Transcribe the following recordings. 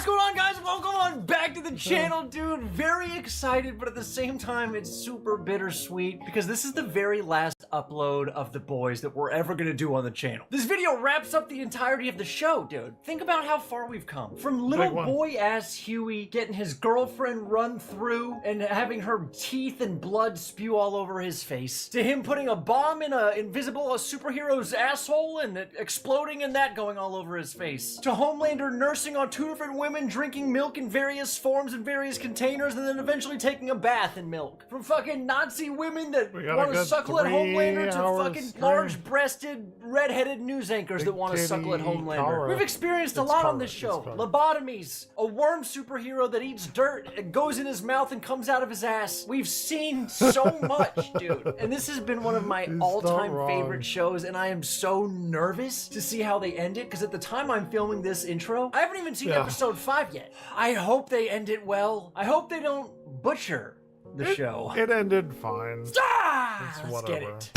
What's going on, guys? Welcome on back to the channel, dude. Very excited, but at the same time, it's super bittersweet because this is the very last upload of The Boys that we're ever gonna do on the channel. This video wraps up the entirety of the show, dude. Think about how far we've come. From little boy-ass Huey getting his girlfriend run through and having her teeth and blood spew all over his face, to him putting a bomb in a superhero's asshole and it exploding and that going all over his face, to Homelander nursing on two different women, drinking milk in various forms in various containers, and then eventually taking a bath in milk. From fucking Nazi women that want to suckle at Homelander to fucking large-breasted, red-headed news anchors that want to suckle at Homelander. We've experienced a lot on this show. Lobotomies, a worm superhero that eats dirt and goes in his mouth and comes out of his ass. We've seen so much, dude. And this has been one of my all-time favorite shows, and I am so nervous to see how they end it, because at the time I'm filming this intro, I haven't even seen episode 5 yet. I hope they end it well. I hope they don't butcher the show. It ended fine. Let's get it.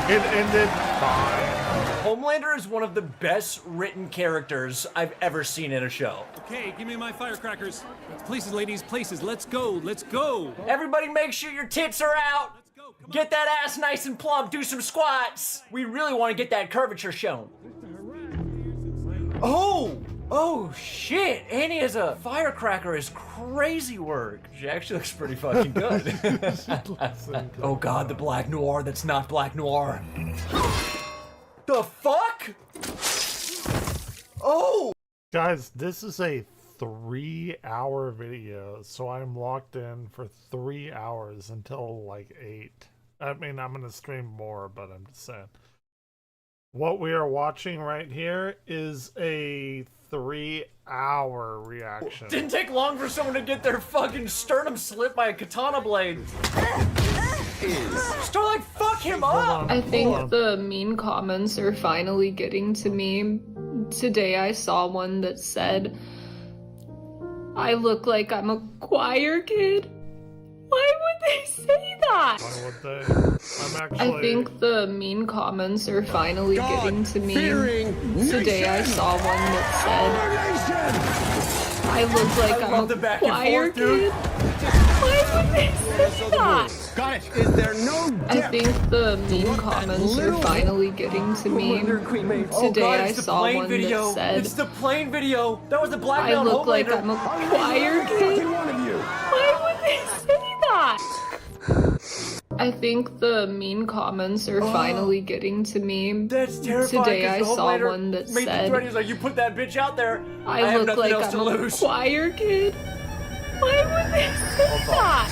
It ended fine. Homelander is one of the best written characters I've ever seen in a show. Okay, give me my firecrackers. Places, ladies, places. Let's go, let's go. Everybody make sure your tits are out. Get that ass nice and plump, do some squats. We really want to get that curvature shown. Oh shit, Annie as a firecracker is crazy work. She actually looks pretty fucking good. Oh god, the black noir that's not black noir. The fuck? Oh! Guys, this is a 3-hour video, so I'm locked in for 3 hours until like 8. I mean, I'm gonna stream more, but I'm just saying. What we are watching right here is a 3-hour reaction. Didn't take long for someone to get their fucking sternum slit by a katana blade. Starlight, fuck him up! I think the mean comments are finally getting to me. Today I saw one that said, "I look like I'm a choir kid." Why would they say that? Why would they? I think the mean comments are finally getting to me. Today I saw one that said, "I look like I'm a choir kid." Why would they say that? Got it. Is there no depth? I think the mean comments are finally getting to me. Today I saw one that said, "It's the plane video. That was the black I look like I'm a choir kid." Why would they say that? I think the mean comments are finally getting to me. That's terrifying. Today I saw one that said, he's like, "You put that bitch out there. I look like I'm a choir kid." Why would they say that?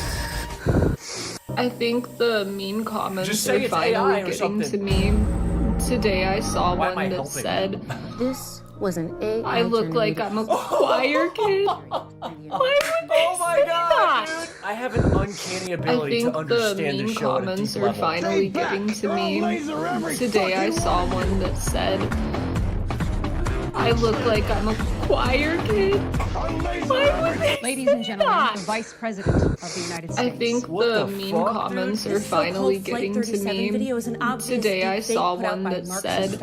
I think the mean comments are finally getting to me. Today I saw one that said, "This was an AI I look like I'm a choir kid." Why would they say that? Dude. I have an uncanny ability to understand the the mean show at a comments deep are level. finally getting to me. Today I saw one that said, "I look like I'm a choir kid." Why would they Ladies and gentlemen, the Vice President of the United States. I think the mean comments are finally getting to me. Today I saw one that said,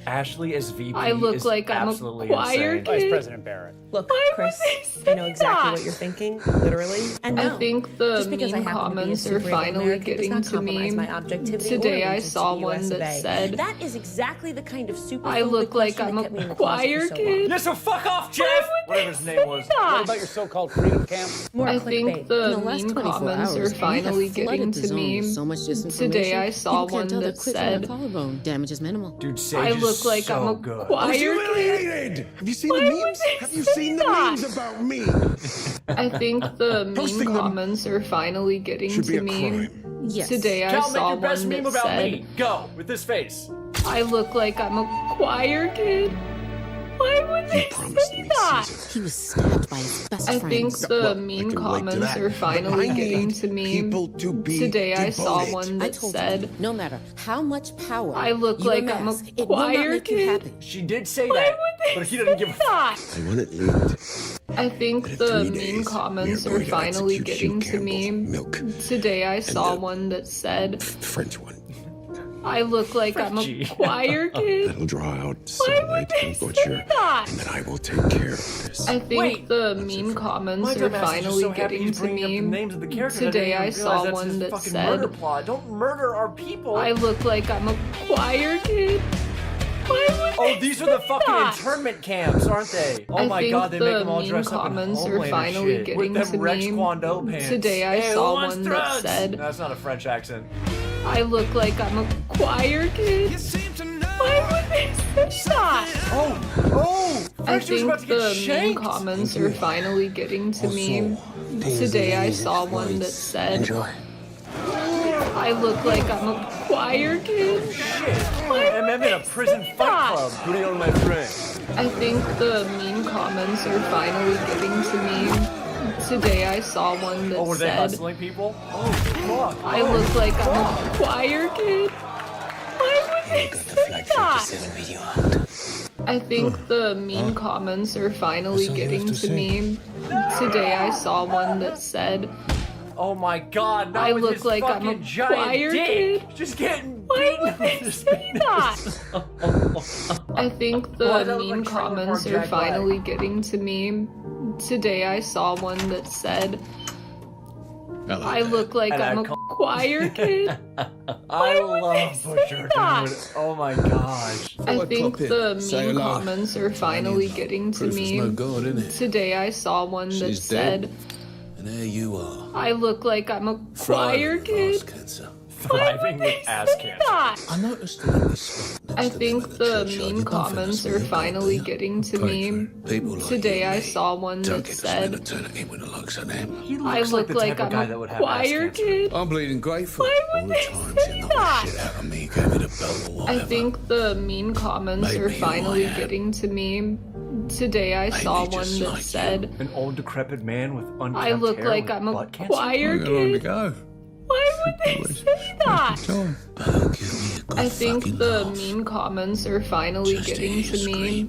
Ashley as VP "I look is like I'm a absolutely choir insane. kid." Vice President Barrett. Look, Why Chris, would they say I know exactly that? what you're thinking, literally. And I no, think the just because I mean happen to be a comments are super finally American does getting not to compromise me. my objectivity Today or I allegiance saw to the one US of that A. said, That is exactly the kind of super. "I look like I'm a choir kid." Yeah, so fuck off, Jeff! Whatever his name was. What about your so-called freedom camp? More I clickbait. think the mean comments are finally getting to me. Today I saw one that said, damage is minimal. Dude, Sage "I look like so I'm a good. choir kid." Have you seen Why the would memes? they Have you say seen the that? memes about me? I think the mean Posting them comments are finally getting should be to a me. crime. Yes. Today I Cal, make saw your best one meme that about said, me. Go, with this face. "I look like I'm a choir kid." Why would they say that? He was stabbed by his best I friend. think the mean comments are finally getting to me. Today I saw one that said, no matter how much power "I look you like amass, I'm a it will not choir make you kid." happy. She did say Why that, would they but he doesn't give a say that? I want it leaked. I think the mean comments are finally getting to me. Today I saw one that said, The French one. I look like I'm a choir kid. That'll draw out Why would they and say butcher, that? and then I will take care of this. I think the mean comments are finally getting to me. Today I saw one that said, "Don't murder our people." I look like I'm a choir kid. Why would these are the fucking internment camps, aren't they? Oh my god, they make them all dressed up in Homelander shit. With them Rex Kwon Do pants. Today I saw one that said, that's not a French accent. I look like I'm a choir kid. Why would they say that? I think the mean comments are finally getting to me. Today I saw one that said, I look like I'm a choir kid. I'm in a prison fight club. Putting on my friend. I think the mean comments are finally getting to me. Today I saw one that were they said, hustling people? Oh, fuck. I look like I'm a choir kid. Why would they say that? I think the mean comments are finally getting to me. Today I saw one that said, oh my god, I look like I'm a choir kid. Just getting Why would they say that? I think the mean comments are finally getting to me. Today I saw one that said, I look like I'm a choir kid. I love Butcher, dude. Oh my gosh. I think the mean comments are finally getting to me. Today I saw one that said, And there you are. I look like I'm a choir kid. Thriving with ass cancer. I noticed that in this spot. I think the mean comments are finally getting to me. Today I saw one that said, I look like I'm a choir kid. I'm bleeding grateful. Why would they say that? I think the mean comments are finally getting to me. Today I saw one that said, an old decrepit man with unkept I look hair like with I'm a butt cancer? choir kid. Why would they say that? I think the mean comments are finally getting to me.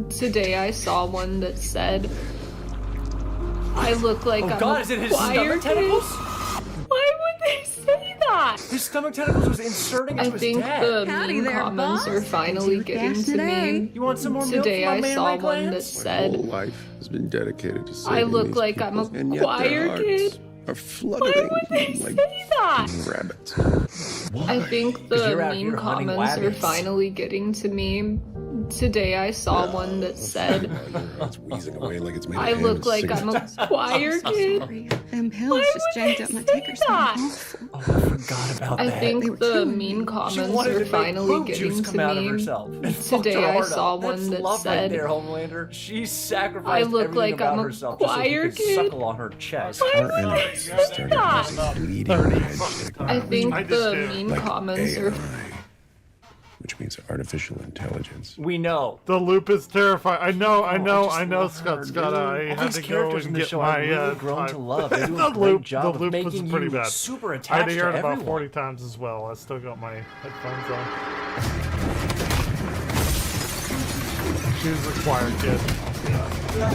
Today I saw one that said, I look like I'm a choir kid. Why would they say that? His stomach tentacles was inserting into I think the mean comments are finally getting to me. You want some more milk Today from my I man saw like one that glands? said, My whole life has been dedicated to saving I look these like I'm a people, and yet their choir hearts kid. are Why fluttering would they like say that? rabbits. I think the mean comments are finally getting to me. Today I saw one that said, It's wheezing away like it's made I of ham look and like I'm a cigarettes. choir kid. Them pills Why just would jacked they up my say ticker that? Oh, I forgot about I that. think the mean comments are finally getting to me. Today I saw one that said, there, Homelander. She sacrificed I look everything like about I'm a herself just so he choir could kid. suckle on her chest. Why Our would they enemies have say started that? using bleeding edge I technology think I just the do. mean like comments AI, are which means artificial intelligence. We know. The loop is terrifying. I know, I know, just love her, Scott. dude. I All had these to go characters in and the get show my I've really grown to love. They do a the great loop. job The of loop was making pretty you bad. super I attached had to hear to it about everyone. 40 times as well. I still got my headphones on. She's a choir kid.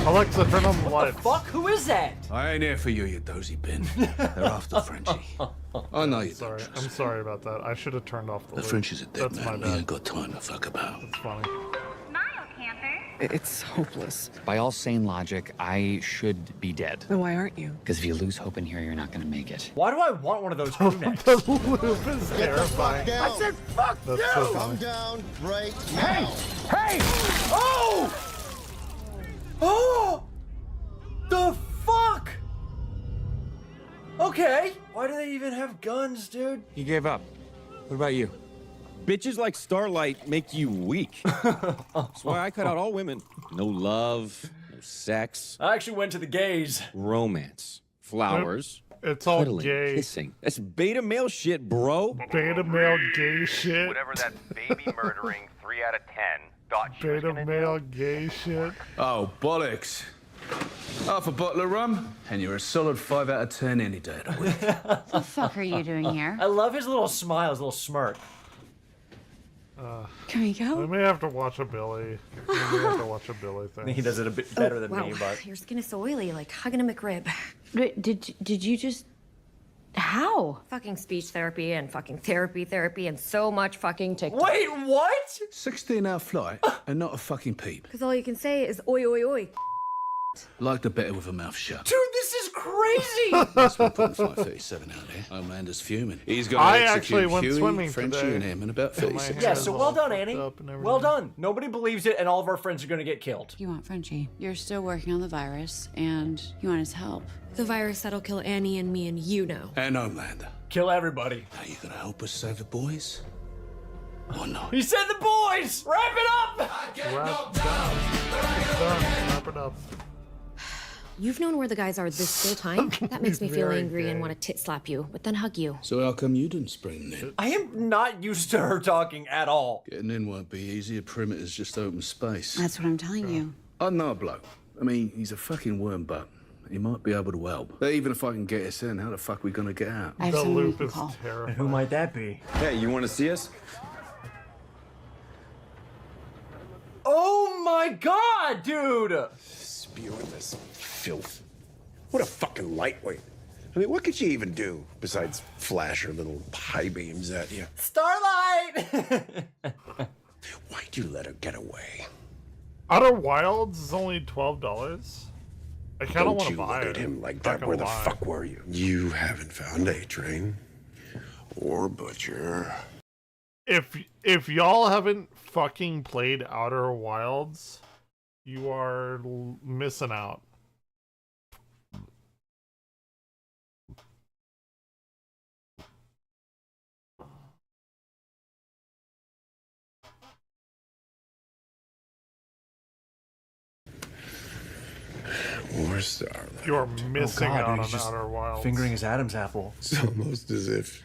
Alexa, turn on the lights. Fuck, who is that? I ain't here for you, you dozy bin. They're after Frenchie. I know you Sorry, don't. I'm sorry about that. I should have turned off the The loop. Frenchie's a dead That's my man. He bad. ain't got time to fuck about. It's funny. It's hopeless. By all sane logic, I should be dead. Then why aren't you? Because if you lose hope in here, you're not going to make it. Why do I want one of those crew necks? The loop is terrifying. I said fuck That's you! so funny. down right Hey! Hey! Oh! Oh! The fuck? Okay. Why do they even have guns, dude? He gave up. What about you? Bitches like Starlight make you weak. That's why I cut out all women. No love, no sex, I actually went to the gays. romance, flowers, It's all cuddling, gay. kissing. That's beta male shit, bro. Beta male gay shit. Whatever that baby murdering 3 out of 10 thought she was Beta gonna male gay shit. Oh, bollocks. Half a bottle of rum, and you're a solid 5 out of 10 any day of the week. What the fuck are you doing here? I love his little smile, his little smirk. Can we I go? may have to watch a Billy. I may have to watch a Billy I think thing. he does it a bit better than me, but Your skin is so oily, like hugging a McRib. Wait, did you just How? Fucking speech therapy and fucking therapy and so much fucking TikTok. Wait, what? 16-hour flight and not a fucking peep. Because all you can say is oi, oi, oi. Like the better with a mouth shut. Dude, this is crazy! That's been putting Flight 37 out there. Homelander's fuming. He's going to actually execute went Huey, swimming Frenchie, today. and him in about 36 Yeah, hours. so well done, Annie. Well done. Nobody believes it, and all of our friends are gonna get killed. You want Frenchie. You're still working on the virus, and you want his help. The virus that'll kill Annie and me and you know. And Homelander. Kill everybody. Are you going to help us save the boys? Or not? He said the boys! Wrap it up! Wrap it up. You've known where the guys are this whole time. That makes me feel Very angry gay. and want to tit slap you, but then hug you. So how come you didn't spring then? I am not used to her talking at all. Getting in won't be easy. A perimeter's just open space. That's what I'm telling you. I know a bloke. I mean, he's a fucking worm butt. He might be able to help. But even if I can get us in, how the fuck are we gonna get out? I have The someone you loop can is call. terrifying. Who might that be? Hey, you want to see us? Oh my god, dude! Spewing this filth. What a fucking lightweight. I mean, what could she even do besides flash her little high beams at you? Starlight! Why'd you let her get away? Outer Wilds is only $12. I kind of Don't want to you buy look it. at him like Not that. gonna Where the lie. fuck were you? You haven't found A-Train or Butcher. If y'all haven't fucking played Outer Wilds, you are missing out. Or Starlight. You're missing God, out dude, on he's just Outer Wilds. Fingering his Adam's apple. It's almost as if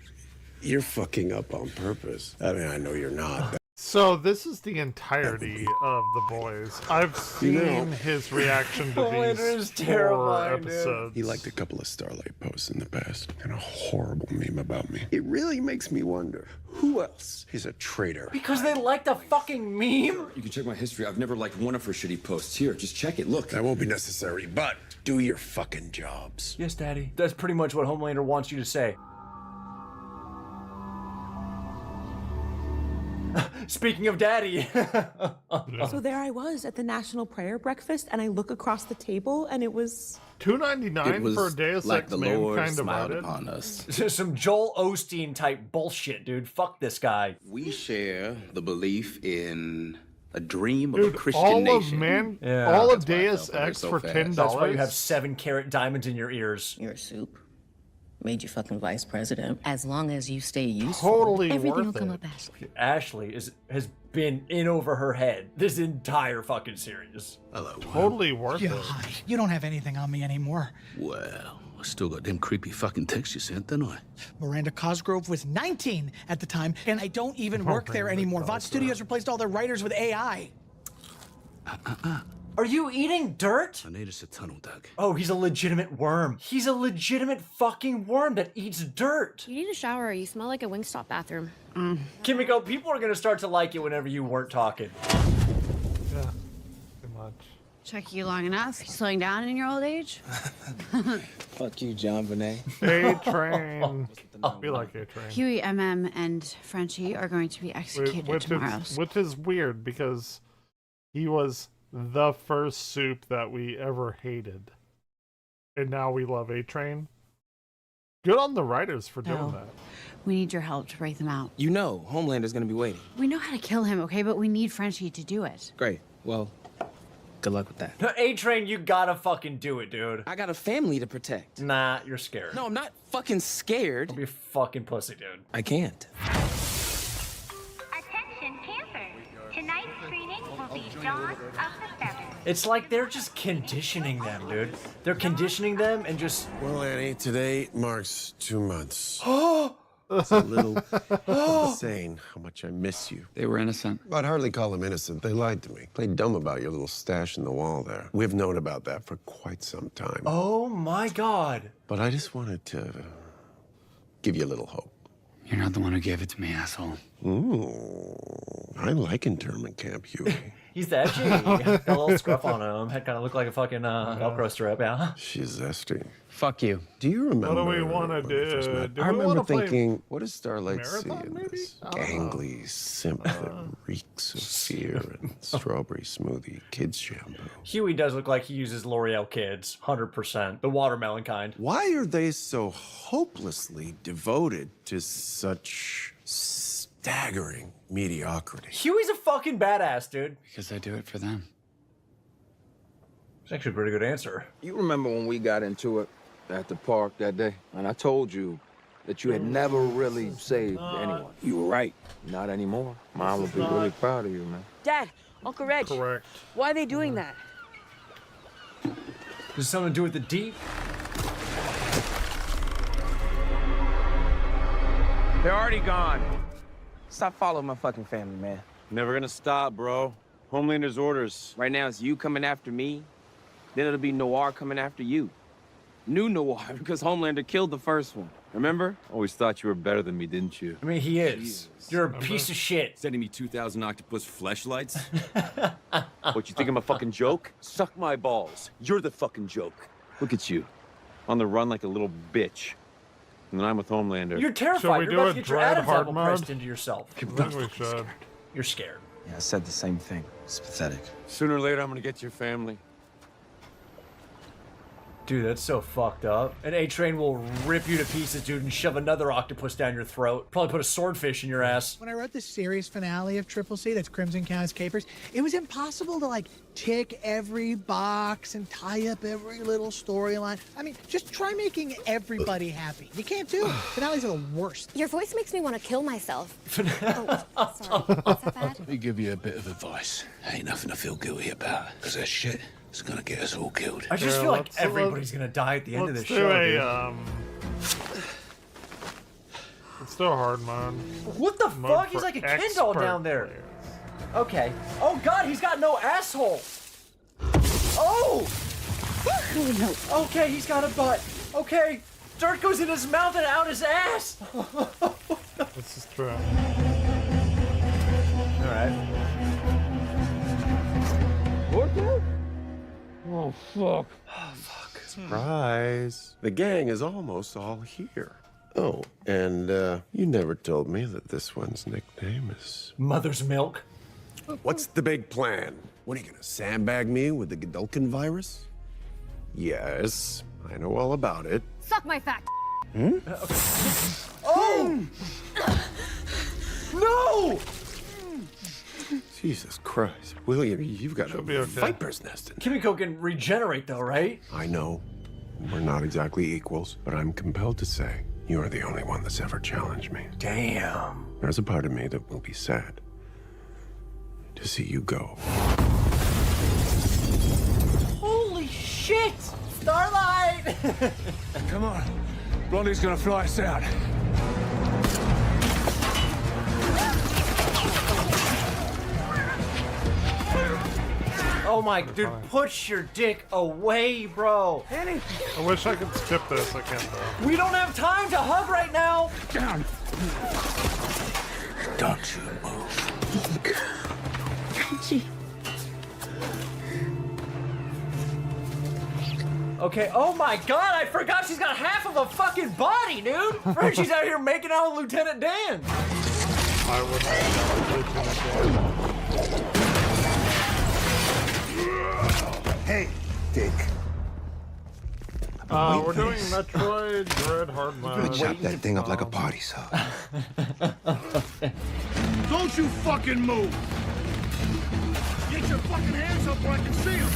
you're fucking up on purpose. I mean, I know you're not. So this is the entirety of The Boys. I've seen his reaction to Homelander these is 4 terrifying, dude. episodes. He liked a couple of Starlight posts in the past. And a horrible meme about me. It really makes me wonder, who else is a traitor? Because they liked a fucking meme? You can check my history. I've never liked one of her shitty posts. Here, just check it. Look. That won't be necessary, but do your fucking jobs. Yes, Daddy. That's pretty much what Homelander wants you to say. Speaking of Daddy. So there I was at the National Prayer Breakfast, and I look across the table, and it was... $2.99 for a Deus like Ex the Man Lord kind of smiled added. upon us. Some Joel Osteen type bullshit, dude. Fuck this guy. We share the belief in a dream of Dude, a Christian all nation. all of That's why I Deus fell for it Ex so for fast. $10. That's why you have 7-carat diamonds in your ears. You're a soup. Made you fucking vice president. As long as you stay useful, Totally everything worth will come it. up Ashley. Ashley has been in over her head this entire fucking series. Hello. Totally worth Yeah, it. hi. You don't have anything on me anymore. Well, I still got them creepy fucking texts you sent, don't I? Miranda Cosgrove was 19 at the time, and I don't even work there Miranda anymore. VOD Cosgrove. Studios replaced all their writers with AI. Are you eating dirt? I need us a tunnel dug. Oh, he's a legitimate worm. He's a legitimate fucking worm that eats dirt. You need a shower. You smell like a Wingstop bathroom. Kimiko, people are gonna start to like it whenever you weren't talking. Yeah, too much. Check you long enough. You slowing down in your old age? Fuck you, John Bonet. A-Train. Be like A-Train. Huey, MM, and Frenchie are going to be executed tomorrow. Which is weird because he was the first soup that we ever hated. And now we love A-Train. Good on the writers for doing No. that. We need your help to break them out. You know Homelander's gonna be waiting. We know how to kill him, okay? But we need Frenchie to do it. Great. Well, good luck with that. A-Train, you gotta fucking do it, dude. I got a family to protect. Nah, you're scared. No, I'm not fucking scared. Don't be a fucking pussy, dude. I can't. Attention campers. Tonight's screening will be Dawn of the Seven. It's like they're just conditioning them, dude. They're conditioning them and just... Well, Annie, today marks 2 months. Oh! It's a little insane how much I miss you. They were innocent. I'd hardly call them innocent. They lied to me. Played dumb about your little stash in the wall there. We've known about that for quite some time. Oh my god. But I just wanted to give you a little hope. You're not the one who gave it to me, asshole. Ooh, I like internment camp, Huey. He's edgy. Got a little scruff on him. Head kind of looked like a fucking Velcro strip, yeah. She's zesty. Fuck you. Do you remember? What do we want to do? I remember thinking, what does Starlight marathon, see in maybe? this gangly simp that reeks of fear and strawberry smoothie kids shampoo? Huey does look like he uses L'Oreal Kids, 100%. The watermelon kind. Why are they so hopelessly devoted to such staggering mediocrity? Huey's a fucking badass, dude. Because I do it for them. It's actually a pretty good answer. You remember when we got into it at the park that day? And I told you that you had never really saved anyone. You were right. Not anymore. Mom would be really proud of you, man. Dad, Uncle Reg. Correct. Why are they doing that? Does something to do with the deep? They're already gone. Stop following my fucking family, man. Never gonna stop, bro. Homelander's orders. Right now, it's you coming after me. Then it'll be Noir coming after you. New Noir, because Homelander killed the first one. Remember? Always thought you were better than me, didn't you? I mean, he is. You're a piece of shit. Sending me 2,000 octopus fleshlights? What, you think I'm a fucking joke? Suck my balls. You're the fucking joke. Look at you. On the run like a little bitch. And then I'm with Homelander. You're terrified. You're about to get your Adam's apple pressed into yourself. I think we should. You're scared. Yeah, I said the same thing. It's pathetic. Sooner or later, I'm gonna get to your family. Dude, that's so fucked up. An A-Train will rip you to pieces, dude, and shove another octopus down your throat. Probably put a swordfish in your ass. When I wrote the series finale of Triple C, that's Crimson Count's Capers, it was impossible to, like, tick every box and tie up every little storyline. I mean, just try making everybody happy. You can't do it. Finales are the worst. Your voice makes me want to kill myself. Sorry. Is that bad? Let me give you a bit of advice. Ain't nothing to feel guilty about, because that shit is gonna get us all killed. I just feel like everybody's gonna die at the end of this show, Let's do a hard mode. What the fuck? He's like a Ken doll down there. Okay. Oh god, he's got no asshole. Oh! Okay, he's got a butt. Okay. Dirt goes in his mouth and out his ass. This is true. Alright. Oh, fuck. Oh, fuck. Surprise. The gang is almost all here. Oh, and you never told me that this one's nickname is... Mother's Milk. What's the big plan? What, are you gonna sandbag me with the Godolkin virus? Yes, I know all about it. Suck my fat. Hmm? Oh! No! Jesus Christ. William, you've got a viper's nest in there. Kimiko can regenerate though, right? I know. We're not exactly equals, but I'm compelled to say you're the only one that's ever challenged me. Damn. There's a part of me that will be sad to see you go. Holy shit! Starlight! Come on. Blondie's gonna fly us out. Oh my, dude, put your dick away, bro. I wish I could skip this. I can't though. We don't have time to hug right now. Down. Don't you move. Reggie. Okay, oh my god, I forgot she's got half of a fucking body, dude. Reggie's out here making out with Lieutenant Dan. I would Hey, Dick. we're doing Metroid Dread Hard I'm gonna Mode. chop that thing up like a party saw. Don't you fucking move! Get your fucking hands up where I can see them!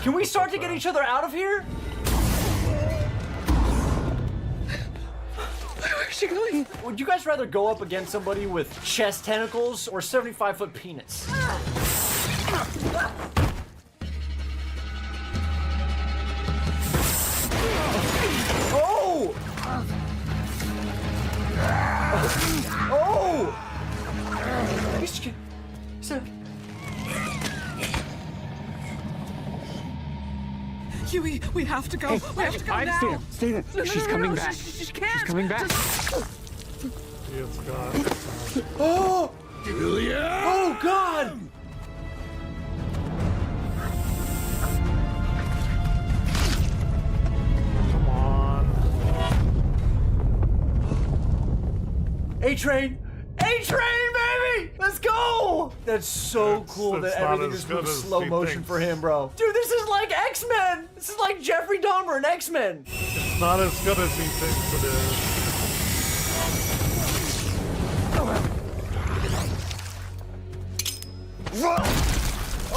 Can we start to get each other out of here? Where's she going? Would you guys rather go up against somebody with chest tentacles or 75-foot penis? Oh! Oh! Huey, we have to go. We have to go now. Stay there. She's coming back. She can't. She's coming back. It's gone. Oh! Julia! Oh, God! Come on. A-Train! A-Train, baby! Let's go! That's so cool that everything just moves slow motion for him, bro. Dude, this is like X-Men! This is like Jeffrey Dahmer in X-Men! It's not as good as he thinks it is.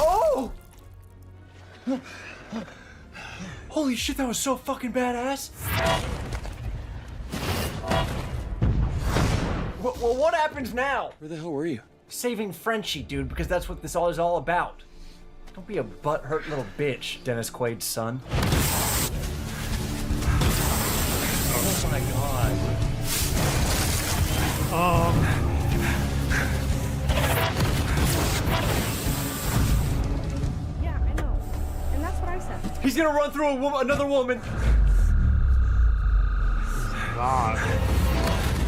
Oh! Holy shit, that was so fucking badass. Well, what happens now? Where the hell were you? Saving Frenchie, dude, because that's what this all is all about. Don't be a butthurt little bitch, Dennis Quaid's son. Oh my god. Yeah, I know. And that's what I said. He's gonna run through another woman. Not.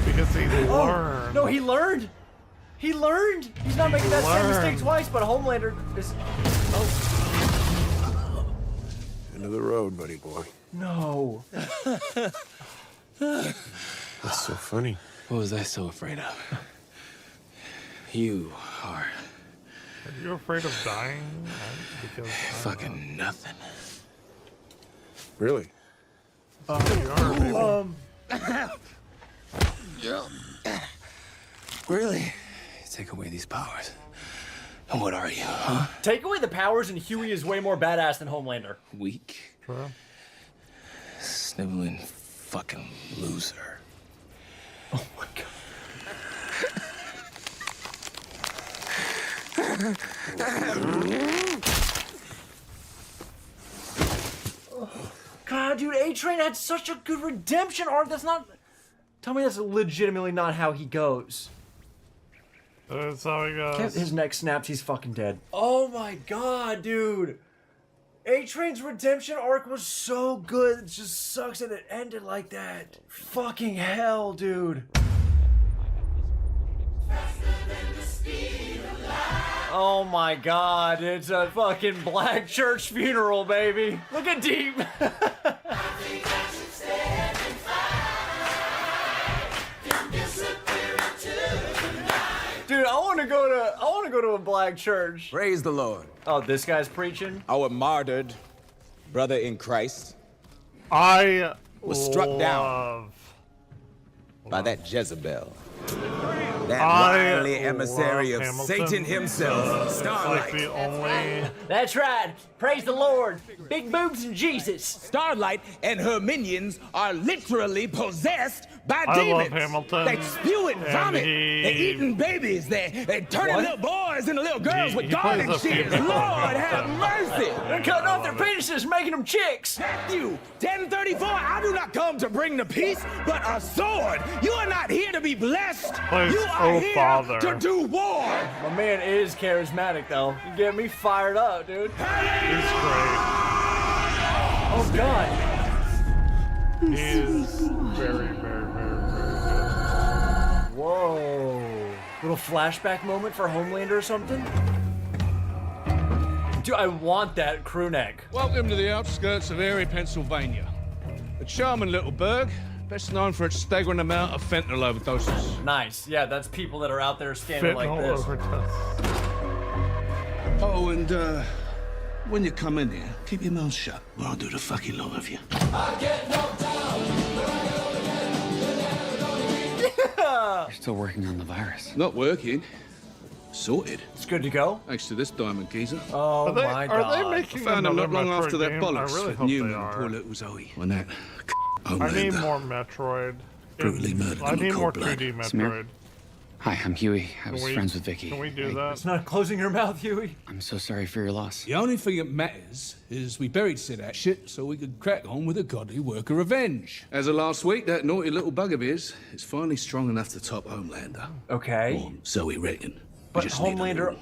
Because he learned. No, he learned. He learned. He's not making that same mistake twice, but Homelander is... Oh. End of the road, buddy boy. No. That's so funny. What was I so afraid of? You are... Are you afraid of dying? Because fucking nothing. Really? You are, baby. Really? Take away these powers. And what are you, huh? Take away the powers and Huey is way more badass than Homelander. Weak? True. Sniveling fucking loser. Oh my god. God, dude, A-Train had such a good redemption arc. That's not... Tell me that's legitimately not how he goes. That's how he goes. His neck snaps, he's fucking dead. Oh my god, dude. A-Train's redemption arc was so good. It just sucks that it ended like that. Fucking hell, dude. Oh my god, it's a fucking black church funeral, baby. Look at Deep. Dude, I want to go to a black church. Praise the Lord. Oh, this guy's preaching? Our martyred brother in Christ I was struck down by that Jezebel. That wily emissary of Hamilton. Satan himself, Starlight. Like the only... That's right. Praise the Lord. Big boobs and Jesus. Starlight and her minions are literally possessed by I demons. love Hamilton. They spew and vomit. They're eating babies. They're turning little boys into little girls with garden plays a few shears. different Lord roles. have mercy. They're cutting off their penises, making them chicks. Matthew 10:34. I do not come to bring the peace, but a sword. You are not here to be blessed. Plays You are Oh here Father. to do war. My man is charismatic, though. You get me fired up, dude. He's great. Oh, God. He is very, very, very, very Whoa. Little flashback moment for Homelander or something? Dude, I want that crew neck. Welcome to the outskirts of Erie, Pennsylvania. A charming little burg, best known for its staggering amount of fentanyl overdoses. Nice. Yeah, that's people that are out there standing good. like Fentanyl this. overdose. Oh, and when you come in here, keep your mouth shut, or I'll do the fucking lot of you. You're still working on the virus. Not working. Sorted. It's good to go. Thanks to this diamond geezer. Oh my God. Are they making Found him another not long Metroid after that game? bollocks I really with hope Newman they and are. poor little Zoe. When that I need Homelander more Metroid. brutally murdered I him in need more cold blood. 2D Samir? Metroid. Hi, I'm Huey. I Can was we- friends with Vicky. Can we do that? It's not closing your mouth, Huey. I'm so sorry for your loss. The only thing that matters is we buried said that shit so we could crack on with a godly work of revenge. As of last week, that naughty little bug of his is finally strong enough to top Homelander. Okay. Or so we reckon. We But just need a Homelander... little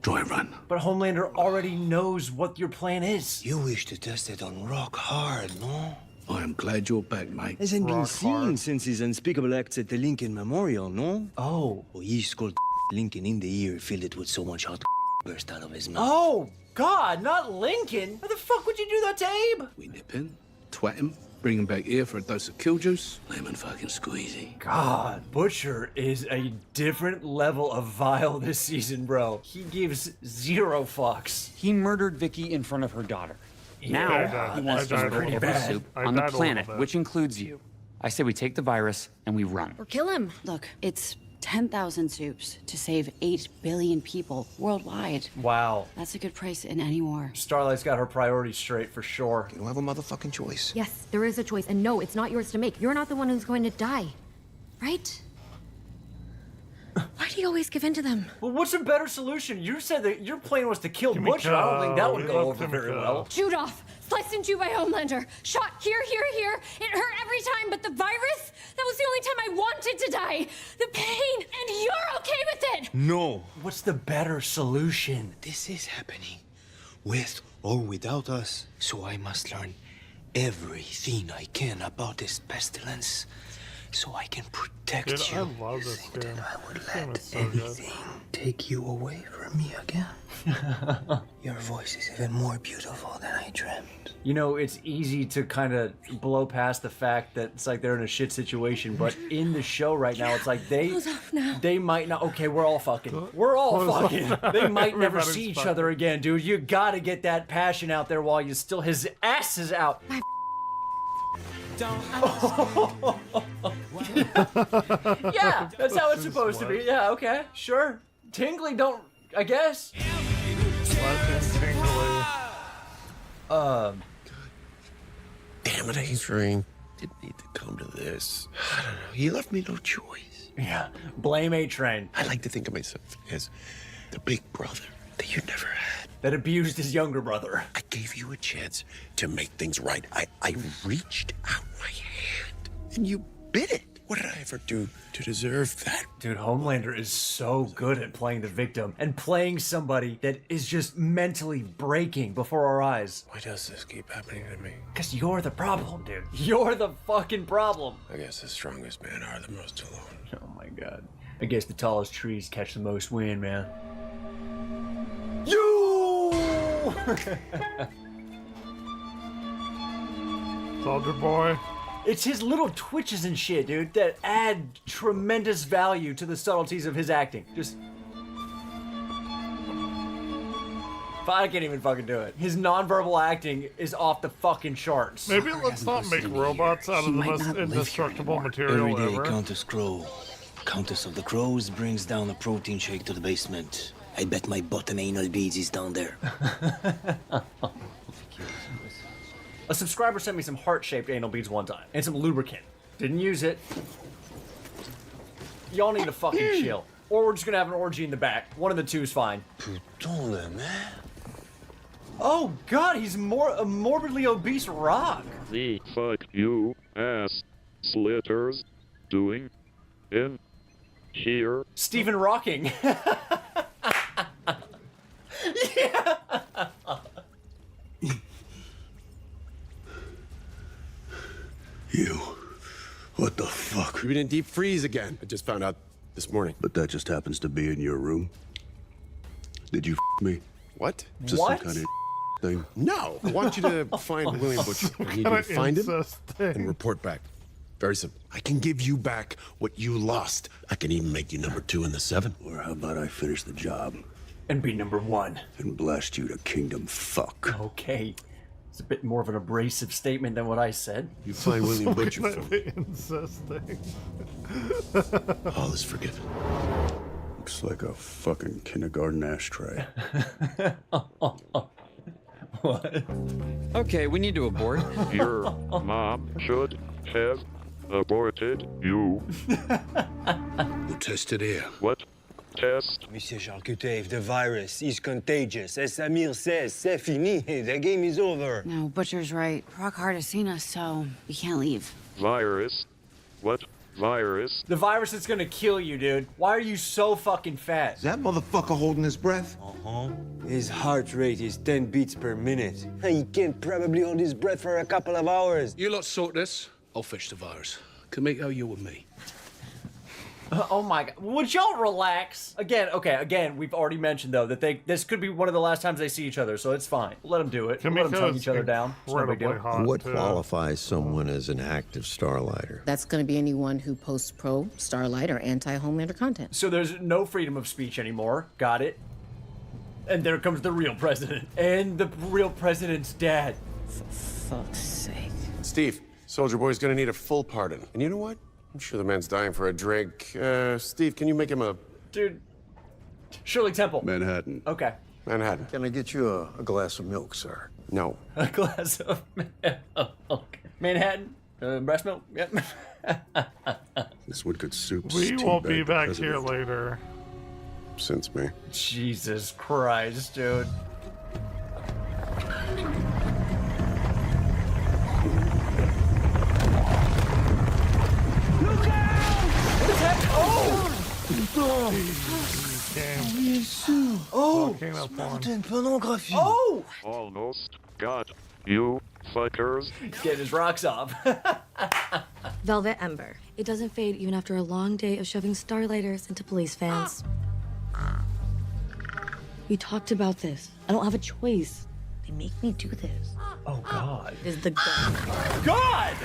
dry run. But Homelander already knows what your plan is. You wish to test it on rock hard, no? I am glad you're back, mate. Hasn't been Rock seen hard. since his unspeakable acts at the Lincoln Memorial, no? Oh. Oh, he's called Lincoln in the ear filled it with so much hot burst out of his mouth. Oh, God, not Lincoln. How the fuck would you do that to Abe? We nip in, twat him, bring him back here for a dose of kill juice, lemon fucking squeezy. God, Butcher is a different level of vile this season, bro. He gives 0 fucks. He murdered Vicky in front of her daughter. Yeah, Now he wants to murder every bad. soup on the planet, which includes you. I say we take the virus and we run. Or kill him. Look, it's 10,000 soups to save 8 billion people worldwide. Wow. That's a good price in any war. Starlight's got her priorities straight for sure. You don't have a motherfucking choice. Yes, there is a choice, and no, it's not yours to make. You're not the one who's going to die, right? Why do you always give in to them? Well, what's a better solution? You said that your plan was to kill Butcher. I don't think that would go over very well. Chewed off, sliced in two by Homelander, shot here, here, here. It hurt every time, but the virus, that was the only time I wanted to die. The pain, and you're okay with it. No. What's the better solution? This is happening, with or without us. So I must learn everything I can about this pestilence, so I can protect Dude, you. I love this game. I would This game let is so anything take you away from me again. Your voice is even more beautiful than I dreamt. You know, it's easy to kind of blow past the fact that it's like they're in a shit situation, but in the show right now, it's like they might not. Okay, we're all fucking. We're all fucking. They might never Everybody's see each fucking. other again, dude. You gotta get that passion out there while you still. His ass is out. Yeah, that's how it's supposed to be. Yeah, okay, sure. Tingly, don't. I guess. Damn it, A-Train. Didn't need to come to this. I don't know. He left me no choice. Yeah, blame A-Train. I like to think of myself as the big brother that you never had. That abused his younger brother. I gave you a chance to make things right. I reached out my hand, and you bit it. What did I ever do to deserve that? Dude, Homelander is so good at playing the victim and playing somebody that is just mentally breaking before our eyes. Why does this keep happening to me? Because you're the problem, dude. You're the fucking problem. I guess the strongest men are the most alone. Oh my god. I guess the tallest trees catch the most wind, man. You! Soldier boy. It's his little twitches and shit, dude, that add tremendous value to the subtleties of his acting. Just... I can't even fucking do it. His nonverbal acting is off the fucking charts. Maybe let's not make robots out of the most indestructible material Every day, ever. Countess Crow, Countess of the Crows, brings down a protein shake to the basement. I bet my butt and anal beads is down there. A subscriber sent me some heart-shaped anal beads one time, and some lubricant. Didn't use it. Y'all need to fucking chill. Or we're just gonna have an orgy in the back. One of the two is fine. Putain, man. Oh god, he's a morbidly obese rock. The fuck you ass slitters doing in here? Stephen Rocking. Yeah. You. What the fuck? You've been in deep freeze again. I just found out this morning. But that just happens to be in your room? Did you me? What? Is this some kind of thing? No. I want you to find William Butcher. I need you to find him incest thing? and report back. Very simple. I can give you back what you lost. I can even make you number 2 in the 7. Or how about I finish the job? And be number 1. And blast you to kingdom fuck. Okay. It's a bit more of an abrasive statement than what I said. You find William Butcher for me. Incest thing. All is forgiven. Looks like a fucking kindergarten ashtray. What? Okay, we need to abort. Your mom should have aborted you. We'll test it here. What test? Monsieur Charcuteau, the virus is contagious. As Samir says, c'est fini. The game is over. No, Butcher's right. Rockhard has seen us, so we can't leave. Virus? What virus? The virus that's gonna kill you, dude. Why are you so fucking fat? Is that motherfucker holding his breath? His heart rate is 10 beats per minute. He can probably hold his breath for a couple of hours. You lot sort this. I'll fetch the virus. Kamiko, you with me. Oh my god. Would y'all relax? Again, we've already mentioned though that this could be one of the last times they see each other, so it's fine. Let them do it. Let them tongue each other down. It's no big deal. What qualifies someone as an active Starlighter? That's going to be anyone who posts pro Starlight or anti-Homelander content. So there's no freedom of speech anymore. Got it. And there comes the real president. And the real president's dad. For fuck's sake. Steve, Soldier Boy's gonna need a full pardon. And you know what? I'm sure the man's dying for a drink. Steve, can you make him a... Dude. Shirley Temple. Manhattan. Okay. Manhattan. Can I get you a glass of milk, sir? No. A glass of milk. Manhattan. Breast milk. Yep. This would could soup. We won't be back here later. Since me. Jesus Christ, dude. Oh! Pornography. Oh! Almost got you, fuckers. Getting his rocks off. Velvet Ember. It doesn't fade even after a long day of shoving Starlighters into police fans. We talked about this. I don't have a choice. They make me do this. Oh, God. This is the God. God!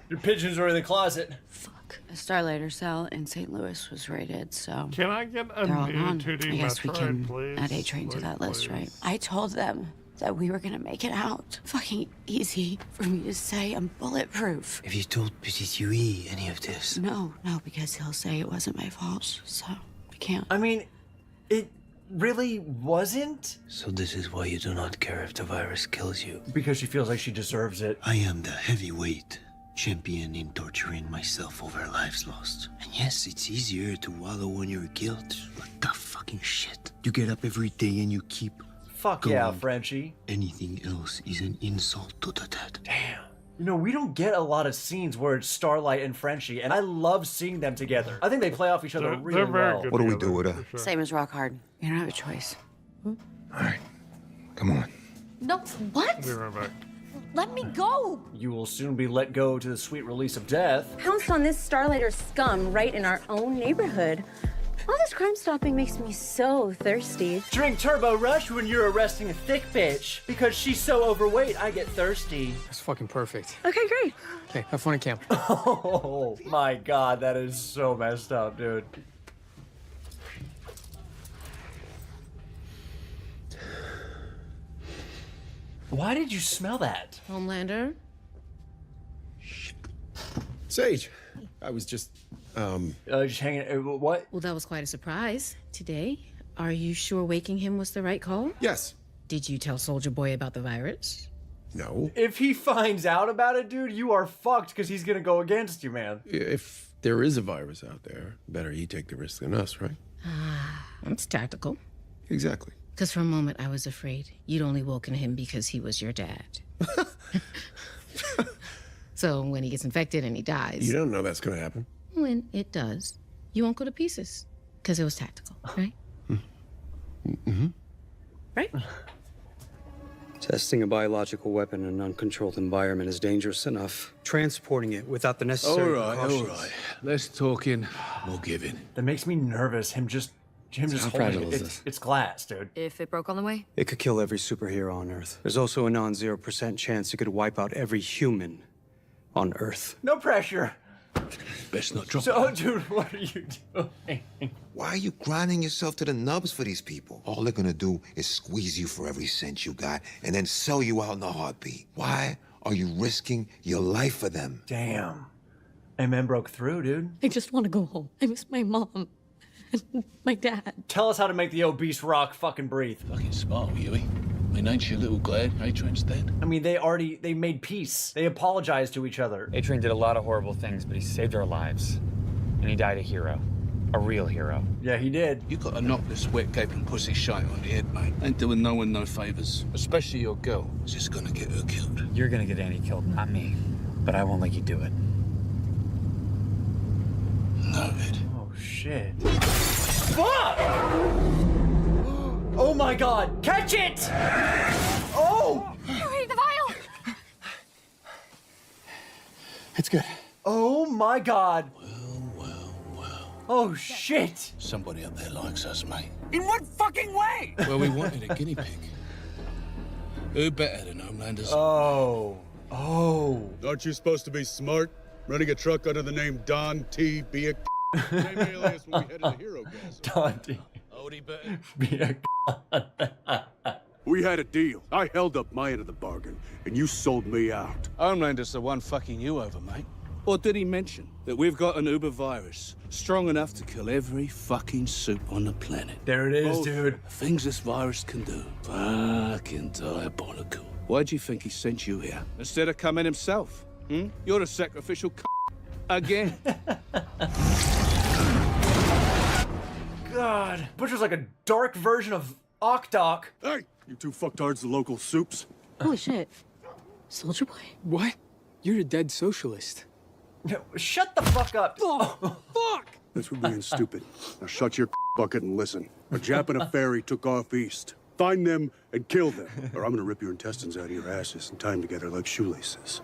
Your pigeons are in the closet. A Starlighter cell in St. Louis was raided, so... Can I get a they're all new gone. 2D I guess we Metroid, can please? add A-Train to that list, right? I told them that we were gonna make it out. Fucking easy for me to say I'm bulletproof. Have you told Petit Huey any of this? No, because he'll say it wasn't my fault, so I can't. I mean, it really wasn't? So this is why you do not care if the virus kills you. Because she feels like she deserves it. I am the heavyweight champion in torturing myself over lives lost. And yes, it's easier to wallow in your guilt, but tough fucking shit. You get up every day and you keep Fuck going. yeah, Frenchie. Anything else is an insult to the dead. Damn. You know, we don't get a lot of scenes where it's Starlight and Frenchie, and I love seeing them together. I think they play off each other really well. What do we do with her? Sure. Same as rock hard. You don't have a choice. All right. Come on. No, what? Be right back. Let me go! You will soon be let go to the sweet release of death. Pounced on this Starlighter scum right in our own neighborhood. All this crime stopping makes me so thirsty. Drink Turbo Rush when you're arresting a thick bitch. Because she's so overweight, I get thirsty. That's fucking perfect. Okay, great. Okay, have fun at camp. Oh my god, that is so messed up, dude. Why did you smell that? Homelander? Sage, I was just hanging. What? Well, that was quite a surprise today. Are you sure waking him was the right call? Yes. Did you tell Soldier Boy about the virus? No. If he finds out about it, dude, you are fucked because he's gonna go against you, man. If there is a virus out there, better he take the risk than us, right? That's tactical. Exactly. Because for a moment I was afraid you'd only woken him because he was your dad. So when he gets infected and he dies... You don't know that's gonna happen. When it does, you won't go to pieces. Because it was tactical, right? Mm-hmm. Right? Testing a biological weapon in an uncontrolled environment is dangerous enough. Transporting it without the necessary precautions. All right. Less talking, more giving. That makes me nervous. Him just How holding fragile it. is this? It's glass, dude. If it broke on the way? It could kill every superhero on Earth. There's also a non-0% chance it could wipe out every human on Earth. No pressure. Best not drop So, it. dude, what are you doing? Why are you grinding yourself to the nubs for these people? All they're gonna do is squeeze you for every cent you got and then sell you out in a heartbeat. Why are you risking your life for them? Damn. And broke through, dude. I just want to go home. I miss my mom. And my dad. Tell us how to make the obese rock fucking breathe. Fucking smart, Huey. I mean, ain't you a little glad A-Train's dead? I mean, they made peace. They apologized to each other. A-Train did a lot of horrible things, but he saved our lives. And he died a hero. A real hero. Yeah, he did. You gotta knock this wet gaping pussy shite on the head, mate. Ain't doing no one no favors. Especially your girl. It's just gonna get her killed. You're gonna get Annie killed, not me. But I won't let you do it. Noted. Oh, shit. Fuck! Oh my god! Catch it! Oh! Hurry, the vial! It's good. Oh my god. Oh shit. Somebody up there likes us, mate. In what fucking way? Well, we wanted a guinea pig. Who better than Homelanders? Oh. Aren't you supposed to be smart? Running a truck under the name Don T. Be a same alias when we headed to Hero Gas. Don T. Odie better. Be a We had a deal. I held up my end of the bargain, and you sold me out. Homelander's the one fucking you over, mate. Or did he mention that we've got an uber virus strong enough to kill every fucking soup on the planet? There it is, dude. The things this virus can do. Fucking diabolical. Why'd you think he sent you here? Instead of coming himself? You're the sacrificial again. God. Butcher's like a dark version of Okdok. Hey, you two fucktards, the local soups. Holy shit. Soldier Boy? What? You're a dead socialist. No, shut the fuck up. Oh, fuck! That's for being stupid. Now shut your bucket and listen. A Jap and a ferry took off east. Find them and kill them, or I'm gonna rip your intestines out of your asses and tie them together like shoelaces.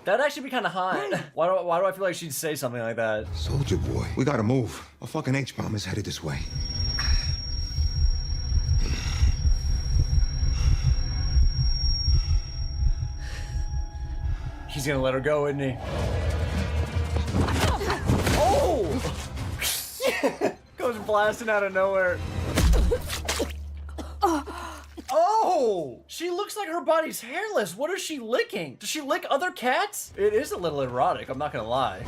That'd actually be kind of hot. Why do I feel like she'd say something like that? Soldier Boy, we gotta move. A fucking H-bomb is headed this way. He's gonna let her go, isn't he? Oh! Goes blasting out of nowhere. Oh! She looks like her body's hairless. What is she licking? Does she lick other cats? It is a little erotic, I'm not gonna lie.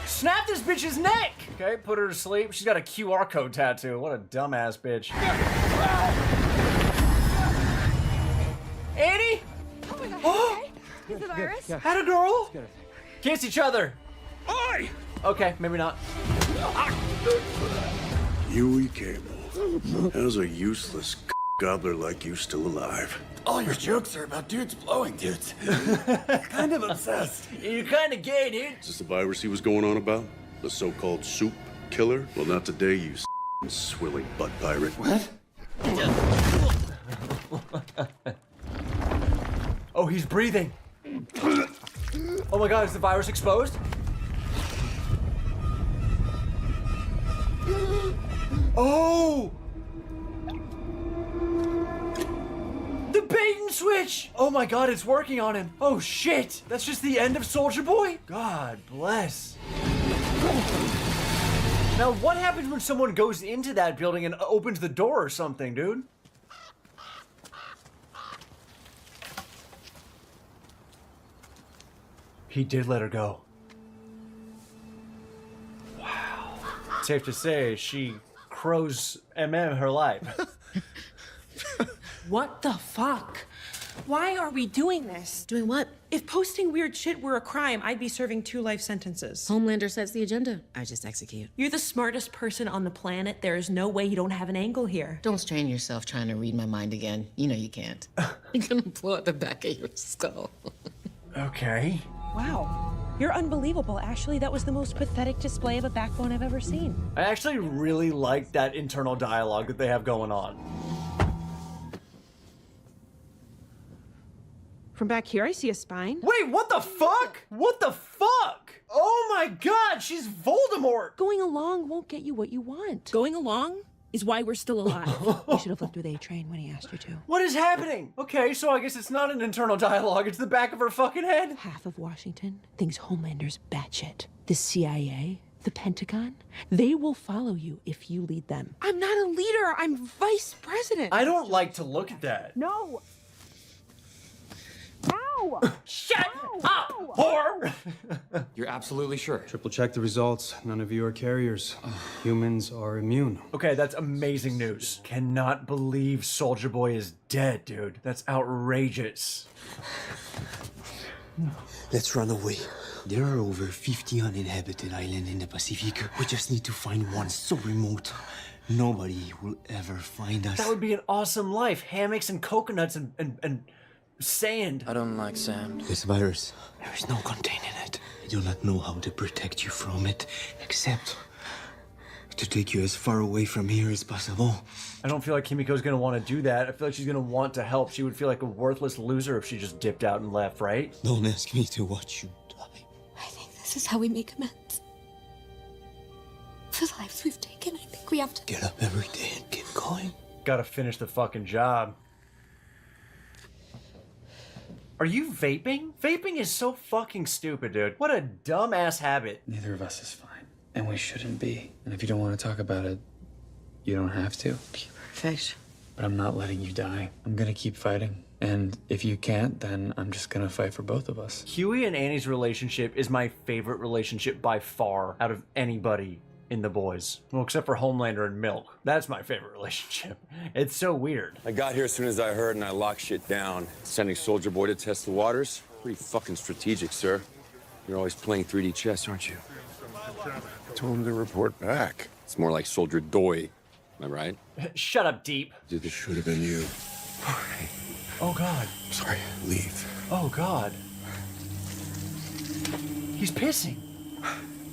Snap this bitch's neck! Okay, put her to sleep. She's got a QR code tattoo. What a dumbass bitch. Annie? Oh my god, okay? Is the virus? Had a girl? Kiss each other. Oi! Okay, maybe not. Huey Cable. How's a useless gobbler like you still alive? All your jokes are about dudes blowing dudes. Kind of obsessed. You're kind of gay, dude. Is this the virus he was going on about? The so-called soup killer? Well, not today, you swilling butt pirate. What? Oh, he's breathing. Oh my god, is the virus exposed? Oh! The bait and switch! Oh my god, it's working on him. Oh shit! That's just the end of Soldier Boy? God bless. Now, what happens when someone goes into that building and opens the door or something, dude? He did let her go. Wow. Safe to say, she crows her life. What the fuck? Why are we doing this? Doing what? If posting weird shit were a crime, I'd be serving 2 life sentences. Homelander sets the agenda. I just execute. You're the smartest person on the planet. There is no way you don't have an angle here. Don't strain yourself trying to read my mind again. You know you can't. You're gonna blow out the back of your skull. Okay. Wow. You're unbelievable, Ashley. That was the most pathetic display of a backbone I've ever seen. I actually really like that internal dialogue that they have going on. From back here, I see a spine. Wait, what the fuck? What the fuck? Oh my god, she's Voldemort! Going along won't get you what you want. Going along is why we're still alive. You should have left with A-Train when he asked you to. What is happening? Okay, so I guess it's not an internal dialogue, it's the back of her fucking head. Half of Washington thinks Homelander's batshit. The CIA, the Pentagon, they will follow you if you lead them. I'm not a leader, I'm vice president. I don't like to look at that. No. Ow! Shut up, whore! You're absolutely sure? Triple check the results. None of you are carriers. Humans are immune. Okay, that's amazing news. Cannot believe Soldier Boy is dead, dude. That's outrageous. Let's run away. There are over 50 uninhabited islands in the Pacific. We just need to find one so remote, nobody will ever find us. That would be an awesome life. Hammocks and coconuts and sand. I don't like sand. This virus, there is no containing it. I do not know how to protect you from it, except To take you as far away from here as possible. I don't feel like Kimiko's gonna want to do that. I feel like she's gonna want to help. She would feel like a worthless loser if she just dipped out and left, right? Don't ask me to watch you die. I think this is how we make amends. For the lives we've taken, I think we have to get up every day and keep going. Gotta finish the fucking job. Are you vaping? Vaping is so fucking stupid, dude. What a dumbass habit. Neither of us is fine. And we shouldn't be. And if you don't want to talk about it, you don't have to. Perfect. But I'm not letting you die. I'm gonna keep fighting. And if you can't, then I'm just gonna fight for both of us. Huey and Annie's relationship is my favorite relationship by far out of anybody in The Boys. Well, except for Homelander and Milk. That's my favorite relationship. It's so weird. I got here as soon as I heard and I locked shit down. Sending Soldier Boy to test the waters? Pretty fucking strategic, sir. You're always playing 3D chess, aren't you? I told him to report back. It's more like Soldier Doy. Am I right? Shut up, Deep. Dude, this should have been you. Oh, God. Sorry, leave. Oh, God. He's pissing.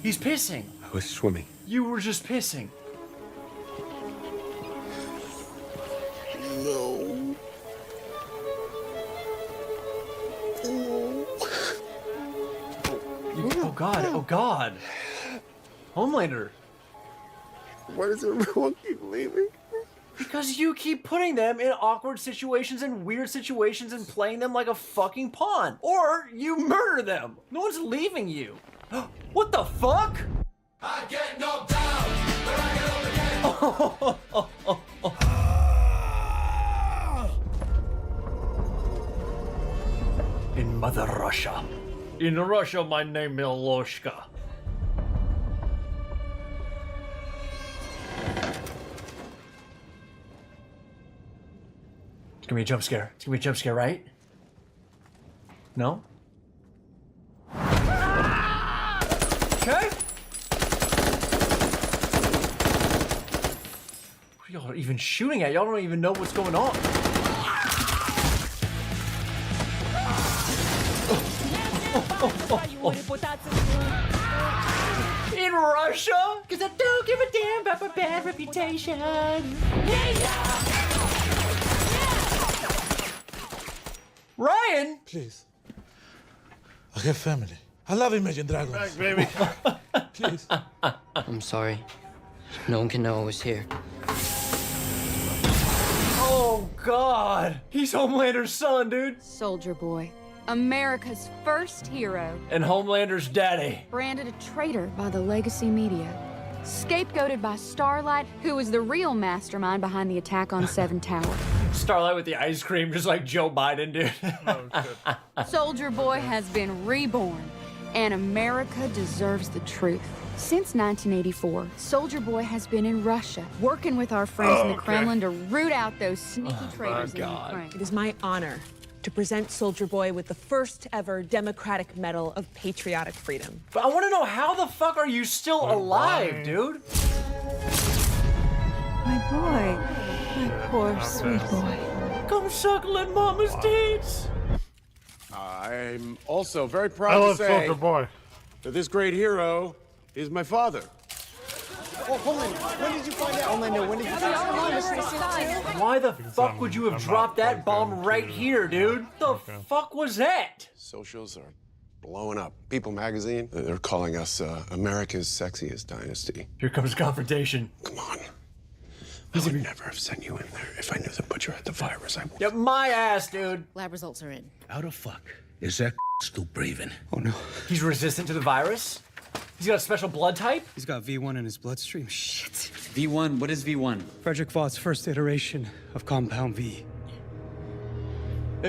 He's pissing. I was swimming. You were just pissing. No. Oh, God. Oh, God. Homelander. Why does everyone keep leaving? Because you keep putting them in awkward situations and weird situations and playing them like a fucking pawn. Or you murder them. No one's leaving you. What the fuck? I get knocked down, but I get up again. In Mother Russia. In Russia, my name is Loshka. It's gonna be a jump scare. It's gonna be a jump scare, right? No? Okay. What are y'all even shooting at? Y'all don't even know what's going on. In Russia? Because I don't give a damn about my bad reputation. Ryan? Please. I have family. I love Imagine Dragons. Back, baby. Please. I'm sorry. No one can know I was here. Oh, God. He's Homelander's son, dude. Soldier Boy, America's first hero. And Homelander's daddy. Branded a traitor by the legacy media. Scapegoated by Starlight, who was the real mastermind behind the attack on Seven Tower. Starlight with the ice cream, just like Joe Biden, dude. Soldier Boy has been reborn, and America deserves the truth. Since 1984, Soldier Boy has been in Russia, working with our friends in the Kremlin to root out those sneaky traitors in Ukraine. It is my honor to present Soldier Boy with the first ever Democratic Medal of Patriotic Freedom. But I want to know, how the fuck are you still alive, dude? My boy. My poor sweet boy. Come suckling mama's tits. I'm also very I proud to love say Soldier Boy. that this great hero is my father. Oh, Homelander, when did you find out? Homelander, when did you find out? Why the fuck would you have dropped that bomb right here, dude? The fuck was that? Socials are blowing up. People magazine, they're calling us America's sexiest dynasty. Here comes confrontation. Come on. I would never have sent you in there if I knew the butcher had the virus. I would. Yep, my ass, dude. Lab results are in. How the fuck is that still breathing? Oh no. He's resistant to the virus? He's got a special blood type? He's got V1 in his bloodstream. Shit. V1? What is V1? Frederick Vaught's first iteration of Compound V.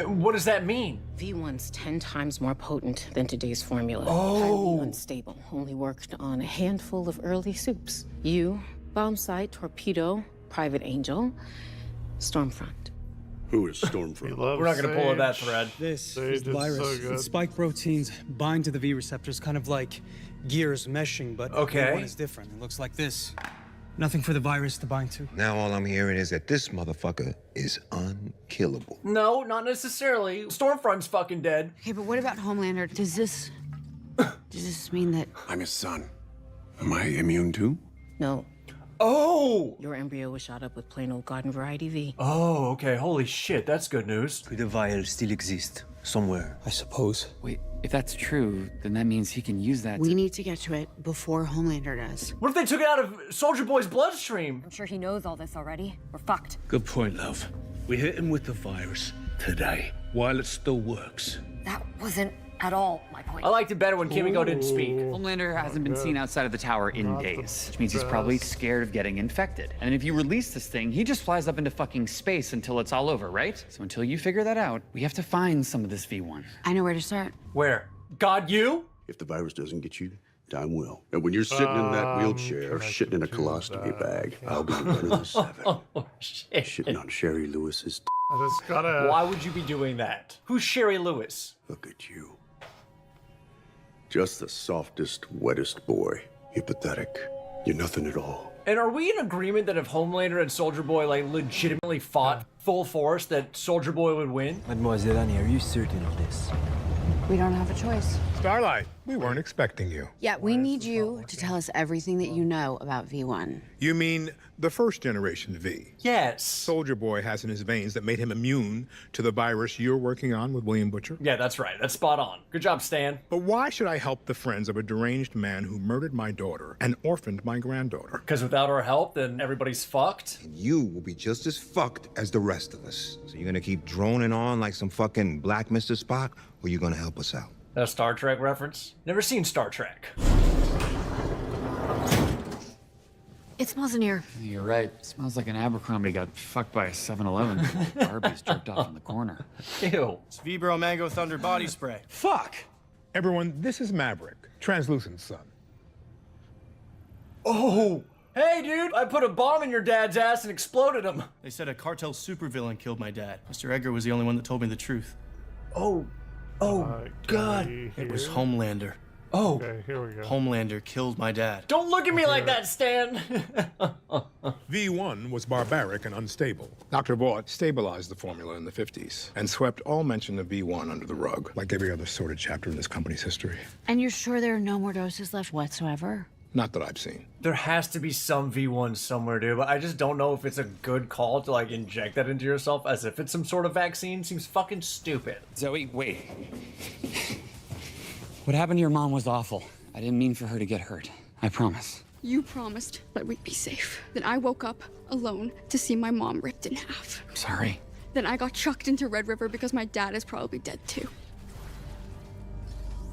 What does that mean? V1's 10 times more potent than today's formula. Oh. Highly unstable. Only worked on a handful of early soups. You, Bomb Sight, Torpedo, Private Angel, Stormfront. Who is Stormfront? We're not gonna pull that thread. This is the virus. so good. The spike proteins bind to the V receptors, kind of like gears meshing, but Okay. one is different. It looks like this. Nothing for the virus to bind to. Now all I'm hearing is that this motherfucker is unkillable. No, not necessarily. Stormfront's fucking dead. Okay, but what about Homelander? Does this mean that... I'm his son. Am I immune too? No. Oh! Your embryo was shot up with plain old garden variety V. Oh, okay. Holy shit, that's good news. Could the vial still exist somewhere? I suppose. Wait, if that's true, then that means he can use that We need to get to it before Homelander does. What if they took it out of Soldier Boy's bloodstream? I'm sure he knows all this already. We're fucked. Good point, love. We hit him with the virus today, while it still works. That wasn't at all my point. I liked it better when Kimiko didn't speak. Homelander hasn't been seen outside of the tower in days, which means he's probably scared of getting infected. And if you release this thing, he just flies up into fucking space until it's all over, right? So until you figure that out, we have to find some of this V1. I know where to start. Where? God, you? If the virus doesn't get you, time will. And when you're sitting in that wheelchair, shitting in a colostomy bag, I'll be one of the 7. Oh, shit. Shitting on Sherry Lewis's I just gotta. Why would you be doing that? Who's Sherry Lewis? Look at you. Just the softest, wettest boy. You're pathetic. You're nothing at all. And are we in agreement that if Homelander and Soldier Boy like legitimately fought full force, that Soldier Boy would win? Mademoiselle Annie, are you certain of this? We don't have a choice. Starlight, we weren't expecting you. Yeah, we need you to tell us everything that you know about V1. You mean the first generation V? Yes. Soldier Boy has in his veins that made him immune to the virus you're working on with William Butcher? Yeah, that's right. That's spot on. Good job, Stan. But why should I help the friends of a deranged man who murdered my daughter and orphaned my granddaughter? Because without our help, then everybody's fucked. And you will be just as fucked as the rest of us. So you're gonna keep droning on like some fucking Black Mr. Spock, or you gonna help us out? A Star Trek reference? Never seen Star Trek. It smells in here. You're right. It smells like an Abercrombie got fucked by a 7-Eleven. Barbie's jerked off in the corner. Ew. It's Vibro Mango Thunder body spray. Fuck! Everyone, this is Maverick, Translucent Sun. Oh! Hey, dude! I put a bomb in your dad's ass and exploded him. They said a cartel supervillain killed my dad. Mr. Edgar was the only one that told me the truth. Oh. Oh, God. It was Homelander. Oh. Okay, here we go. Homelander killed my dad. Don't look at me like that, Stan! V1 was barbaric and unstable. Dr. Vought stabilized the formula in the 50s and swept all mention of V1 under the rug, like every other sordid chapter in this company's history. And you're sure there are no more doses left whatsoever? Not that I've seen. There has to be some V1 somewhere, dude, but I just don't know if it's a good call to, like, inject that into yourself as if it's some sort of vaccine. Seems fucking stupid. Zoe, wait. What happened to your mom was awful. I didn't mean for her to get hurt. I promise. You promised that we'd be safe. Then I woke up alone to see my mom ripped in half. I'm sorry. Then I got chucked into Red River because my dad is probably dead too.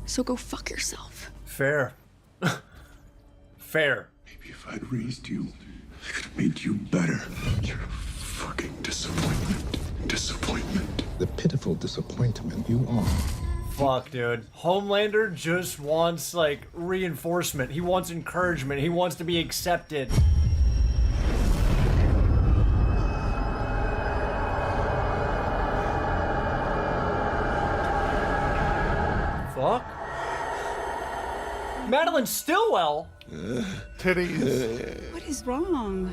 So go fuck yourself. Fair. Fair. Maybe if I'd raised you, I could have made you better. You're a fucking disappointment. Disappointment. The pitiful disappointment you are. Fuck, dude. Homelander just wants, like, reinforcement. He wants encouragement. He wants to be accepted. Fuck. Madeline Stillwell? Titties. What is wrong?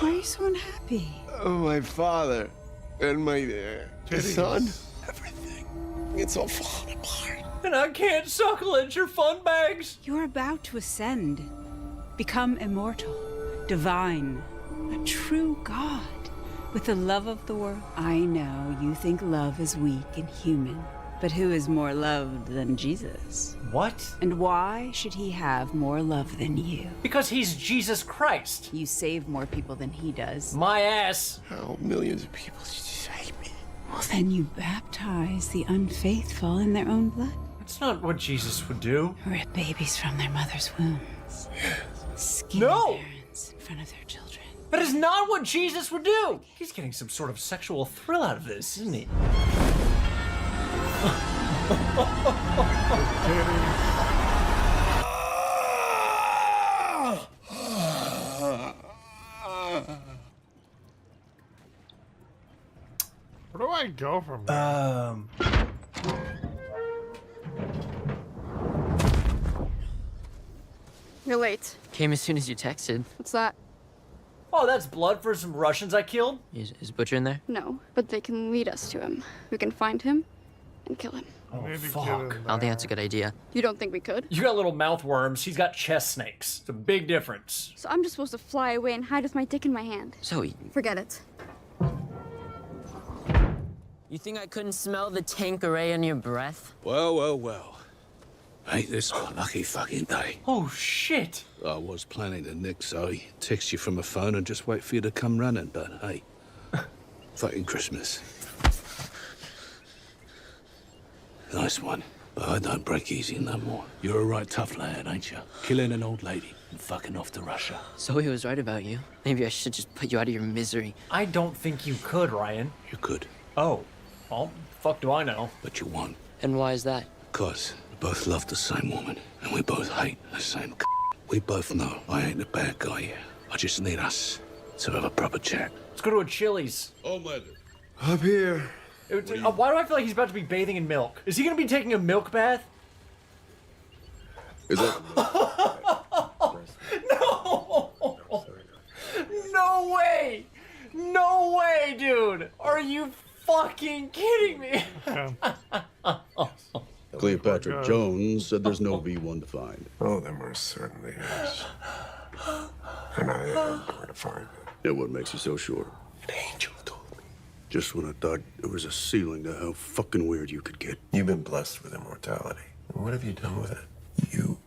Why are you so unhappy? Oh, my father and my son. Everything. It's all falling apart. And I can't suckle at your fun bags. You're about to ascend, become immortal, divine, a true God with the love of the world. I know you think love is weak and human, but who is more loved than Jesus? What? And why should he have more love than you? Because he's Jesus Christ. You save more people than he does. My ass. How millions of people did you save me? Well, then you baptize the unfaithful in their own blood. That's not what Jesus would do. Rip babies from their mother's wombs. Skin No! parents in front of their children. That is not what Jesus would do. He's getting some sort of sexual thrill out of this, isn't he? Where do I go from here? You're late. Came as soon as you texted. What's that? Oh, that's blood for some Russians I killed? Is Butcher in there? No, but they can lead us to him. We can find him, and kill him. Oh, fuck. I don't think that's a good idea. You don't think we could? You got little mouth worms. He's got chest snakes. It's a big difference. So I'm just supposed to fly away and hide with my dick in my hand. Zoe. Forget it. You think I couldn't smell the Tanqueray in your breath? Well, well, well. Ain't this a lucky fucking day? Oh, shit. I was planning to nick Zoe, text you from a phone and just wait for you to come running, but hey, fucking Christmas. Nice one, but I don't break easy no more. You're a right tough lad, ain't you? Killing an old lady and fucking off to Russia. Zoe was right about you. Maybe I should just put you out of your misery. I don't think you could, Ryan. You could. Oh, well, fuck do I know? But you won't. And why is that? Because we both love the same woman, and we both hate the same c***. We both know I ain't the bad guy here. I just need us to have a proper chat. Let's go to a Chili's. Homelander. Up here. Why do I feel like he's about to be bathing in milk? Is he gonna be taking a milk bath? Is it? No! No way! No way, dude! Are you fucking kidding me? Cleopatra Jones said there's no V1 to find. Oh, there most certainly is. And I am going to find it. Yeah, what makes you so sure? An angel told me. Just when I thought there was a ceiling to how fucking weird you could get. You've been blessed with immortality. And what have you done with it? You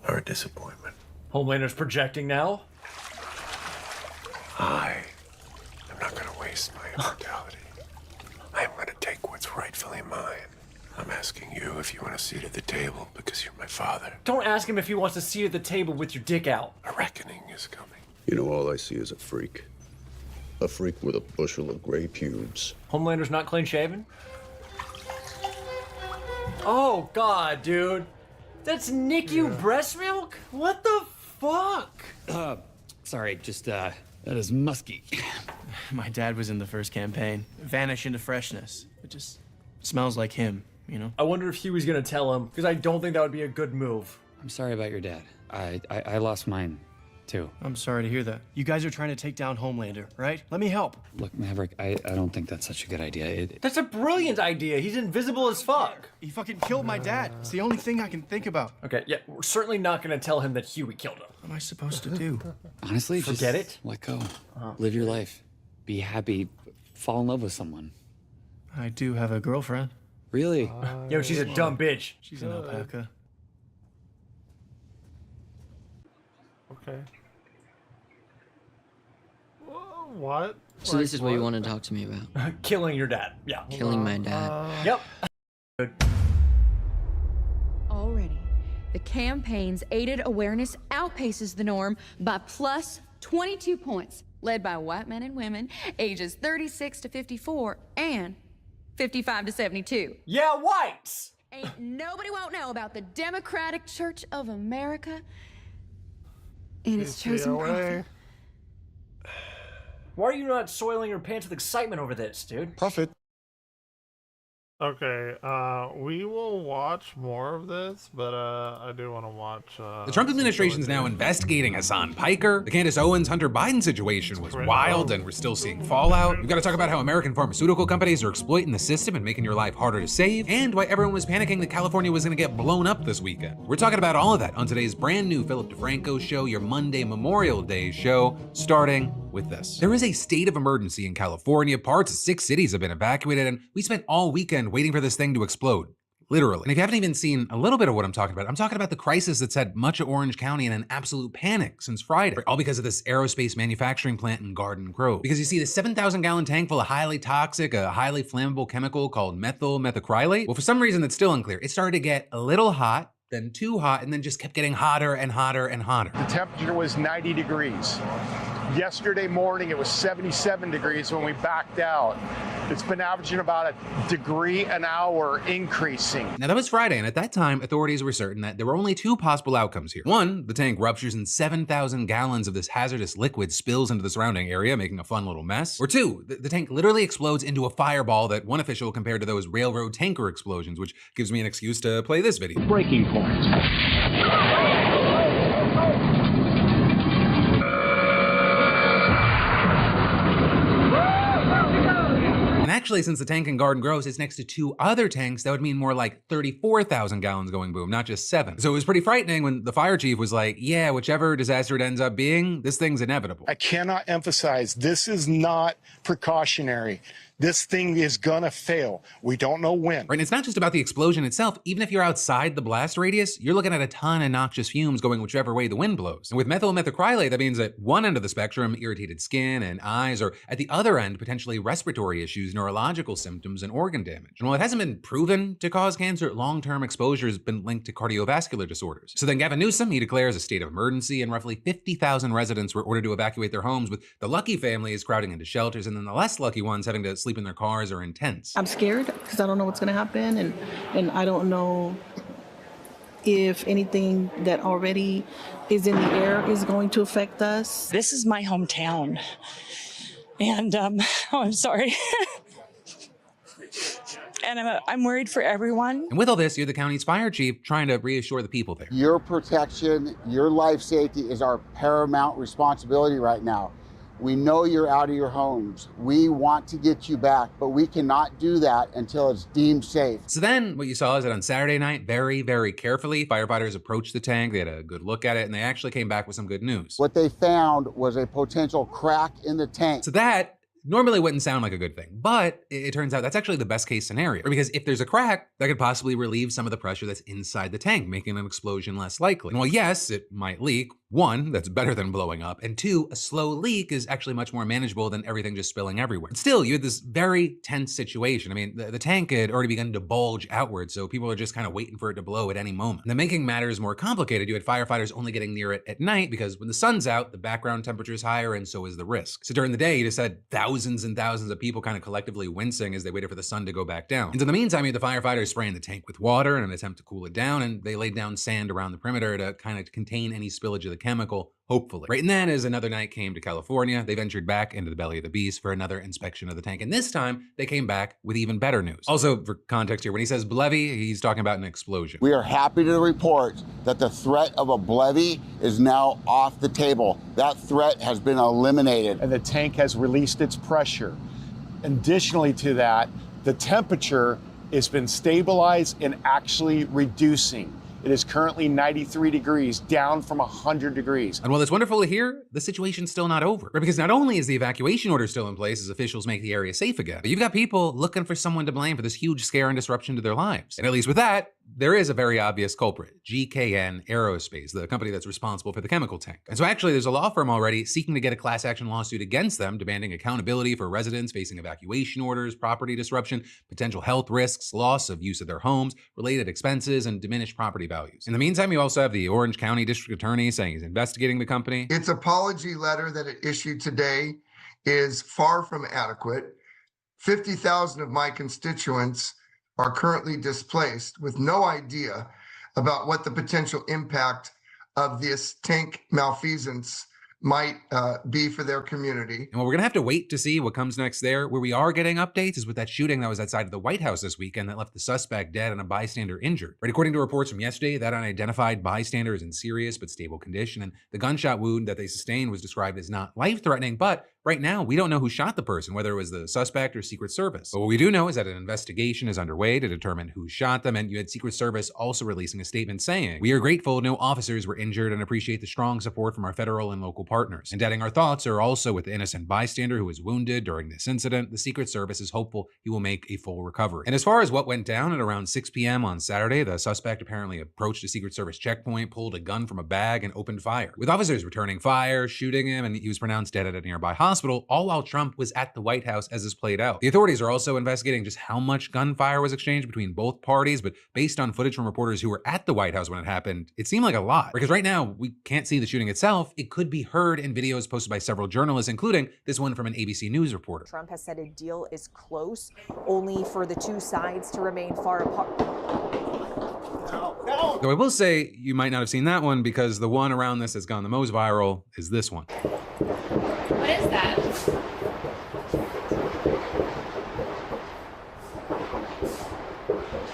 are a disappointment. Homelander's projecting now. I am not going to waste my immortality. I am going to take what's rightfully mine. I'm asking you if you want a seat at the table because you're my father. Don't ask him if he wants to sit at the table with your dick out. A reckoning is coming. You know, all I see is a freak. A freak with a bushel of gray pubes. Homelander's not clean shaven? Oh, God, dude. That's NICU breast milk? What the fuck? Sorry, just, that is musky. My dad was in the first campaign. Vanish into freshness. It just smells like him, you know? I wonder if Huey's gonna tell him, because I don't think that would be a good move. I'm sorry about your dad. I lost mine, too. I'm sorry to hear that. You guys are trying to take down Homelander, right? Let me help. Look, Maverick, I don't think that's such a good idea. That's a brilliant idea. He's invisible as fuck. He fucking killed my dad. It's the only thing I can think about. Okay, yeah, we're certainly not gonna tell him that Huey killed him. What am I supposed to do? Honestly, forget just it. Let go. Live your life. Be happy. Fall in love with someone. I do have a girlfriend. Really? Yo, she's a dumb bitch. She's an alpaca. Okay. What? So this is what you want to talk to me about? Killing your dad. Yeah. Killing my dad. Yep. Already, the campaign's aided awareness outpaces the norm by plus 22 points, led by white men and women ages 36 to 54 and 55 to 72. Yeah, whites! Ain't nobody won't know about the Democratic Church of America and its chosen prophet. Why are you not soiling your pants with excitement over this, dude? Prophet. Okay, we will watch more of this, but I do want to watch. The Trump administration is now investigating Hassan Piker. The Candace Owens-Hunter Biden situation was wild, and we're still seeing fallout. We've got to talk about how American pharmaceutical companies are exploiting the system and making your life harder to save, and why everyone was panicking that California was going to get blown up this weekend. We're talking about all of that on today's brand new Philip DeFranco show, your Monday Memorial Day show, starting with this. There is a state of emergency in California. Parts of 6 cities have been evacuated, and we spent all weekend waiting for this thing to explode. Literally. And if you haven't even seen a little bit of what I'm talking about, I'm talking about the crisis that's had much of Orange County in an absolute panic since Friday. All because of this aerospace manufacturing plant in Garden Grove. Because you see, the 7,000-gallon tank full of highly toxic, highly flammable chemical called methyl methacrylate, well, for some reason that's still unclear, it started to get a little hot, then too hot, and then just kept getting hotter and hotter and hotter. The temperature was 90 degrees. Yesterday morning, it was 77 degrees when we backed out. It's been averaging about a degree an hour increasing. Now that was Friday, and at that time, authorities were certain that there were only 2 possible outcomes here. 1, the tank ruptures and 7,000 gallons of this hazardous liquid spills into the surrounding area, making a fun little mess. Or 2, the tank literally explodes into a fireball that one official compared to those railroad tanker explosions, which gives me an excuse to play this video. Breaking point. And actually, since the tank in Garden Groves is next to 2 other tanks, that would mean more like 34,000 gallons going boom, not just 7. So it was pretty frightening when the fire chief was like, yeah, whichever disaster it ends up being, this thing's inevitable. I cannot emphasize, this is not precautionary. This thing is gonna fail. We don't know when. Right, and it's not just about the explosion itself. Even if you're outside the blast radius, you're looking at a ton of noxious fumes going whichever way the wind blows. And with methyl methacrylate, that means at one end of the spectrum, irritated skin and eyes, or at the other end, potentially respiratory issues, neurological symptoms, and organ damage. And while it hasn't been proven to cause cancer, long-term exposure has been linked to cardiovascular disorders. So then Gavin Newsom, he declares a state of emergency, and roughly 50,000 residents were ordered to evacuate their homes, with the lucky families crowding into shelters, and then the less lucky ones having to sleep in their cars or in tents. I'm scared because I don't know what's going to happen, and I don't know if anything that already is in the air is going to affect us. This is my hometown, and oh, I'm sorry. And I'm worried for everyone. And with all this, you're the county's fire chief trying to reassure the people there. Your protection, your life safety is our paramount responsibility right now. We know you're out of your homes. We want to get you back, but we cannot do that until it's deemed safe. So then what you saw is that on Saturday night, very, very carefully, firefighters approached the tank. They had a good look at it, and they actually came back with some good news. What they found was a potential crack in the tank. So that normally wouldn't sound like a good thing, but it turns out that's actually the best case scenario. Because if there's a crack, that could possibly relieve some of the pressure that's inside the tank, making an explosion less likely. And while yes, it might leak, 1, that's better than blowing up, and 2, a slow leak is actually much more manageable than everything just spilling everywhere. But still, you had this very tense situation. I mean, the tank had already begun to bulge outward, so people are just kind of waiting for it to blow at any moment. And then making matters more complicated, you had firefighters only getting near it at night because when the sun's out, the background temperature is higher and so is the risk. So during the day, you just had thousands and thousands of people kind of collectively wincing as they waited for the sun to go back down. And in the meantime, you had the firefighters spraying the tank with water in an attempt to cool it down, and they laid down sand around the perimeter to kind of contain any spillage of the chemical, hopefully. Right, and then as another night came to California, they ventured back into the belly of the beast for another inspection of the tank. And this time, they came back with even better news. Also, for context here, when he says BLEVE, he's talking about an explosion. We are happy to report that the threat of a BLEVE is now off the table. That threat has been eliminated. And the tank has released its pressure. Additionally to that, the temperature has been stabilized and actually reducing. It is currently 93 degrees, down from 100 degrees. And while it's wonderful to hear, the situation's still not over. Right? Because not only is the evacuation order still in place as officials make the area safe again, but you've got people looking for someone to blame for this huge scare and disruption to their lives. And at least with that, there is a very obvious culprit, GKN Aerospace, the company that's responsible for the chemical tank. And so actually there's a law firm already seeking to get a class action lawsuit against them, demanding accountability for residents facing evacuation orders, property disruption, potential health risks, loss of use of their homes, related expenses, and diminished property values. In the meantime, you also have the Orange County District Attorney saying he's investigating the company. Its apology letter that it issued today is far from adequate. 50,000 of my constituents are currently displaced with no idea about what the potential impact of this tank malfeasance might be for their community. And we're gonna have to wait to see what comes next there. Where we are getting updates is with that shooting that was outside of the White House this weekend that left the suspect dead and a bystander injured. Right, according to reports from yesterday, that unidentified bystander is in serious but stable condition, and the gunshot wound that they sustained was described as not life-threatening, but right now, we don't know who shot the person, whether it was the suspect or Secret Service. But what we do know is that an investigation is underway to determine who shot them, and you had Secret Service also releasing a statement saying, "We are grateful no officers were injured and appreciate the strong support from our federal and local partners. And adding our thoughts are also with the innocent bystander who was wounded during this incident. The Secret Service is hopeful he will make a full recovery." And as far as what went down at around 6 p.m. on Saturday, the suspect apparently approached a Secret Service checkpoint, pulled a gun from a bag, and opened fire, with officers returning fire, shooting him, and he was pronounced dead at a nearby hospital, all while Trump was at the White House as this played out. The authorities are also investigating just how much gunfire was exchanged between both parties, but based on footage from reporters who were at the White House when it happened, it seemed like a lot. Because right now, we can't see the shooting itself. It could be heard in videos posted by several journalists, including this one from an ABC News reporter. Trump has said a deal is close, only for the two sides to remain far apart. Though I will say, you might not have seen that one because the one around this that's gone the most viral is this one. What is that?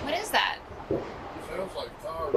What is that? Sounds like tar.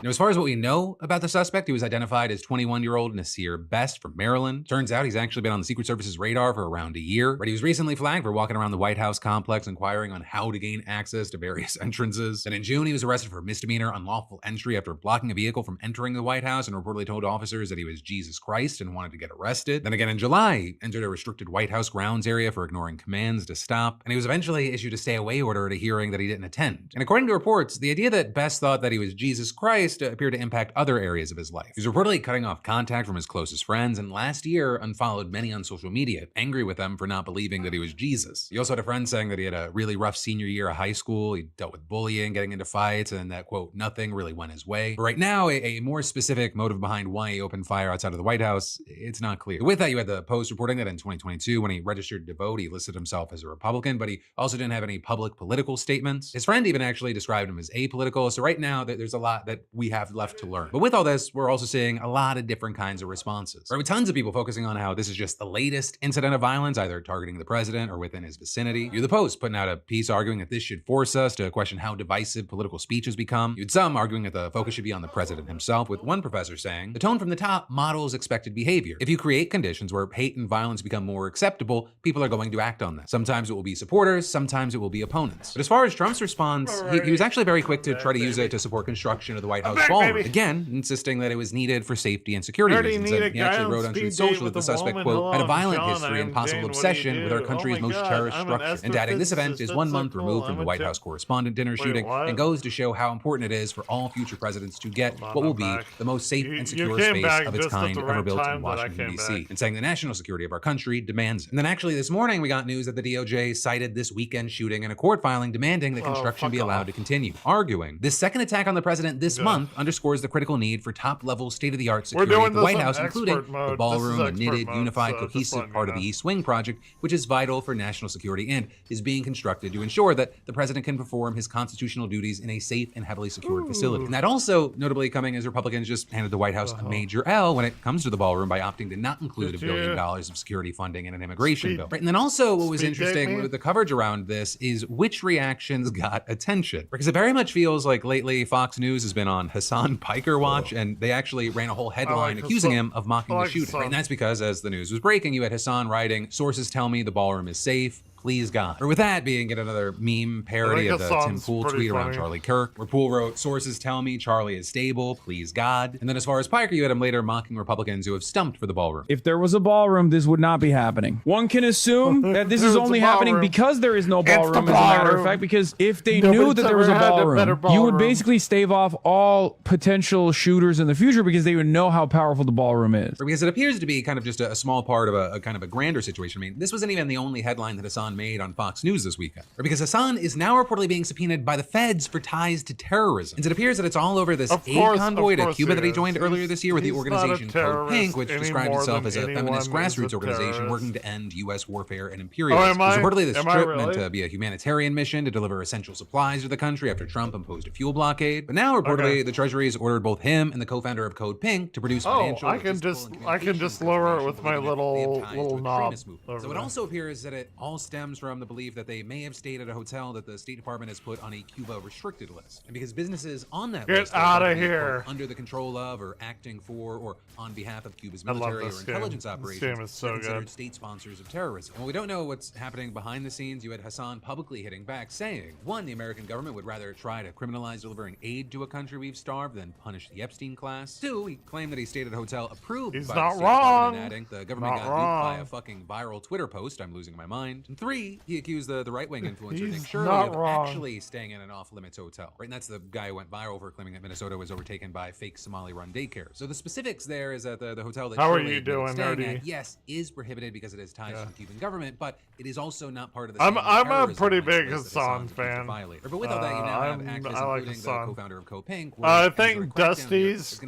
Now, as far as what we know about the suspect, he was identified as 21-year-old Nasir Best from Maryland. Turns out he's actually been on the Secret Service's radar for around a year, but he was recently flagged for walking around the White House complex inquiring on how to gain access to various entrances. And in June, he was arrested for misdemeanor unlawful entry after blocking a vehicle from entering the White House and reportedly told officers that he was Jesus Christ and wanted to get arrested. Then again, in July, he entered a restricted White House grounds area for ignoring commands to stop, and he was eventually issued a stay-away order at a hearing that he didn't attend. And according to reports, the idea that Best thought that he was Jesus Christ appeared to impact other areas of his life. He was reportedly cutting off contact from his closest friends, and last year unfollowed many on social media, angry with them for not believing that he was Jesus. He also had a friend saying that he had a really rough senior year of high school, he dealt with bullying, getting into fights, and that, quote, nothing really went his way. But right now, a more specific motive behind why he opened fire outside of the White House, it's not clear. With that, you had the Post reporting that in 2022, when he registered to vote, he listed himself as a Republican, but he also didn't have any public political statements. His friend even actually described him as apolitical, so right now, there's a lot that we have left to learn. But with all this, we're also seeing a lot of different kinds of responses. Right, with tons of people focusing on how this is just the latest incident of violence, either targeting the president or within his vicinity. You had the Post putting out a piece arguing that this should force us to question how divisive political speech has become. You had some arguing that the focus should be on the president himself, with one professor saying, the tone from the top models expected behavior. If you create conditions where hate and violence become more acceptable, people are going to act on that. Sometimes it will be supporters, sometimes it will be opponents. But as far as Trump's response, he was actually very quick to try to use it to support construction of the White House ballroom. Again, insisting that it was needed for safety and security reasons. And he actually wrote on Truth Social that the suspect, quote, had a violent history and possible obsession with our country's most cherished structure. And adding, this event is 1 month removed from the White House correspondent dinner shooting and goes to show how important it is for all future presidents to get what will be the most safe and secure space of its kind ever built in Washington, D.C. And saying the national security of our country demands it. And then actually this morning we got news that the DOJ cited this weekend shooting in a court filing demanding that construction be allowed to continue, arguing this second attack on the president this month underscores the critical need for top-level state-of-the-art security at the White House, including the ballroom, a knitted, unified, cohesive part of the East Wing project, which is vital for national security and is being constructed to ensure that the president can perform his constitutional duties in a safe and heavily secured facility. And that also notably coming as Republicans just handed the White House a major L when it comes to the ballroom by opting to not include $1 billion of security funding in an immigration bill. Right, and then also what was interesting with the coverage around this is which reactions got attention. Because it very much feels like lately Fox News has been on Hassan Piker watch, and they actually ran a whole headline accusing him of mocking the shooting. Right, and that's because as the news was breaking, you had Hassan writing, sources tell me the ballroom is safe. Please God. Or with that being yet another meme parody of the Tim Pool tweet around Charlie Kirk, where Pool wrote, sources tell me Charlie is stable, please God. And then as far as Piker, you had him later mocking Republicans who have stumped for the ballroom. If there was a ballroom, this would not be happening. One can assume that this is only happening because there is no ballroom, as a matter of fact, because if they knew that there was a ballroom, you would basically stave off all potential shooters in the future because they would know how powerful the ballroom is. Because it appears to be kind of just a small part of a kind of a grander situation. I mean, this wasn't even the only headline that Hassan made on Fox News this weekend. Because Hassan is now reportedly being subpoenaed by the feds for ties to terrorism. And it appears that it's all over this aid convoy to Cuba that he joined earlier this year with the organization Code Pink, which describes itself as a feminist grassroots organization working to end U.S. warfare and imperialism. Reportedly this trip meant to be a humanitarian mission to deliver essential supplies to the country after Trump imposed a fuel blockade. But now reportedly the Treasury has ordered both him and the co-founder of Code Pink to produce financial. I can just lower it with my little knob. So it also appears that it all stems from the belief that they may have stayed at a hotel that the State Department has put on a Cuba restricted list. And because businesses on that list get out of here under the control of or acting for or on behalf of Cuba's military or intelligence operations, so considered state sponsors of terrorism. And we don't know what's happening behind the scenes. You had Hassan publicly hitting back, saying, one, the American government would rather try to criminalize delivering aid to a country we've starved than punish the Epstein class. Two, he claimed that he stayed at a hotel approved by the State Department, and adding, the government got duped by a fucking viral Twitter post. I'm losing my mind. And three, he accused the right-wing influencer Nick Shirley of actually staying in an off-limits hotel. Right, and that's the guy who went viral for claiming that Minnesota was overtaken by fake Somali-run daycare. So the specifics there is that the hotel that Shirley is staying at, yes, is prohibited because it has ties to the Cuban government, but it is also not part of the. I'm a pretty big Hassan fan. But with all that, you now have actors including the co-founder of Code Pink. I think Dusty's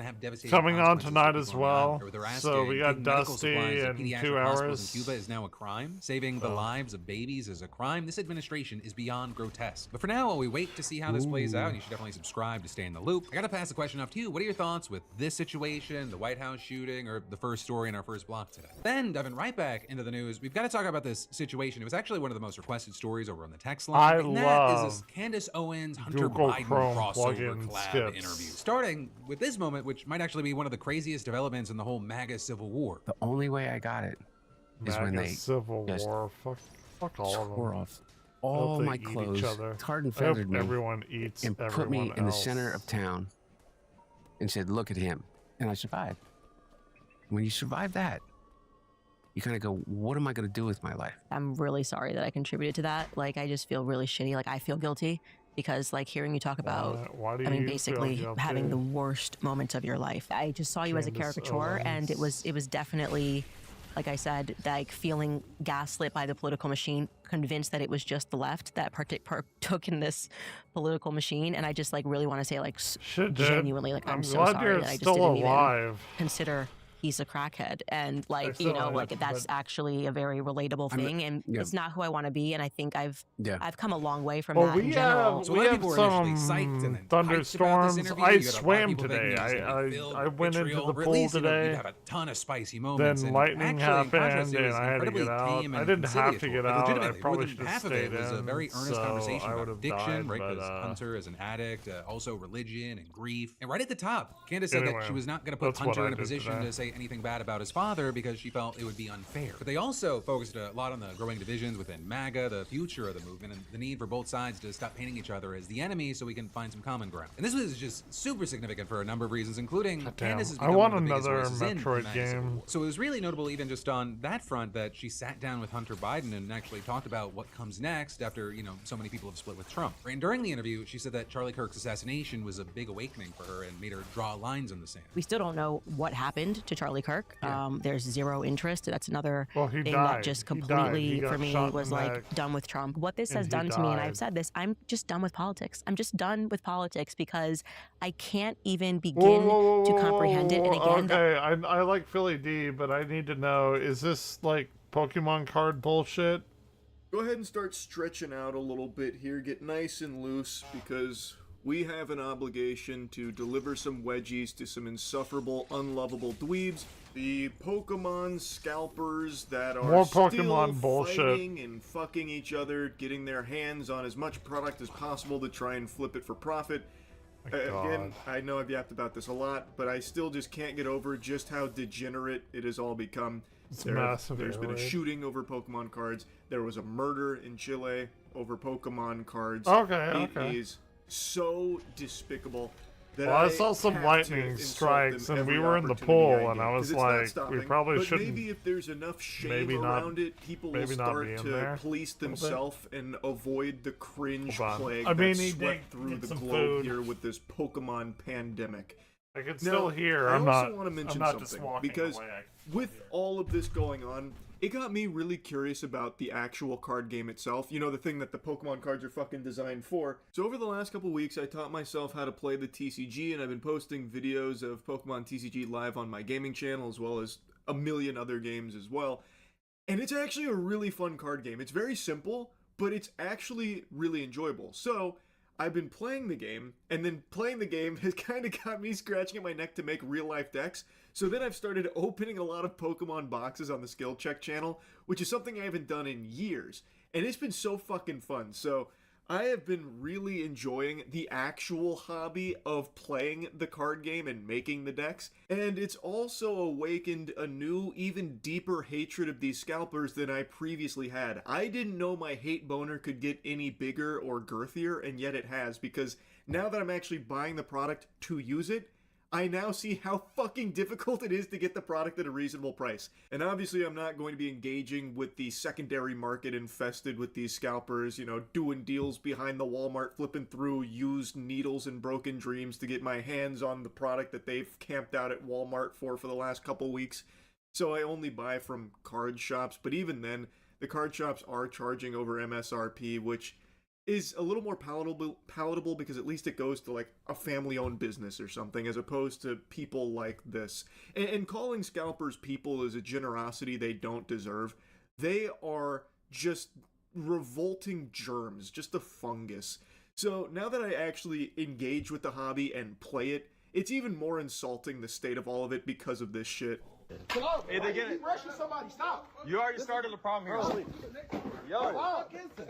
coming on tonight as well. So we got Dusty in 2 hours. In Cuba is now a crime, saving the lives of babies babies is a crime, this administration is beyond grotesque. But for now, while we wait to see how this plays out, you should definitely subscribe to stay in the loop. I gotta pass the question off to you. What are your thoughts with this situation, the White House shooting, or the first story in our first block today? Then, diving right back into the news, we've got to talk about this situation. It was actually one of the most requested stories over on the text line. And that is this Candace Owens, Hunter Google Biden Chrome crossover plugin collab skips. interview. Starting with this moment, which might actually be one of the craziest developments in the whole MAGA civil war. The only way I got it is when they Civil just War. Fuck all of them. tore off all my clothes, tarred and feathered me, everyone eats and put everyone me in the else. center of town and said, look at him. And I survived. When you survive that, you kind of go, what am I going to do with my life? I'm really sorry that I contributed to that. Like, I just feel really shitty. Like, I feel guilty because, like, hearing you talk about, Why do I mean, you basically feel having the guilty? worst moments of your life. I just saw you as a Candace caricature, and it Owens. was definitely, like I said, like feeling gaslit by the political machine, convinced that it was just the left that partook in this political machine. And I just like really want to say, like, Shit, dude. genuinely, like, I'm so glad sorry you're that I just still didn't alive. even consider he's a crackhead. And like, I you still know, am, like that's but- actually a very relatable I'm- thing. And yeah. it's not who I want to be. And I think I've come a long way from Well, that in we general. have, So a we lot of have people were initially some psyched and then hyped about this thunderstorms. interview. I You got a lot of swam people thinking today. it was gonna be filled I with went into vitriol, the or at pool least, you know, today. you'd have a ton of spicy moments. Then and lightning actually, in contrast, happened, it was and I had to incredibly get out. tame I and didn't have to conciliatory. get out. I Legitimately, probably more should than have half of it stayed was a in, very earnest so conversation I about would have addiction, died, right? but, Because Hunter is an addict, also religion and grief. And right at the top, Candace said Anyway, that she was not going to put that's what Hunter I in a did position today. to say anything bad about his father because she felt it would be unfair. But they also focused a lot on the growing divisions within MAGA, the future of the movement, and the need for both sides to stop painting each other as the enemy so we can find some common ground. And this was just super significant for a number of reasons, including Candace has I become want one of the biggest another voices in Metroid the MAGA civil game. war. So it was really notable even just on that front that she sat down with Hunter Biden and actually talked about what comes next after, you know, so many people have split with Trump. And during the interview, she said that Charlie Kirk's assassination was a big awakening for her and made her draw lines in the sand. We still don't know what happened to Charlie Kirk. There's zero interest. That's another Well, he thing died. that just He died. He completely, got for me, shot in was the like neck, done with Trump. What this and has he done to me, and died. I've said this, I'm just done with politics. I'm just done with politics because I can't even begin to comprehend it. And again, okay, I like Philly D, but I need to know, is this like Pokemon card bullshit? Go ahead and start stretching out a little bit here. Get nice and loose because we have an obligation to deliver some wedgies to some insufferable, unlovable dweebs. The Pokemon scalpers that are More still Pokemon bullshit. fighting and fucking each other, getting their hands on as much product as possible to try and flip it for profit. Again, I know I've yapped about this a lot, but I still just can't get over just how degenerate it has all become. It's massive There's been a raid. shooting over Pokemon cards. There was a murder in Chile over Pokemon cards. Okay, It okay. is so despicable. That Well, I saw some have to lightning insult strikes, them and we every were in the opportunity pool, I and get, I 'cause was it's not like, we stopping. probably But shouldn't. maybe if there's enough shame maybe not- around it, people will maybe not start be in to there police a little bit. themselves and avoid the cringe Hold on. plague I mean, that he swept did through get the some globe food. here with this Pokemon pandemic. I can Now, still hear. I I'm also not. want to mention I'm not something just walking because away. with all of this going on, it got me really curious about the actual card game itself. You know, the thing that the Pokemon cards are fucking designed for. So over the last couple weeks, I taught myself how to play the TCG, and I've been posting videos of Pokemon TCG live on my gaming channel, as well as a million other games as well. And it's actually a really fun card game. It's very simple, but it's actually really enjoyable. So I've been playing the game, and then playing the game has kind of got me scratching at my neck to make real-life decks. So then I've started opening a lot of Pokemon boxes on the Skill Check channel, which is something I haven't done in years. And it's been so fucking fun. So I have been really enjoying the actual hobby of playing the card game and making the decks. And it's also awakened a new, even deeper hatred of these scalpers than I previously had. I didn't know my hate boner could get any bigger or girthier, and yet it has, because now that I'm actually buying the product to use it, I now see how fucking difficult it is to get the product at a reasonable price. And obviously I'm not going to be engaging with the secondary market infested with these scalpers, you know, doing deals behind the Walmart, flipping through used needles and broken dreams to get my hands on the product that they've camped out at Walmart for the last couple weeks. So I only buy from card shops, but even then, the card shops are charging over MSRP, which is a little more palatable because at least it goes to like a family-owned business or something, as opposed to people like this. And calling scalpers people is a generosity they don't deserve. They are just revolting germs, just a fungus. So now that I actually engage with the hobby and play it, it's even more insulting, the state of all of it, because of this shit. Hey, they get it. Rushing somebody, stop. You already started the problem here. Yo.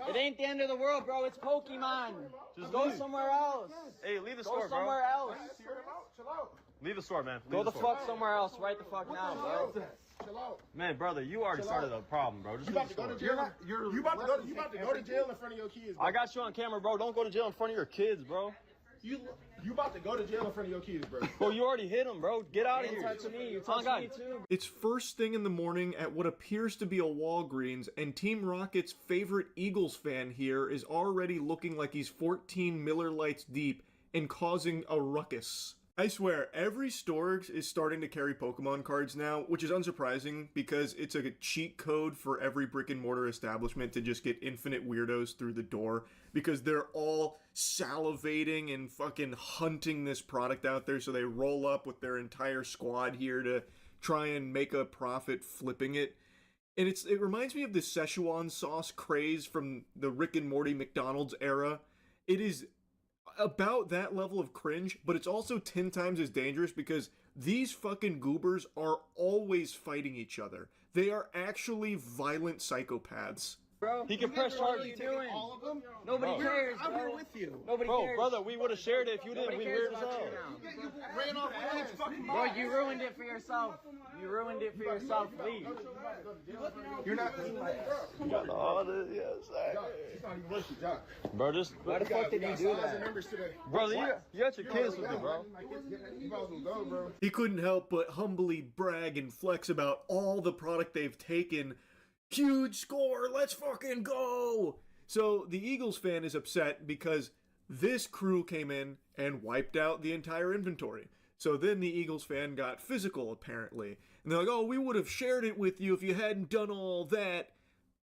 It ain't the end of the world, bro. It's Pokemon. Just go somewhere else. Hey, leave the store, Go somewhere else. Leave the store, man. Go the fuck somewhere else right the fuck now, bro. Man, brother, you already started a problem, bro. Just You about to go to jail? You about to go to jail in front of your kids, bro. I got you on camera, bro. Don't go to jail in front of your kids, bro. You about to go to jail in front of your kids, bro. Bro, you already hit him, bro. Get out of here. Touch me. You touch me too. It's first thing in the morning at what appears to be a Walgreens, and Team Rocket's favorite Eagles fan here is already looking like he's 14 Miller Lights deep and causing a ruckus. I swear, every store is starting to carry Pokemon cards now, which is unsurprising because it's a cheat code for every brick and mortar establishment to just get infinite weirdos through the door, because they're all salivating and fucking hunting this product out there, so they roll up with their entire squad here to try and make a profit flipping it. And it reminds me of the Szechuan sauce craze from the Rick and Morty McDonald's era. It is about that level of cringe, but it's also 10 times as dangerous because these fucking goobers are always fighting each other. They are actually violent psychopaths. Bro, he can press charges. What are you doing? All of them? Nobody cares, I'm bro. here with you. Nobody Bro, cares. brother, we would have shared it if you didn't. We weird as hell. You ran off with fucking Bro, you ruined it for yourself. You ruined it for yourself. Leave. You're not. You got all this, yes. It's not even worth it, Josh. Bro, just. Why the fuck did you do that? Brother, you got your kids with you, bro. He couldn't help but humbly brag and flex about all the product they've taken. Huge score, let's fucking go! So the Eagles fan is upset because this crew came in and wiped out the entire inventory. So then the Eagles fan got physical, apparently. And they're like, oh, we would have shared it with you if you hadn't done all that.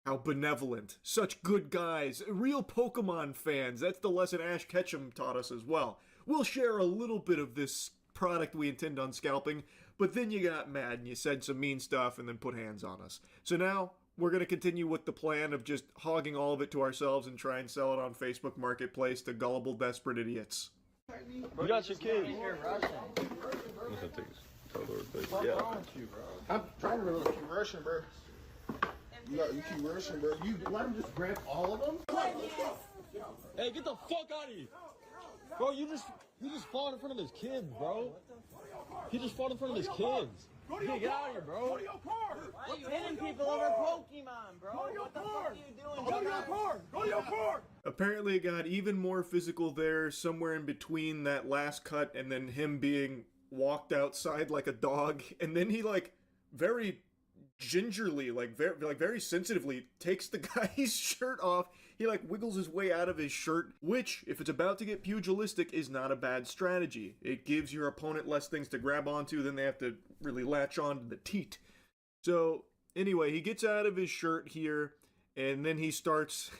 How benevolent. Such good guys. Real Pokemon fans. That's the lesson Ash Ketchum taught us as well. We'll share a little bit of this product we intend on scalping, but then you got mad and you said some mean stuff and then put hands on us. So now we're going to continue with the plan of just hogging all of it to ourselves and try and sell it on Facebook Marketplace to gullible, desperate idiots. You got your kids. Yeah. I'm trying to keep rushing, bro. You keep rushing, bro. You let him just grab all of them? Hey, get the fuck out of here. Bro, you just fought in front of his kids, bro. He just fought in front of his kids. Hey, get out of here, bro. Go to your car. Why are you hitting people over Pokemon, bro? What the fuck are you doing? Go to your car. Go to your car. Apparently it got even more physical there, somewhere in between that last cut and then him being walked outside like a dog. And then he, like, very gingerly, very sensitively takes the guy's shirt off. He like wiggles his way out of his shirt, which, if it's about to get pugilistic, is not a bad strategy. It gives your opponent less things to grab onto, then they have to really latch on to the teat. So anyway, he gets out of his shirt here, and then he starts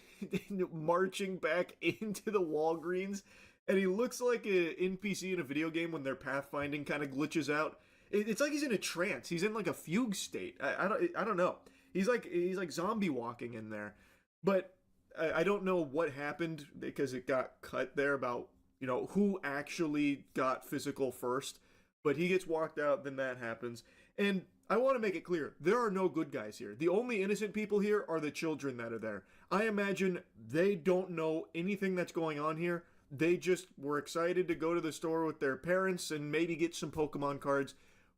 marching back into the Walgreens, and he looks like an NPC in a video game when their pathfinding kind of glitches out. It's like he's in a trance. He's in like a fugue state. I don't know. He's like zombie walking in there. But I don't know what happened because it got cut there about, you know, who actually got physical first. But he gets walked out, then that happens. And I want to make it clear, there are no good guys here. The only innocent people here are the children that are there. I imagine they don't know anything that's going on here. They just were excited to go to the store with their parents and maybe get some Pokemon cards.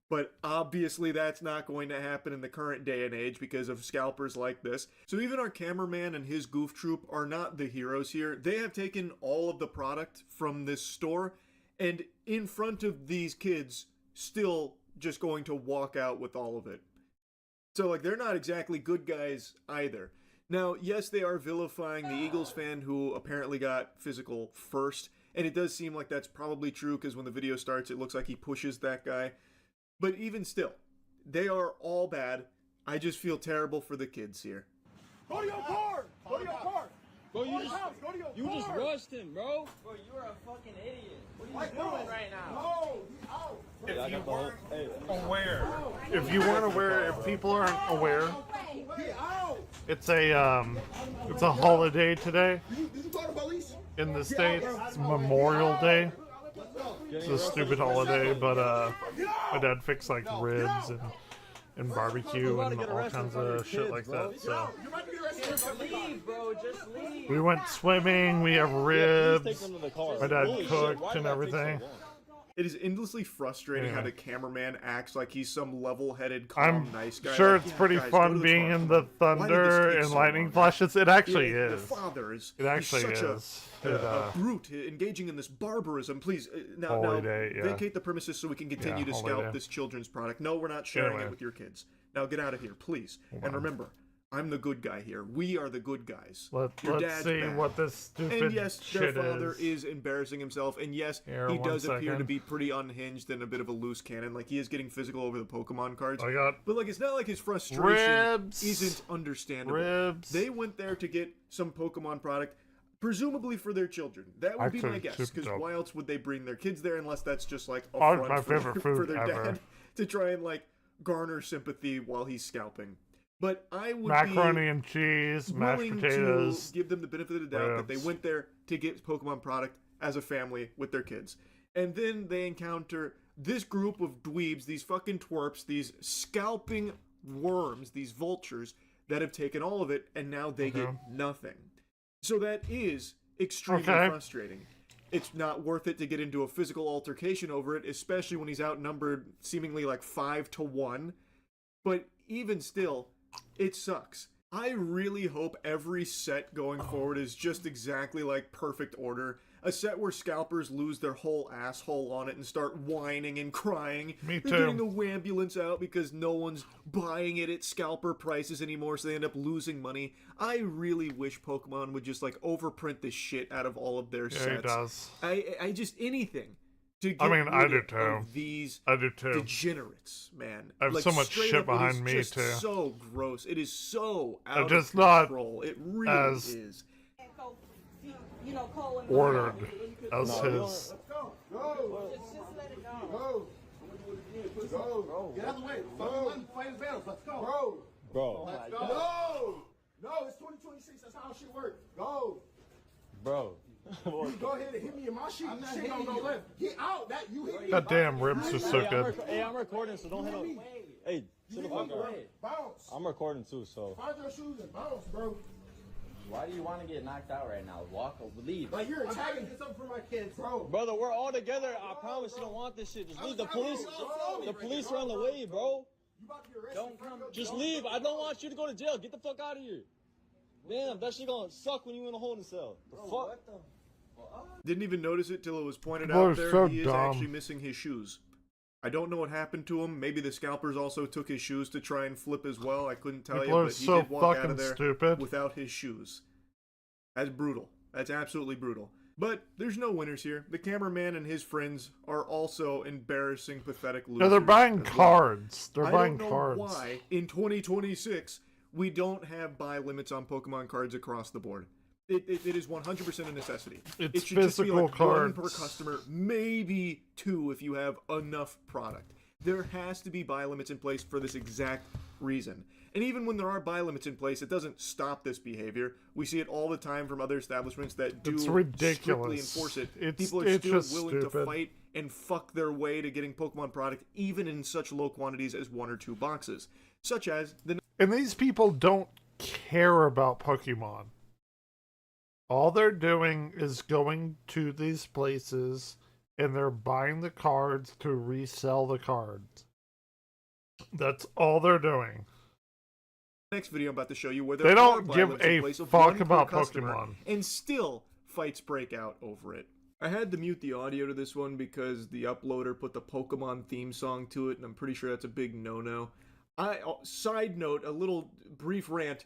But obviously that's not going to happen in the current day and age because of scalpers like this. So even our cameraman and his goof troop are not the heroes here. They have taken all of the product from this store and in front of these kids still just going to walk out with all of it. So like they're not exactly good guys either. Now, yes, they are vilifying the Eagles fan who apparently got physical first. And it does seem like that's probably true because when the video starts, it looks like he pushes that guy. But even still, they are all bad. I just feel terrible for the kids here. Go to your car! Go to your car! Bro, you just rushed him, bro. Bro, you are a fucking idiot. What are you doing right now? If you weren't aware, if people aren't aware, It's a holiday today in the States. It's Memorial Day. It's a stupid holiday, but my dad fixed like ribs and barbecue and all kinds of shit like that. So we went swimming. We have ribs. My dad cooked and everything. It is endlessly frustrating how the cameraman acts like he's some level-headed, calm, nice guy. Sure, Like, it's pretty guys, fun being in the thunder and lightning flashes. It actually is. The father is. It actually such is. A brute engaging in this barbarism. Please, now vacate the premises so we can continue to scalp this children's product. No, we're not sharing it with your kids. Now get out of here, please. And remember, I'm the good guy here. We are the good guys. Let's see what this stupid And yes, their shit father is embarrassing himself. And yes, Here, he one does appear to second. be pretty unhinged and a bit of a loose cannon. Like, he is getting physical over the Pokemon cards. I got But, like, it's not like his frustration ribs. isn't understandable. Ribs. They went there to get some Pokemon product, presumably for their children. That would be my Actually, guess. super Because dope. why else would they bring their kids there unless that's just, like, a Oh, front my for, favorite for food their ever. dad to try and, like, garner sympathy while he's scalping. But I would macaroni be and cheese, mashed willing potatoes. to give them the benefit of the doubt that they ribs. went there to get Pokemon product as a family with their kids. And then they encounter this group of dweebs, these fucking twerps, these scalping worms, these vultures that have taken all of it, and now they get nothing. So that is extremely frustrating. It's not worth it to get into a physical altercation over it, especially when he's outnumbered seemingly like 5-1. But even still, it sucks. I really hope every set going forward is just exactly like Perfect Order. A set where scalpers lose their whole asshole on it and start whining and crying. Me They're too. getting the wambulance out because no one's buying it at scalper prices anymore, so they end up losing money. I really wish Pokemon would just like overprint the shit out of all of their sets. Yeah, it does. I just anything to get I mean, I rid do too. of these I do too. degenerates, man. I have Like, so much straight shit up, it is behind me, just too. So gross. It is so I'm out just of not control. It really as is. ordered as No, his. Go! Just let it go. Go! Get out of the way. Fight his battles. Let's go. Bro. Let's go. No, it's 2026. That's how shit works. Go. Bro. You go ahead and hit me in my shit. I'm not hitting you. Get out. That you hit me. God damn, ribs are so good. Hey, I'm recording, so don't hit him. Hey, shut the fuck up. Bounce. I'm recording too, so. Find your shoes and bounce, bro. Why do you want to get knocked out right now? Walk or leave. Like you're attacking. Get something for my kids, bro. Brother, we're all together. I promise you don't want this shit. Just leave. The police are on the way, bro. Don't come. Just leave. I don't want you to go to jail. Get the fuck out of here. Damn, that shit gonna suck when you in a holding cell. The fuck? Didn't even notice it till it was pointed People are out there. so He is dumb. actually missing his shoes. I don't know what happened to him. Maybe the scalpers also took his shoes to try and flip as well. I couldn't tell People you, are but he so did walk out fucking of there stupid. without his shoes. That's brutal. That's absolutely brutal. But there's no winners here. The cameraman and his friends are also embarrassing, pathetic losers. No, they're buying as well. cards. They're I buying don't know cards. why in 2026 we don't have buy limits on Pokemon cards across the board. It is 100% a necessity. It's it should just be physical like one per cards. customer, maybe two if you have enough product. There has to be buy limits in place for this exact reason. And even when there are buy limits in place, it doesn't stop this behavior. We see it all the time from other establishments that do It's ridiculous. strictly enforce it. It's People are still just willing stupid. to fight and fuck their way to getting Pokemon product, even in such low quantities as 1 or 2 boxes. Such as the... And these people don't care about Pokemon. All they're doing is going to these places and they're buying the cards to resell the cards. That's all they're doing. next video I'm about to show you where there They are don't buy give limits in a place of fuck 1 per about customer, Pokemon. and still fights break out over it. I had to mute the audio to this one because the uploader put the Pokemon theme song to it, and I'm pretty sure that's a big no-no. Side note, a little brief rant,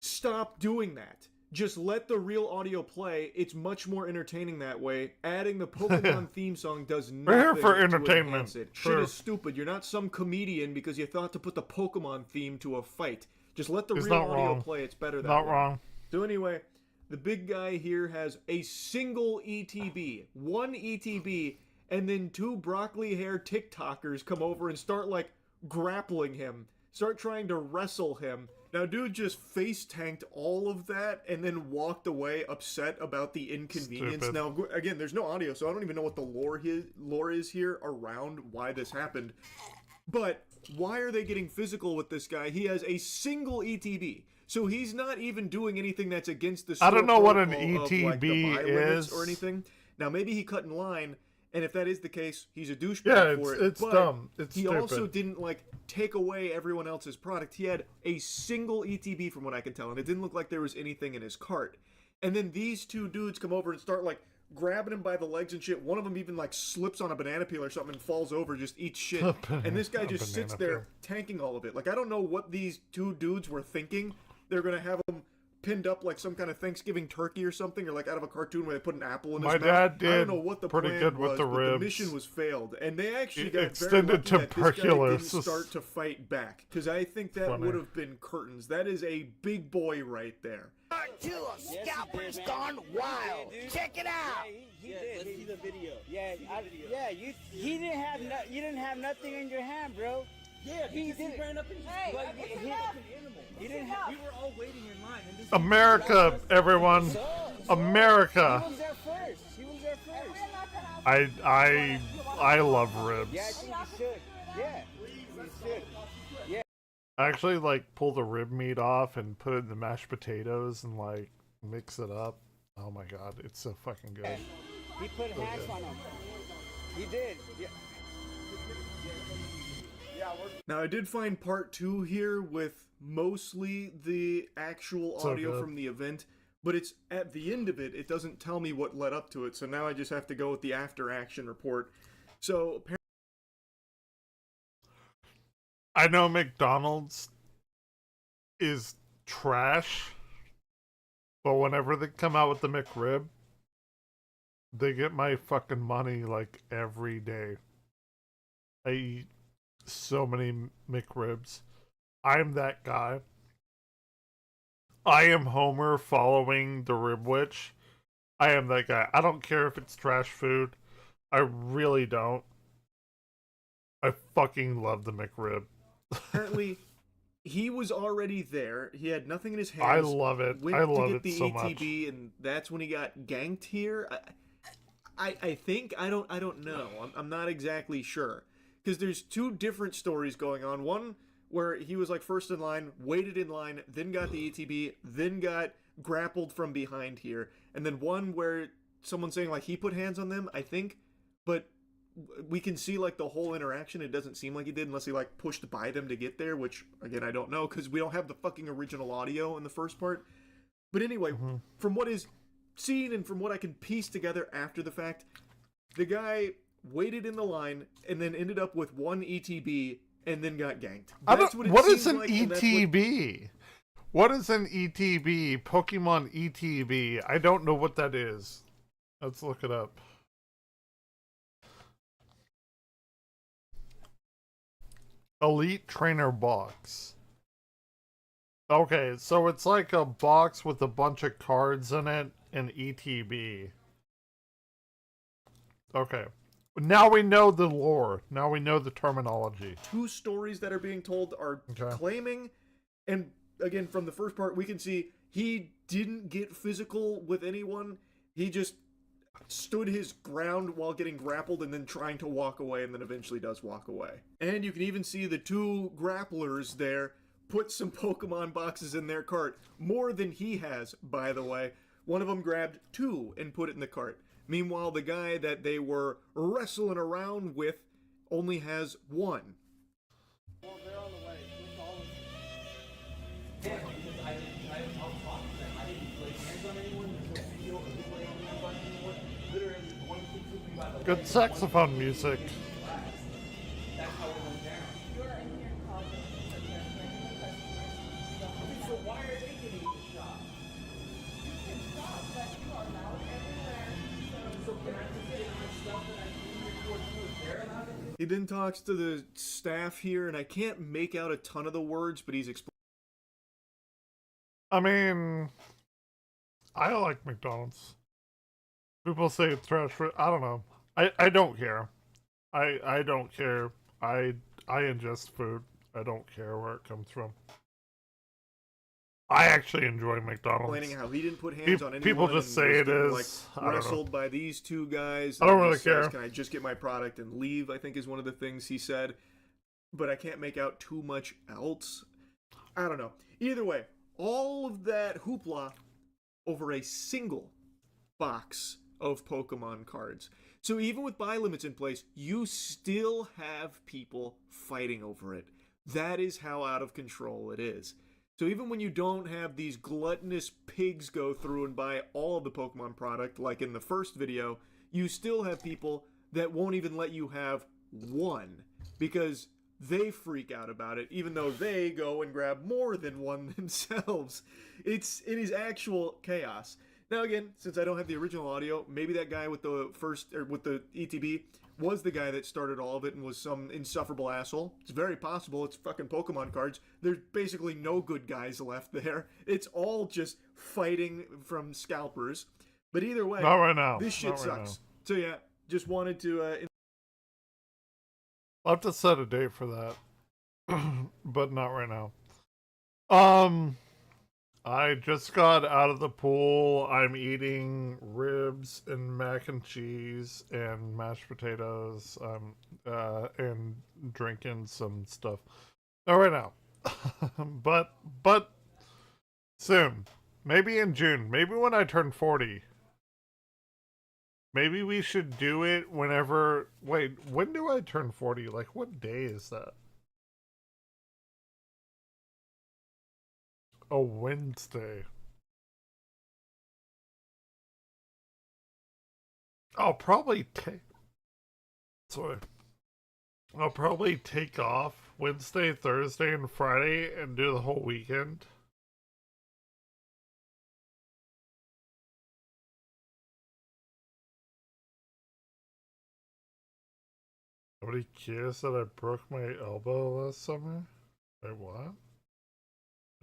stop doing that. Just let the real audio play. It's much more entertaining that way. Adding the Pokemon theme song does nothing We're here for to entertainment. enhance it. True. Shit is stupid. You're not some comedian because you thought to put the Pokemon theme to a fight. Just let the It's real not audio wrong. play. It's better that Not way. wrong. So anyway, the big guy here has a single ETB. One ETB, and then 2 broccoli hair TikTokers come over and start like grappling him. Start trying to wrestle him. Now, dude just face tanked all of that and then walked away upset about the inconvenience. Stupid. Now, again, there's no audio, so I don't even know what the lore is here around why this happened. But why are they getting physical with this guy? He has a single ETB. So he's not even doing anything that's against the I don't know what an protocol of, ETB like, the buy limits is or anything. Now, maybe he cut in line, and if that is the case, he's a douchebag Yeah, for it. it's But dumb. It's he stupid. also didn't, like, take away everyone else's product. He had a single ETB from what I can tell, and it didn't look like there was anything in his cart. And then these two dudes come over and start, like, grabbing him by the legs and shit. One of them even, like, slips on a banana peel or something and falls over, just eats shit. And this guy just sits there tanking all of it. Like, I don't know what these two dudes were thinking. They're gonna have him pinned up like some kind of Thanksgiving turkey or something, or like out of a cartoon where they put an apple in his mouth. My dad I did don't know what the pretty plan good was, with the but ribs. the mission was failed, and they actually It got extended very lucky to that this guy tuberculosis. didn't start to fight back, because I think that Funny. would have been curtains. That is a big boy right there. Scalper's gone wild. Check it out. He did. Let's see the video. Yeah, he didn't have you didn't have nothing in your hand, bro. Yeah, he ran up and he didn't have. We were all waiting in line. And this America, everyone. America. He was there first. He was there first. I love ribs. Yeah, I think you should. Yeah, you should. Yeah. I actually like pull the rib meat off and put it in the mashed potatoes and like mix it up. Oh my god, it's so fucking good. He put So hash good. on him. He did. Yeah. Now, I did find part 2 here with mostly the actual So audio good. from the event, but it's at the end of it, it doesn't tell me what led up to it, so now I just have to go with the after action report. So, apparently, I know McDonald's is trash, but whenever they come out with the McRib, they get my fucking money like every day. I eat so many McRibs. I'm that guy. I am Homer following the Rib Witch. I am that guy. I don't care if it's trash food. I really don't. I fucking love the McRib. apparently he was already there. He had nothing in his hands. I love it. Went I to love get it the so ETB, and that's when he got ganked here. I think I don't know. I'm not exactly sure, because there's two different stories going on. One where he was like first in line, waited in line, then got the ETB, then got grappled from behind here, and then one where someone's saying like he put hands on them, I think, but we can see like the whole interaction. It doesn't seem like he did unless he like pushed by them to get there, which again I don't know because we don't have the fucking original audio in the first part. But anyway, from what is seen and from what I can piece together after the fact, the guy waited in the line and then ended up with one ETB and then got ganked. That's what it what is seems an like, and that's what- ETB? What is an ETB? Pokemon ETB. I don't know what that is. Let's look it up. Elite Trainer Box. Okay, so it's like a box with a bunch of cards in it and ETB. Okay. Now we know the lore. Now we know the terminology. Two stories that are being told are claiming, and again, from the first part, we can see he didn't get physical with anyone. He just stood his ground while getting grappled and then trying to walk away, and then eventually does walk away. And you can even see the two grapplers there put some Pokemon boxes in their cart. More than he has, by the way. One of them grabbed two and put it in the cart. Meanwhile, the guy that they were wrestling around with only has one. Good saxophone music. He then talks to the staff here, and I can't make out a ton of the words, but he's explaining. I mean, I like McDonald's. People say it's trash food. I don't know. I don't care. I don't care. I ingest food. I don't care where it comes from. I actually enjoy McDonald's. Complaining how he didn't put hands on anyone. People just and say was it getting, is. like, I don't know. wrestled by these two guys. I don't and really he says, care. Can I just get my product and leave? I think is one of the things he said. But I can't make out too much else. I don't know. Either way, all of that hoopla over a single box of Pokemon cards. So even with buy limits in place, you still have people fighting over it. That is how out of control it is. So even when you don't have these gluttonous pigs go through and buy all of the Pokemon product, like in the first video, you still have people that won't even let you have one because they freak out about it, even though they go and grab more than one themselves. It is actual chaos. Now again, since I don't have the original audio, maybe that guy with the with the ETB was the guy that started all of it and was some insufferable asshole. It's very possible. It's fucking Pokemon cards. There's basically no good guys left there. It's all just fighting from scalpers. But either way, not right now. This shit Not right sucks. So yeah, just wanted to. I'll have to set a date for that, but not right now. I just got out of the pool. I'm eating ribs and mac and cheese and mashed potatoes, and drinking some stuff. Not right now, but soon. Maybe in June. Maybe when I turn 40. Maybe we should do it whenever... Wait, when do I turn 40? Like, what day is that? A Wednesday. I'll probably take... Sorry. I'll probably take off Wednesday, Thursday, and Friday and do the whole weekend. Nobody cares that I broke my elbow last summer? Wait, what?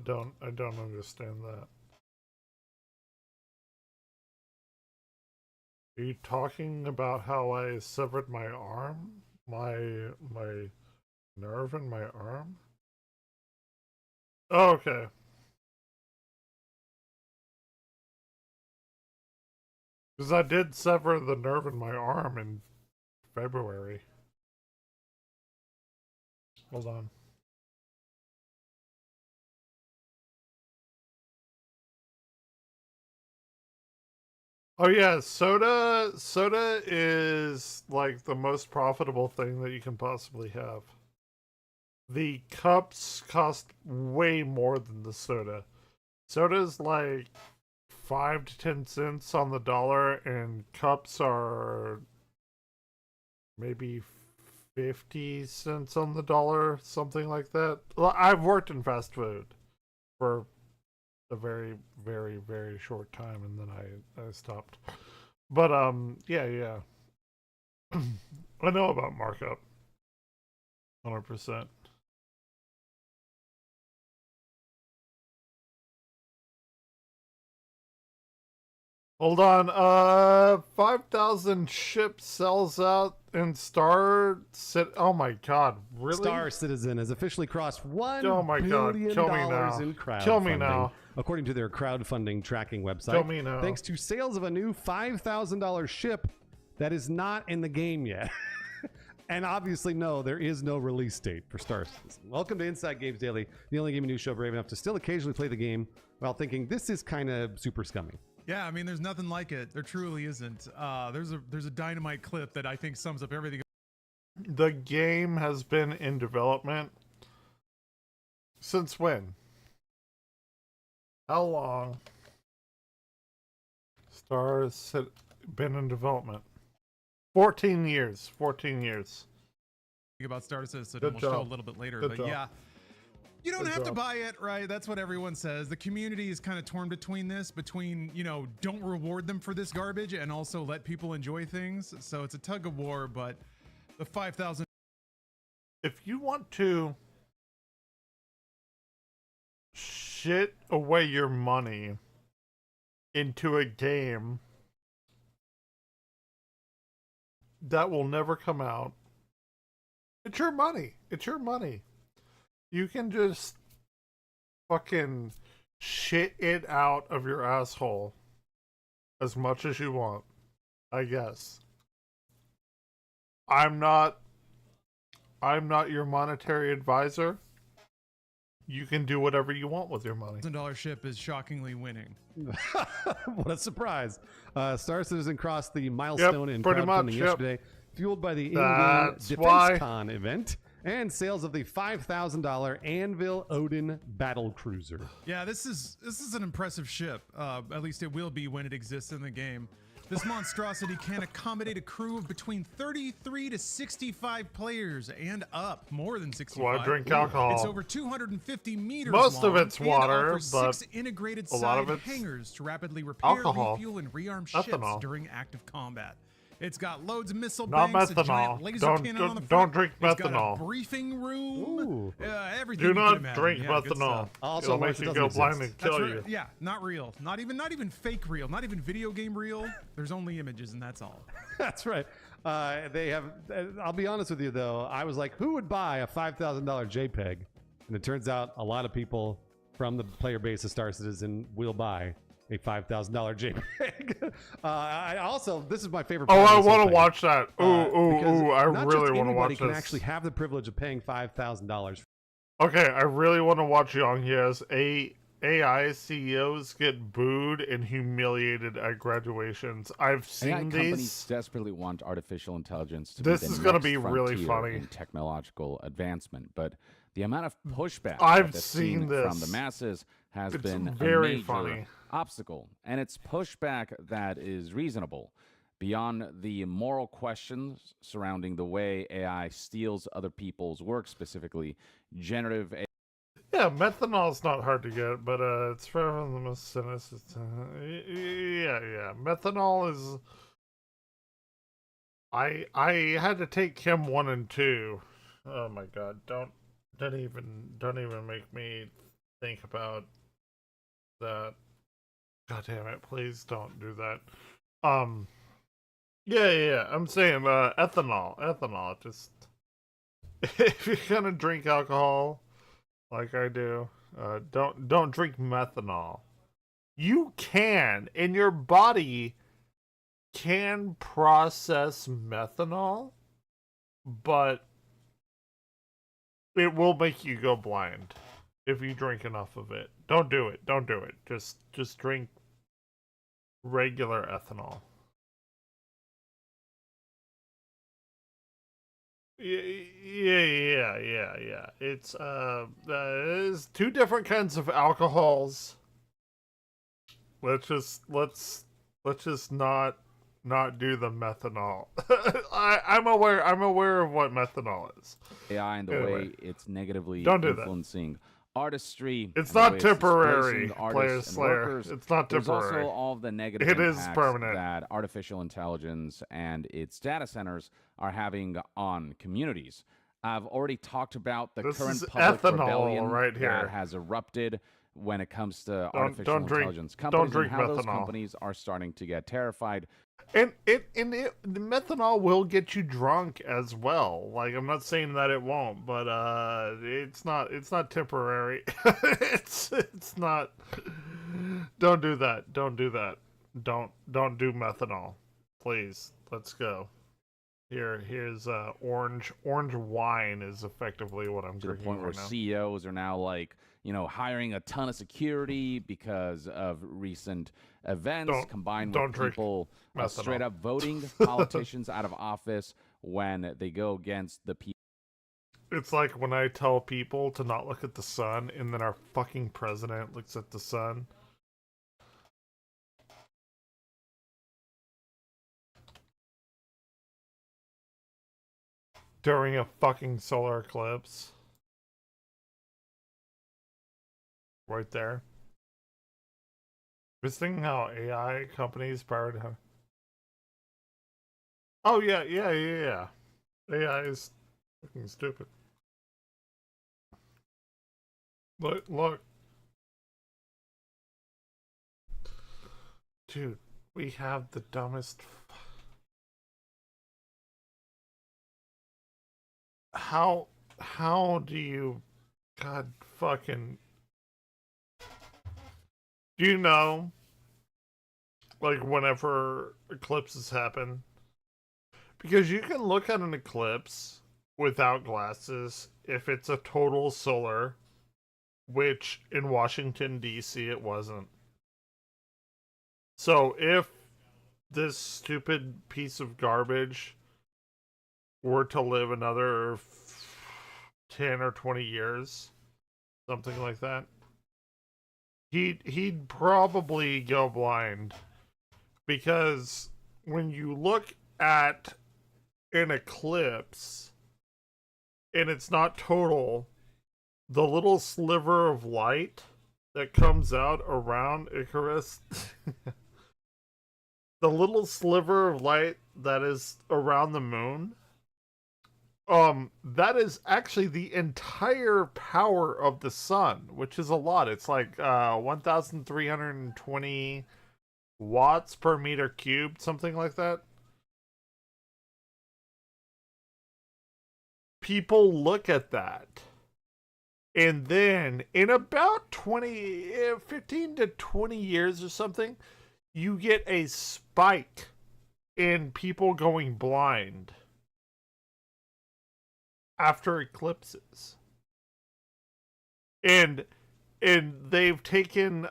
I don't understand that. Are you talking about how I severed my arm? My nerve in my arm? Oh, okay. Because I did sever the nerve in my arm in February. Hold on. Oh yeah, soda is like the most profitable thing that you can possibly have. The cups cost way more than the soda. Soda's like 5 to 10 cents on the dollar, and cups are maybe 50 cents on the dollar, something like that. Well, I've worked in fast food for a very, very, very short time, and then I stopped. But yeah. I know about markup. 100%. Hold on, 5,000 ship sells out and oh my god, really? Star Citizen has officially crossed $1 oh my god, billion kill me now. in crowdfunding. Kill me now. According to their crowdfunding tracking website. Kill me now. Thanks to sales of a new $5,000 ship that is not in the game yet. And obviously, no, there is no release date for Star Citizen. Welcome to Inside Games Daily, the only gaming news show brave enough to still occasionally play the game while thinking this is kind of super scummy. Yeah, I mean, there's nothing like it. There truly isn't. There's a dynamite clip that I think sums up everything. The game has been in development since when? How long? Stars had been in development. 14 years. 14 years. About Star Citizen, Good we'll job. show a little bit later. Good but job. yeah, you don't Good have to job. buy it, right? That's what everyone says. The community is kind of torn between this, don't reward them for this garbage and also let people enjoy things. So it's a tug of war, but the 5,000. If you want to shit away your money into a game that will never come out, it's your money. It's your money. You can just fucking shit it out of your asshole as much as you want, I guess. I'm not your monetary advisor. You can do whatever you want with your money. $1,000 ship is shockingly winning. What a surprise. Star Citizen crossed the milestone in crowdfunding yesterday, fueled by the in-game Defense Con event and sales of the $5,000 Anvil Odin battle cruiser. Yeah, this is an impressive ship. At least it will be when it exists in the game. This monstrosity can accommodate a crew of between 33 to 65 players and up, more than 65. Well, I drink alcohol. It's over 250 meters Most long of it's water, offers but 6 integrated a lot of side it's hangars to rapidly repair, alcohol. refuel, and rearm Ethanol. ships during active combat. It's got loads of missile Not banks, a methanol. giant laser Don't- cannon on the don't front. drink It's got methanol. a briefing room. Ooh. Everything Do you not can imagine. drink Yeah, good methanol. stuff. It'll make you go blind and kill you. Yeah, not real. Not even fake real. Not even video game real. There's only images, and that's all. That's right. They have. I'll be honest with you though. I was like, who would buy a $5,000 JPEG? And it turns out a lot of people from the player base of Star Citizen will buy a $5,000 JPEG. I also, this is my favorite. Oh, part I of this whole want to thing. watch that. Ooh, Because ooh, I not really just want to watch anybody can this. actually have the privilege of paying $5,000. Okay, I really want to watch Yonghyun's AI CEOs get booed and humiliated at graduations. I've AI seen companies these. desperately want artificial intelligence to This be is the gonna next be really frontier funny. in technological advancement, but the amount of pushback I've that's seen seen this. from the masses has It's been very a major funny. obstacle, and it's pushback that is reasonable. Beyond the moral questions surrounding the way AI steals other people's work, specifically generative AI. Yeah, methanol's not hard to get, but it's from the most sinister. Yeah. Methanol is. I had to take Chem 1 and 2. Oh my god! Don't even make me think about that. God damn it! Please don't do that. Yeah. I'm saying ethanol. Just if you're gonna drink alcohol, like I do, don't drink methanol. You can, and your body can process methanol, but it will make you go blind if you drink enough of it. Don't do it. Just drink regular ethanol. Yeah. It's there's two different kinds of alcohols. Let's just not do the methanol. I'm aware of what methanol is. AI and the Anyway, way it's negatively don't do that. influencing artistry. It's and the not way temporary, displacing artists Player and Slayer. workers. It's not There's temporary. also all of the negative It is impacts permanent. that artificial intelligence and its data centers are having on communities. I've already talked about the This current is public ethanol rebellion right here. that has erupted when it comes to Don't artificial drink- intelligence don't companies drink and how those methanol. companies are starting to get terrified. And the methanol will get you drunk as well. Like, I'm not saying that it won't, but it's not temporary. it's not. Don't do that. Don't do methanol. Please. Let's go. Here's orange wine is effectively what I'm To the drinking point where right now. CEOs are now hiring a ton of security because of recent events combined don't with drink people methanol. straight up voting politicians out of office when they go against the people. It's like when I tell people to not look at the sun, and then our fucking president looks at the sun. During a fucking solar eclipse. Right there. Just thinking how AI companies prioritize. Oh, yeah. AI is fucking stupid. Look. Dude, we have the dumbest. How do you. God fucking. Do you know, like, whenever eclipses happen? Because you can look at an eclipse without glasses if it's a total solar, which in Washington, D.C. it wasn't. So if this stupid piece of garbage were to live another 10 or 20 years, something like that, he'd probably go blind. Because when you look at an eclipse and it's not total, the little sliver of light that comes out around Icarus, the little sliver of light that is around the moon, that is actually the entire power of the sun, which is a lot. It's like 1,320 watts per meter cubed, something like that. People look at that, and then in about 15 to 20 years or something, you get a spike in people going blind after eclipses. And they've taken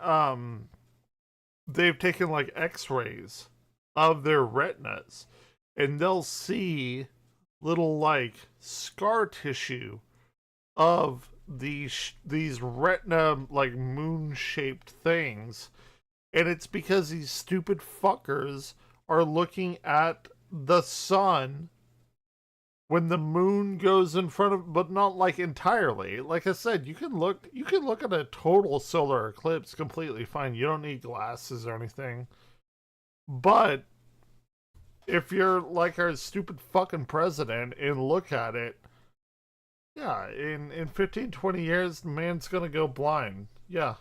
like x-rays of their retinas, and they'll see little like scar tissue of these retina like moon-shaped things, and it's because these stupid fuckers are looking at the sun when the moon goes in front of, but not like entirely. Like I said, you can look at a total solar eclipse completely fine. You don't need glasses or anything. But if you're like our stupid fucking president and look at it, yeah, in 15, 20 years, the man's gonna go blind. Yeah.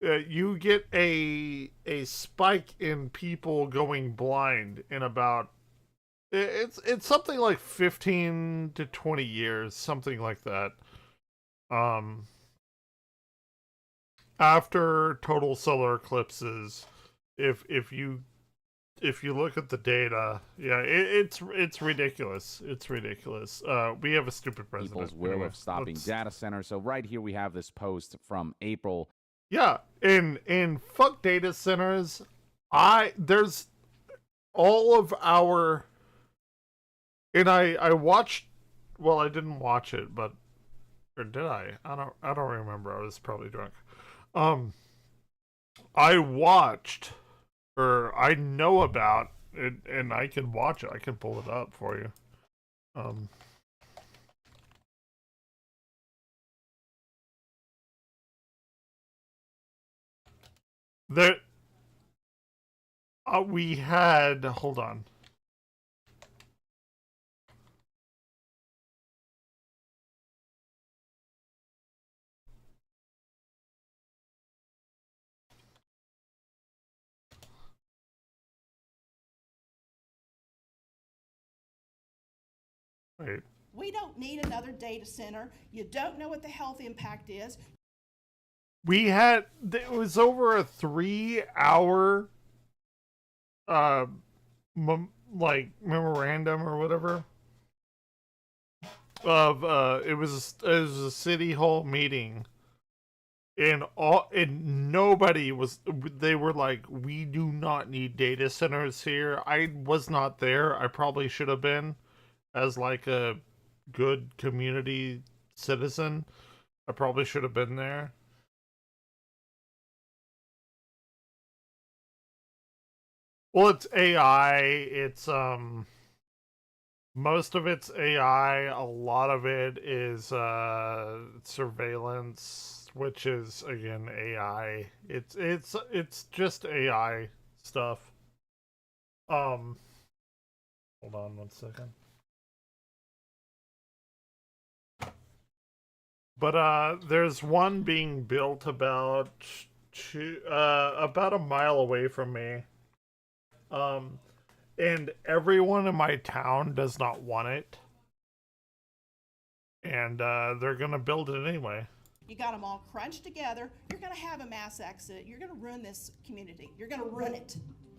You get a spike in people going blind in about, it's something like 15 to 20 years, something like that. After total solar eclipses, if you look at the data, yeah, it's ridiculous. It's ridiculous. We have a stupid president. People's will Anyway, of stopping data centers. So right here we have this post from April. Yeah, and fuck data centers. There's all of our, and I watched, well, I didn't watch it, but, or did I? I don't remember. I was probably drunk. I watched, or I know about it, and I can watch it. I can pull it up for you. There, we had, hold on. Wait. We don't need another data center. You don't know what the health impact is. We had, it was over a 3-hour like memorandum or whatever of it was a city hall meeting, and nobody was, they were like, we do not need data centers here. I was not there. I probably should have been, as like a good community citizen. I probably should have been there. Well, it's AI. It's most of it's AI. A lot of it is surveillance, which is again AI. It's just AI stuff. Hold on 1 second. But there's one being built about a mile away from me. And everyone in my town does not want it. And they're gonna build it anyway. You got them all crunched together. You're going to have a mass exit. You're going to ruin this community. You're going to ruin it.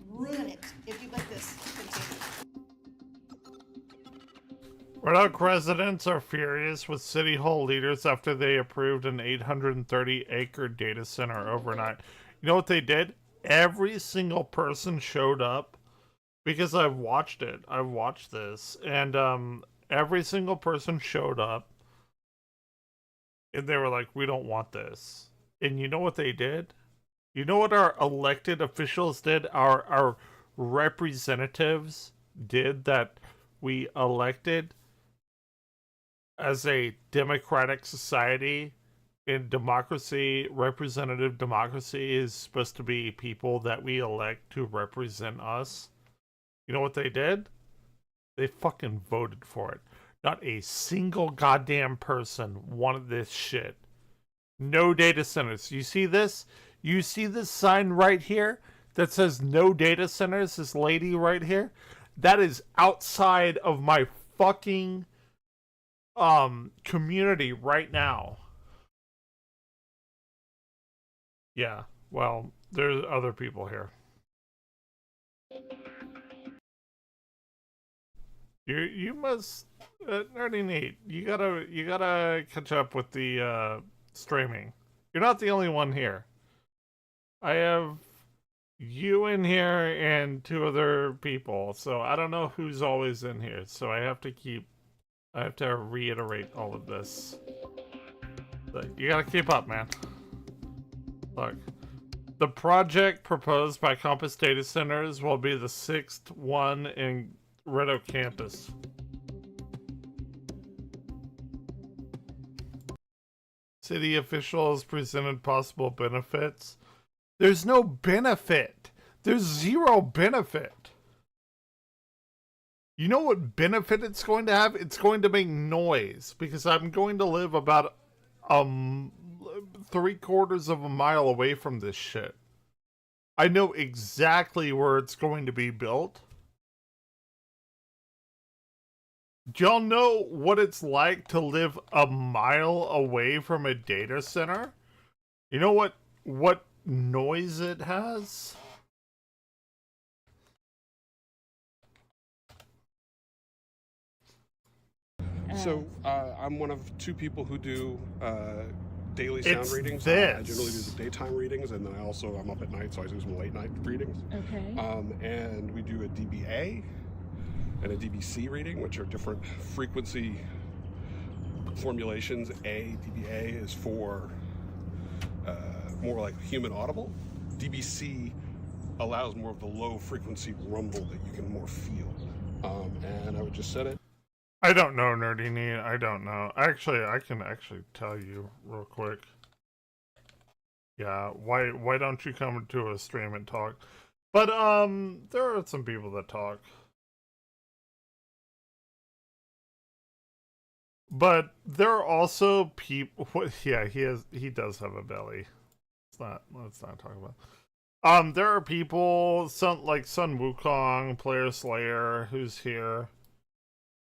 Ruin it if you let this continue. Red Oak residents are furious with City Hall leaders after they approved an 830-acre data center overnight. You know what they did? Every single person showed up, because I've watched it. I've watched this, and every single person showed up, and they were like, we don't want this. And you know what they did? You know what our elected officials did? Our representatives did that we elected as a democratic society. In democracy, representative democracy is supposed to be people that we elect to represent us. You know what they did? They fucking voted for it. Not a single goddamn person wanted this shit. No data centers. You see this? You see this sign right here that says no data centers? This lady right here? That is outside of my fucking community right now. Yeah, well, there's other people here. You must nerdy neat. You gotta catch up with the streaming. You're not the only one here. I have you in here and 2 other people, so I don't know who's always in here. So I have to reiterate all of this. But you gotta keep up, man. Look, the project proposed by Compass Data Centers will be the 6th one in Red Oak campus. City officials presented possible benefits. There's no benefit. There's zero benefit. You know what benefit it's going to have? It's going to make noise, because I'm going to live about 3/4 of a mile away from this shit. I know exactly where it's going to be built. Do y'all know what it's like to live a mile away from a data center? You know what noise it has? So I'm one of 2 people who do daily sound It's readings. this. I generally do the daytime readings, and then I'm up at night, so I do some late night readings. Okay. And we do a DBA and a DBC reading, which are different frequency formulations. DBA is for more like human audible. DBC allows more of the low frequency rumble that you can more feel. And I would just set it. I don't know, Nerdy Neat. I don't know. Actually, I can actually tell you real quick. Yeah, why don't you come to a stream and talk? But there are some people that talk. But there are also people. Yeah, he does have a belly. Let's not talk about. There are people, like Sun Wukong, Player Slayer, who's here.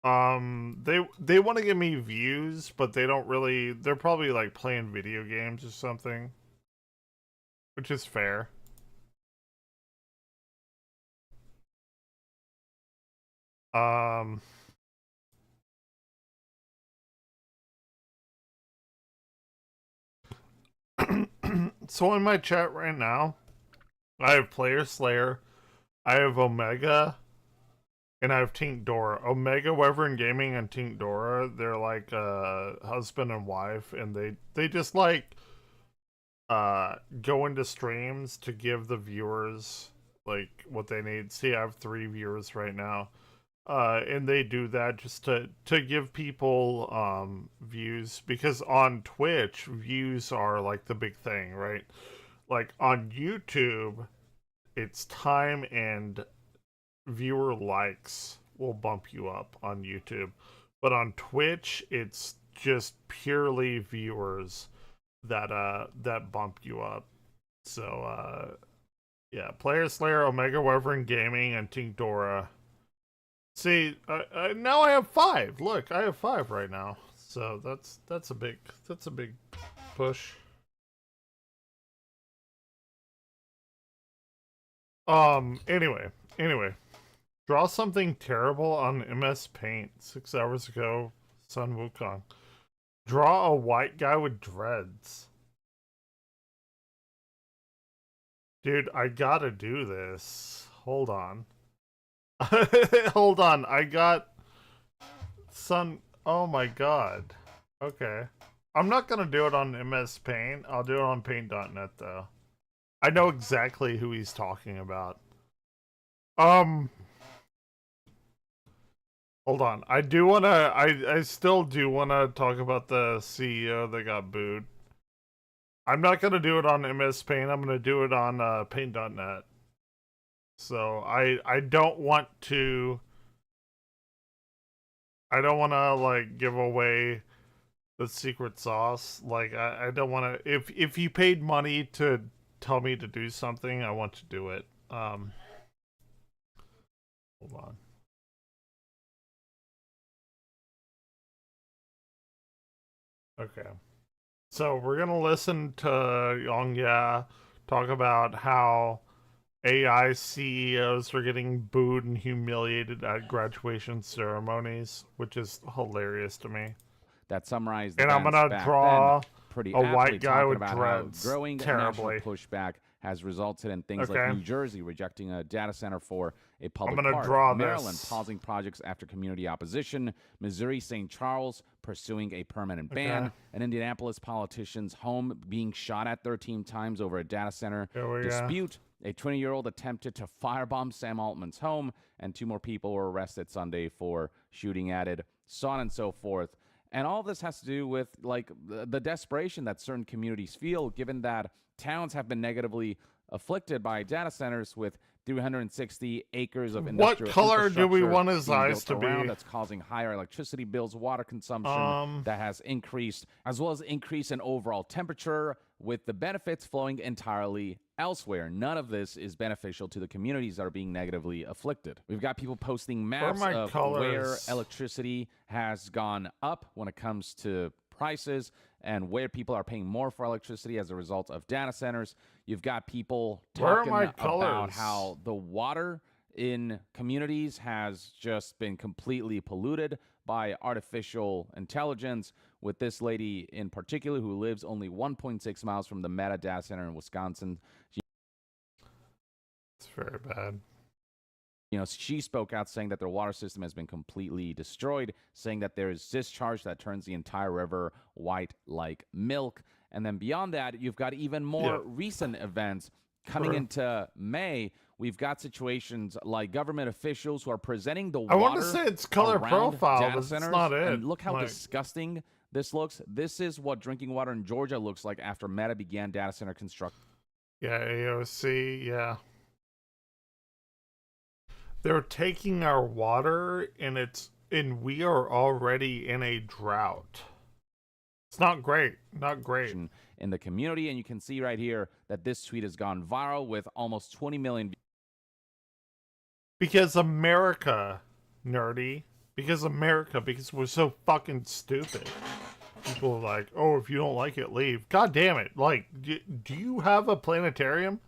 They want to give me views, but they don't really. They're probably like playing video games or something, which is fair. So in my chat right now, I have Player Slayer, I have Omega, and I have Tink Dora. Omega, Wyvern Gaming, and Tink Dora, they're like husband and wife, and they just like go into streams to give the viewers like what they need. See, I have 3 viewers right now. And they do that just to give people views, because on Twitch views are like the big thing, right? Like on YouTube, it's time and viewer likes will bump you up on YouTube, but on Twitch it's just purely viewers that bump you up. So yeah, Player Slayer, Omega Wyvern Gaming, and Tink Dora. See, now I have 5. Look, I have 5 right now. So that's a big push. Anyway. Draw something terrible on MS Paint 6 hours ago, Sun Wukong. Draw a white guy with dreads. Dude, I gotta do this. Hold on. Hold on, I got Sun. Oh my god. Okay. I'm not gonna do it on MS Paint. I'll do it on Paint.net though. I know exactly who he's talking about. Hold on. I still do wanna talk about the CEO that got booed. I'm not gonna do it on MS Paint. I'm gonna do it on Paint.net. So I don't want to. I don't want to like give away the secret sauce. Like I don't want to. If you paid money to tell me to do something, I want to do it. Hold on. Okay. So we're gonna listen to Yongya talk about how AI CEOs are getting booed and humiliated at graduation ceremonies, which is hilarious to me. That summarized And I'm events gonna back draw then, pretty a aptly white guy talking with about how dreads growing terribly. national pushback has resulted in things Okay. like New Jersey rejecting a data center for a public gonna park, draw Maryland this. pausing projects after community opposition, Missouri St. Charles pursuing a permanent ban, Okay. and Indianapolis politician's home being shot at 13 times over a data center Here we go. dispute. A 20-year-old attempted to firebomb Sam Altman's home, and 2 more people were arrested Sunday for shooting at it, so on and so forth. And all this has to do with like the desperation that certain communities feel, given that towns have been negatively afflicted by data centers with 360 acres of industrial What color do we infrastructure want his being eyes built to around be? that's causing higher electricity bills, water consumption that has increased, as well as increase in overall temperature, with the benefits flowing entirely elsewhere. None of this is beneficial to the communities that are being negatively afflicted. We've got people posting maps my of colors? where electricity has gone up when it comes to prices and where people are paying more for electricity as a result of data centers. You've got people Where are talking my about colors? how the water in communities has just been completely polluted by artificial intelligence, with this lady in particular who lives only 1.6 miles from the Meta data center in Wisconsin. It's very bad. You know, she spoke out saying that their water system has been completely destroyed, saying that there is discharge that turns the entire river white like milk. And then beyond that, you've got even more recent events coming into May. We've got situations like government officials who are presenting the I water want to say it's color around profile, data but it's centers. not it. And look how Like- disgusting this looks. This is what drinking water in Georgia looks like after Meta began data center construction. Yeah, AOC, yeah. They're taking our water and we are already in a drought. It's not great. Not great. In the community, and you can see right here that this tweet has gone viral with almost 20 million. Because America, nerdy. Because America, because we're so fucking stupid. People are like, oh, if you don't like it, leave. God damn it. Like, do you have a planetarium?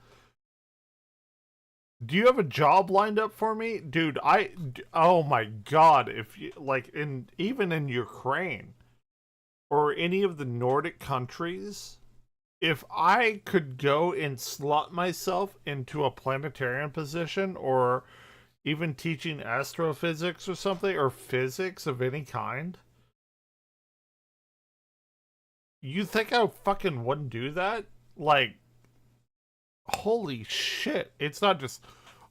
Do you have a job lined up for me? Dude, oh my god, if you, like, even in Ukraine, or any of the Nordic countries, if I could go and slot myself into a planetarian position, or even teaching astrophysics or something, or physics of any kind, you think I fucking wouldn't do that? Like, holy shit. It's not just,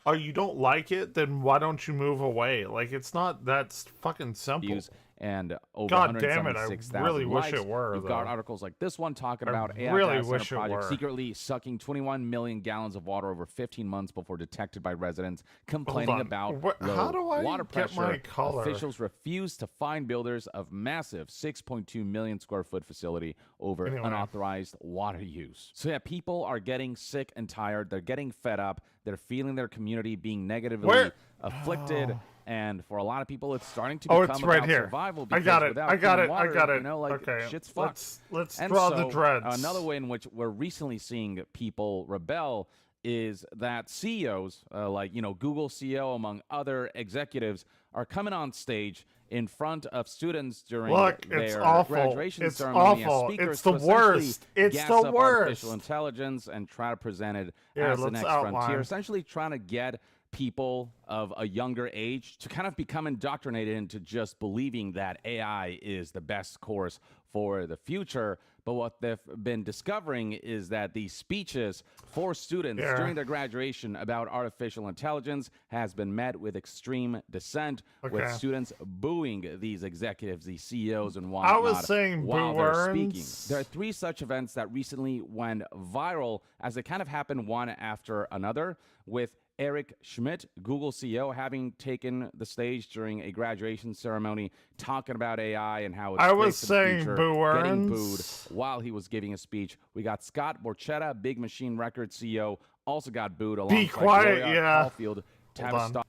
oh, you don't like it, then why don't you move away? Like, it's not that fucking simple. And over God damn it, I 176,000 really wish likes. it were, You've got though. articles like this one talking I about AI really data center wish it projects were. secretly sucking 21 million gallons of water over 15 months before detected by residents complaining on. about How low do I water get pressure. my color? Officials refuse to fine builders of massive 6.2 million square foot facility over Anyway. unauthorized water use. So yeah, people are getting sick and tired. They're getting fed up. They're feeling their community being negatively Where- afflicted. Oh. And for a lot of people, it's starting to Oh, become it's right about here. survival. I Because got it. without I got clean it. water, I got it. You know, like, okay, shit's fucked. let's And draw so, the dreads. Another way in which we're recently seeing people rebel is that CEOs, like, you know, Google CEO, among other executives, are coming on stage in front of students during Look, it's their awful. graduation It's ceremony awful. as speakers It's the to essentially worst. It's gas the up artificial worst. intelligence and try to present it Here, as the let's next outline. frontier, essentially trying to get people of a younger age to kind of become indoctrinated into just believing that AI is the best course for the future. But what they've been discovering is that these speeches for students Yeah. during their graduation about artificial intelligence has been met with extreme dissent, with Okay. students booing these executives, these CEOs, and whatnot. I was saying while they're speaking. boo-earns. There are 3 such events that recently went viral, as they kind of happened one after another, with Eric Schmidt, Google CEO, having taken the stage during a graduation ceremony, talking about AI and how it's I great was for the saying future, boo-earns. getting booed while he was giving a speech. We got Scott Borchetta, Big Machine Records CEO, also got booed alongside quiet, Gloria yeah. Caulfield, Hold Tavistock.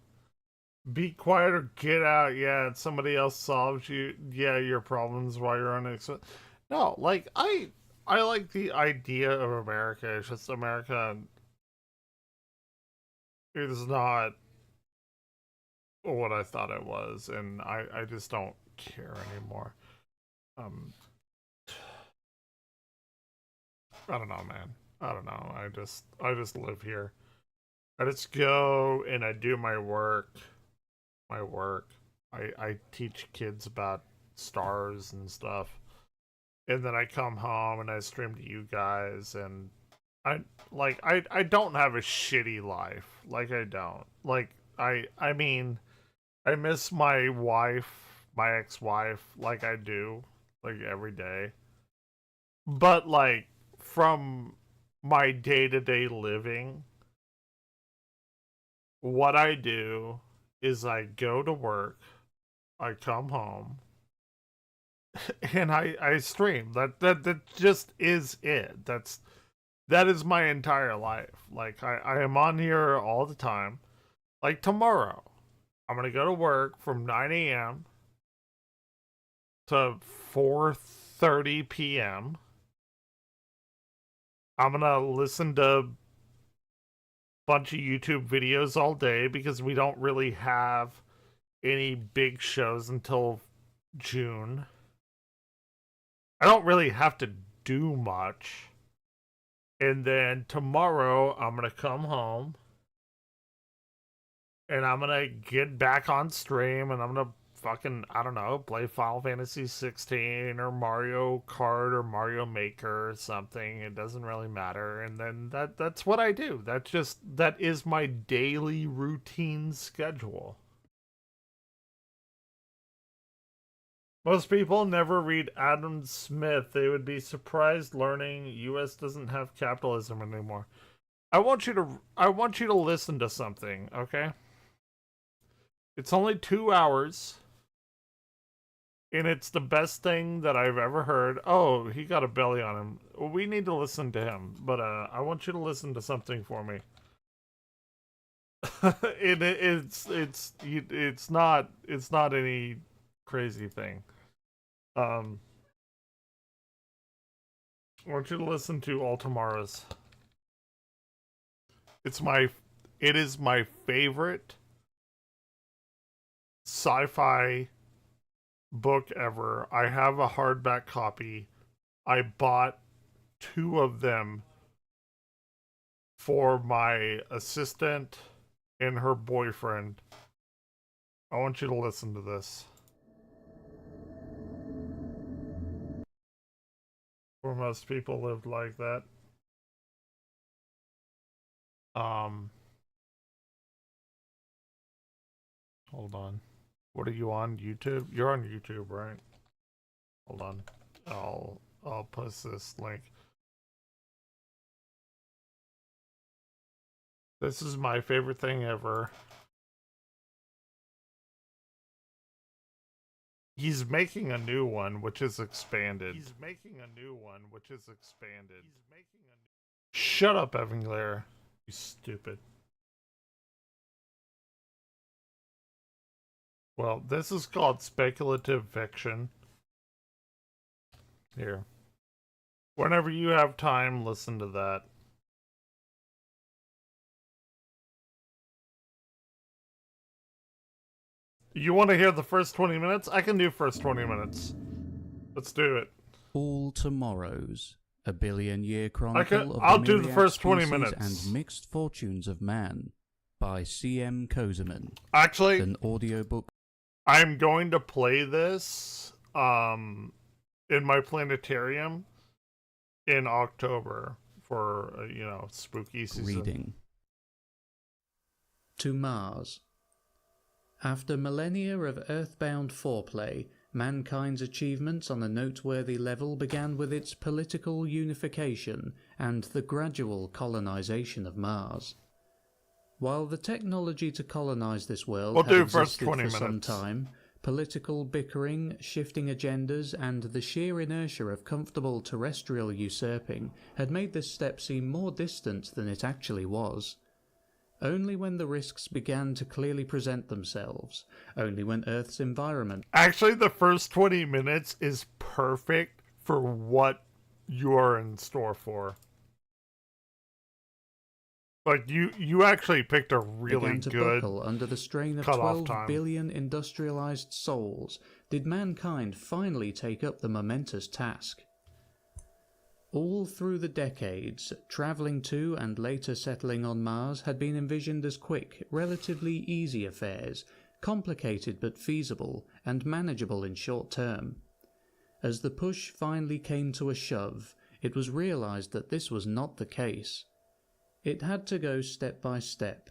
on. Be quiet or get out. Yeah, and somebody else solves your problems while you're on it. No, like I like the idea of America. It's just America is not what I thought it was, and I just don't care anymore. I don't know, man. I don't know. I just live here. I just go and I do my work. I teach kids about stars and stuff. And then I come home and I stream to you guys, and I don't have a shitty life. Like, I don't. Like, I mean, I miss my wife, my ex-wife, like I do, like every day. But like, from my day-to-day living, what I do is I go to work, I come home, and I stream. That just is it. That is my entire life. Like, I am on here all the time. Like, tomorrow, I'm gonna go to work from 9 a.m. to 4:30 p.m. I'm gonna listen to a bunch of YouTube videos all day because we don't really have any big shows until June. I don't really have to do much. And then tomorrow, I'm gonna come home and I'm gonna get back on stream and I'm gonna fucking, I don't know, play Final Fantasy 16 or Mario Kart or Mario Maker or something. It doesn't really matter. And then that's what I do. That is my daily routine schedule. Most people never read Adam Smith. They would be surprised learning US doesn't have capitalism anymore. I want you to listen to something, okay? It's only 2 hours. And it's the best thing that I've ever heard. Oh, he got a belly on him. We need to listen to him. But I want you to listen to something for me. It's not any crazy thing. I want you to listen to All Tomorrow's. It is my favorite sci-fi book ever. I have a hardback copy. I bought 2 of them for my assistant and her boyfriend. I want you to listen to this. Where most people lived like that. Hold on. What are you on YouTube? You're on YouTube, right? Hold on. I'll post this link. This is my favorite thing ever. He's making a new one, which is expanded. Shut up, Evan Glare. You stupid. Well, this is called speculative fiction. Here. Whenever you have time, listen to that. You want to hear the first 20 minutes? I can do first 20 minutes. Let's do it. All Tomorrows, a billion-year chronicle of I'll the do the myriad first 20 species minutes. and mixed fortunes of man, by C.M. Kozeman. Actually, an audiobook. I'm going to play this in my planetarium in October for spooky season. Reading. To Mars. After millennia of earthbound foreplay, mankind's achievements on a noteworthy level began with its political unification and the gradual colonization of Mars. While the technology to colonize this world had existed for some time, political bickering, shifting agendas, and the sheer inertia of comfortable terrestrial usurping had made this step seem more distant than it actually was. Only when the risks began to clearly present themselves, only when Earth's environment... Actually, the first 20 minutes is perfect for what you are in store for. Like, you actually picked a really began to good buckle under the strain of cutoff 12 time. billion industrialized souls, did mankind finally take up the momentous task. All through the decades, travelling to and later settling on Mars had been envisioned as quick, relatively easy affairs, complicated but feasible, and manageable in short term. As the push finally came to a shove, it was realised that this was not the case. It had to go step by step.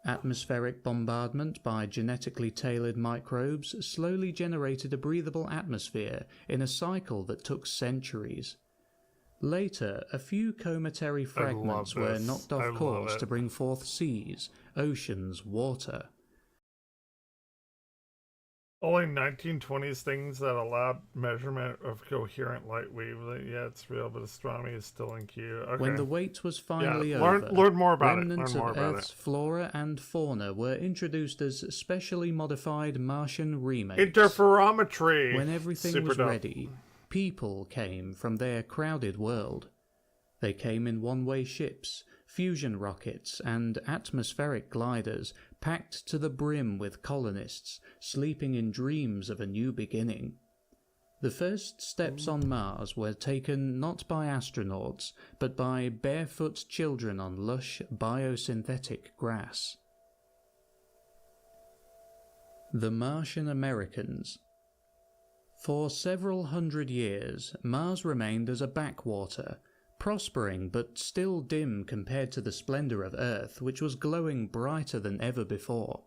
Atmospheric bombardment by genetically tailored microbes slowly generated a breathable atmosphere in a cycle that took centuries. Later, a few cometary fragments were knocked off course to bring forth seas, oceans, water. Only 1920s things that allowed measurement of coherent light wavelength. Yeah, it's real, but astronomy is still in queue. Okay. When the wait was finally over, learn more about remnants it. Learn more of about Earth's it. flora and fauna were introduced as specially modified Martian remakes. Interferometry. When everything Super was dope. ready, people came from their crowded world. They came in one-way ships, fusion rockets, and atmospheric gliders packed to the brim with colonists, sleeping in dreams of a new beginning. The first steps on Mars were taken not by astronauts, but by barefoot children on lush, biosynthetic grass. The Martian Americans. For several hundred years, Mars remained as a backwater, prospering but still dim compared to the splendor of Earth, which was glowing brighter than ever before.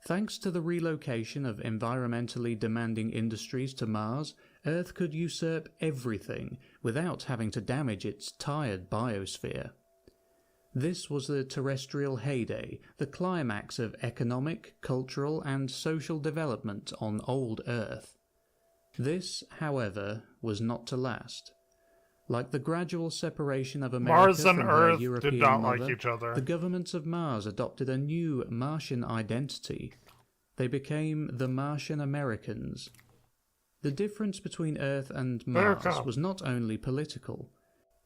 Thanks to the relocation of environmentally demanding industries to Mars, Earth could usurp everything without having to damage its tired biosphere. This was the terrestrial heyday, the climax of economic, cultural, and social development on old Earth. This, however, was not to last. Like the gradual separation of America Mars and from Earth her European did not mother, like each other. the governments of Mars adopted a new Martian identity. They became the Martian Americans. The difference between Earth and Mars was not only political.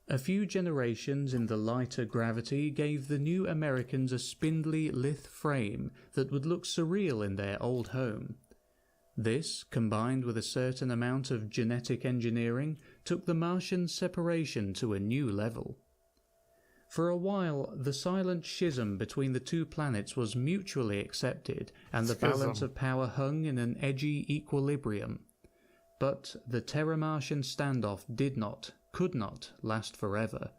A few generations in the lighter gravity gave the new Americans a spindly lithe frame that would look surreal in their old home. This, combined with a certain amount of genetic engineering, took the Martian separation to a new level. For a while, the silent schism between the two planets was mutually accepted, and the balance of power hung in an edgy equilibrium. But the Terra-Martian standoff could not last forever.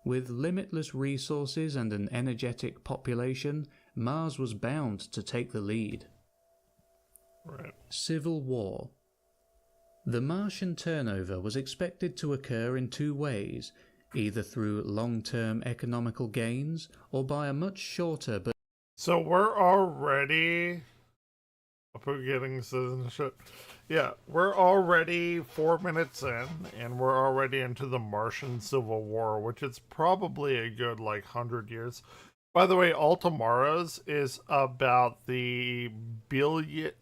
With limitless resources and an energetic population, Mars was bound to take the lead. Right. Civil War. The Martian turnover was expected to occur in two ways, either through long-term economical gains or by a much shorter but... So we're already... Upon getting citizenship. Yeah, we're already 4 minutes in, and we're already into the Martian Civil War, which is probably a good, 100 years. By the way, All Tomorrows is about the billion.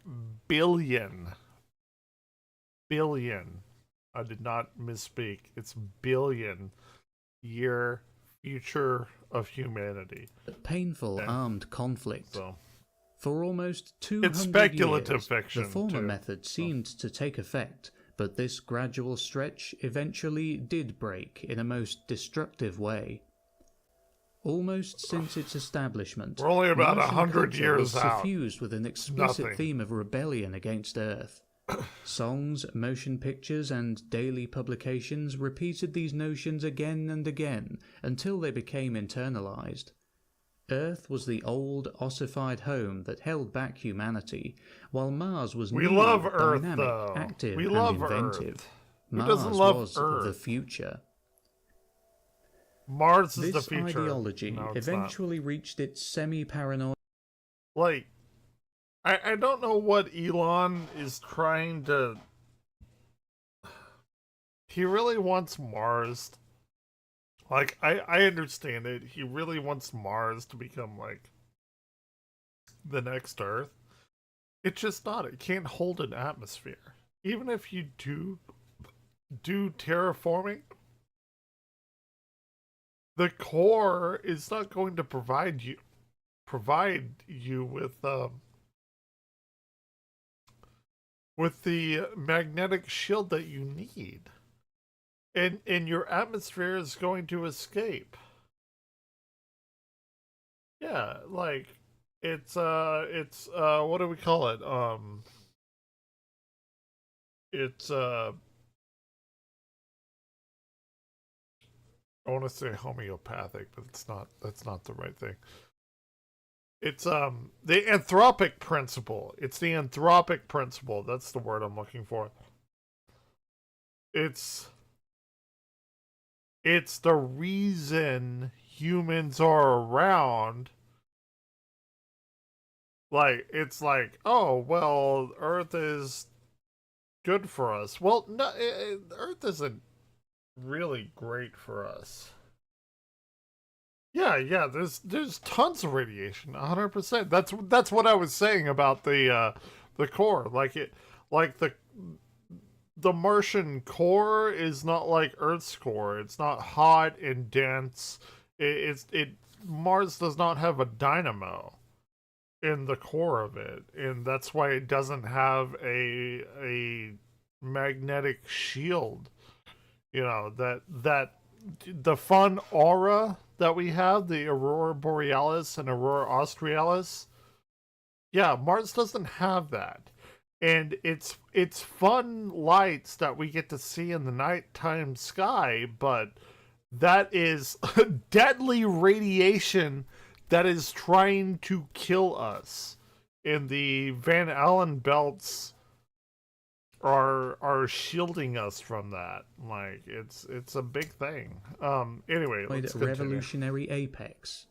I did not misspeak. It's billion-year future of humanity. Painful armed conflict. So, for almost 200 it's speculative years, fiction, the former too. method seemed to take effect, but this gradual stretch eventually did break in a most destructive way. Almost since its establishment, We're only about Martian 100 culture years was out. suffused with an explicit Nothing. theme of rebellion against Earth. Songs, motion pictures, and daily publications repeated these notions again and again until they became internalized. Earth was the old, ossified home that held back humanity, while Mars was We new, love Earth, dynamic, though. active, We and love inventive. Earth. Who Mars doesn't love was Earth? the future. Mars is This the future. ideology No, it's eventually reached its semi-paranoid. Like, I don't know what Elon is trying to... He really wants Mars. Like, I understand it. He really wants Mars to become, like, the next Earth. It's just not. It can't hold an atmosphere. Even if you do terraforming, the core is not going to provide you with the magnetic shield that you need. And your atmosphere is going to escape. Yeah, like it's what do we call it? It's I want to say homeopathic, but it's not. That's not the right thing. It's the anthropic principle. It's the anthropic principle. That's the word I'm looking for. It's the reason humans are around. Like, it's like, oh, well, Earth is good for us. Well, no, Earth isn't really great for us. Yeah, there's tons of radiation, 100%. That's what I was saying about the core. Like the Martian core is not like Earth's core. It's not hot and dense. Mars does not have a dynamo in the core of it, and that's why it doesn't have a magnetic shield. You know, that the fun aura that we have, the Aurora Borealis and Aurora Australis. Yeah, Mars doesn't have that. And it's fun lights that we get to see in the nighttime sky, but that is deadly radiation that is trying to kill us. And the Van Allen belts are shielding us from that. Like, it's a big thing. Anyway, let's continue. Revolutionary apex.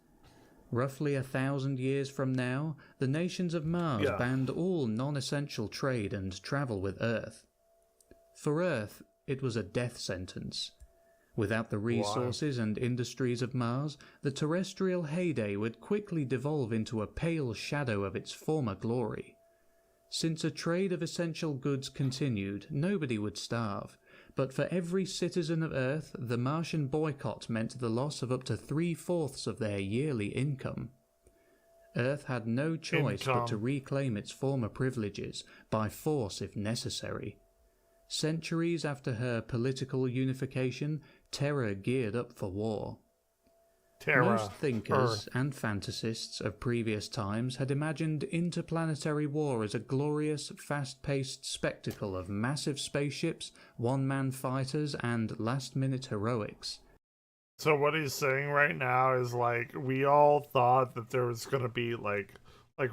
Roughly 1,000 years from now, the nations of Mars banned all non-essential trade and travel with Earth. For Earth, it was a death sentence. Without the resources and industries of Mars, the terrestrial heyday would quickly devolve into a pale shadow of its former glory. Since a trade of essential goods continued, nobody would starve, but for every citizen of Earth, the Martian boycott meant the loss of up to 3/4 of their yearly income. Earth had no choice but to reclaim its former privileges, by force if necessary. Centuries after her political unification, terror geared up for war. Most thinkers and fantasists of previous times had imagined interplanetary war as a glorious, fast-paced spectacle of massive spaceships, one-man fighters, and last-minute heroics. So what he's saying right now is, like, we all thought that there was going to be, like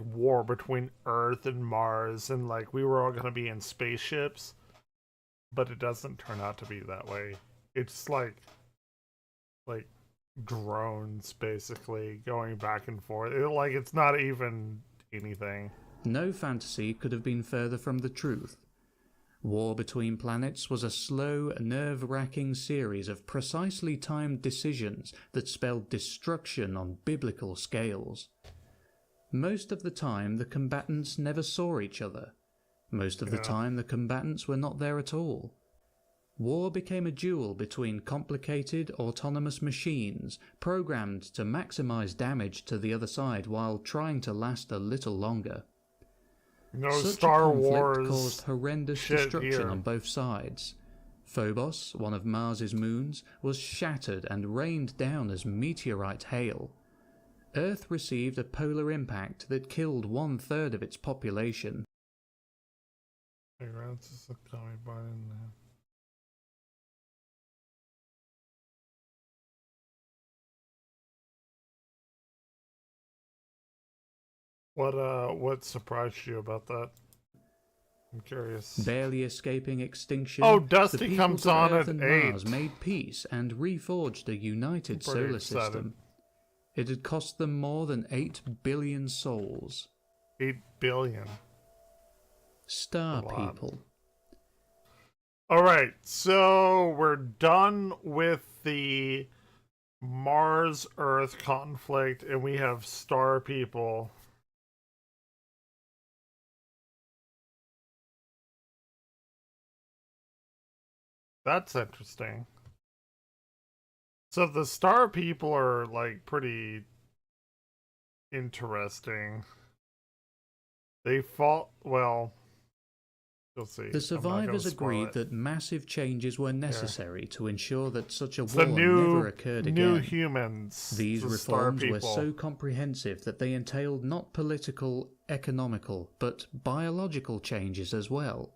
war between Earth and Mars, and, like, we were all going to be in spaceships, but it doesn't turn out to be that way. It's like drones basically going back and forth. It's not even anything. No fantasy could have been further from the truth. War between planets was a slow, nerve-wracking series of precisely timed decisions that spelled destruction on biblical scales. Most of the time, the combatants never saw each other. Most of the time, the combatants were not there at all. War became a duel between complicated, autonomous machines programmed to maximize damage to the other side while trying to last a little longer. No Such Star a conflict Wars caused horrendous shit destruction here. on both sides. Phobos, one of Mars's moons, was shattered and rained down as meteorite hail. Earth received a polar impact that killed 1/3 of its population. What surprised you about that? I'm curious. Barely escaping extinction, Oh, the Dusty peoples comes of on Earth at and 8. Mars made peace and reforged a united Pretty solar excited. system. It had cost them more than 8 billion souls. 8 billion. Star A lot. people. Alright, so we're done with the Mars-Earth conflict, and we have star people. That's interesting. So the star people are, like, pretty interesting. They fought, well, you'll see. The I'm not gonna survivors spoil agreed it. that massive changes were necessary to ensure that such a It's war the new, never occurred new again. humans. These the star reforms were people. so comprehensive that they entailed not political, economical, but biological changes as well.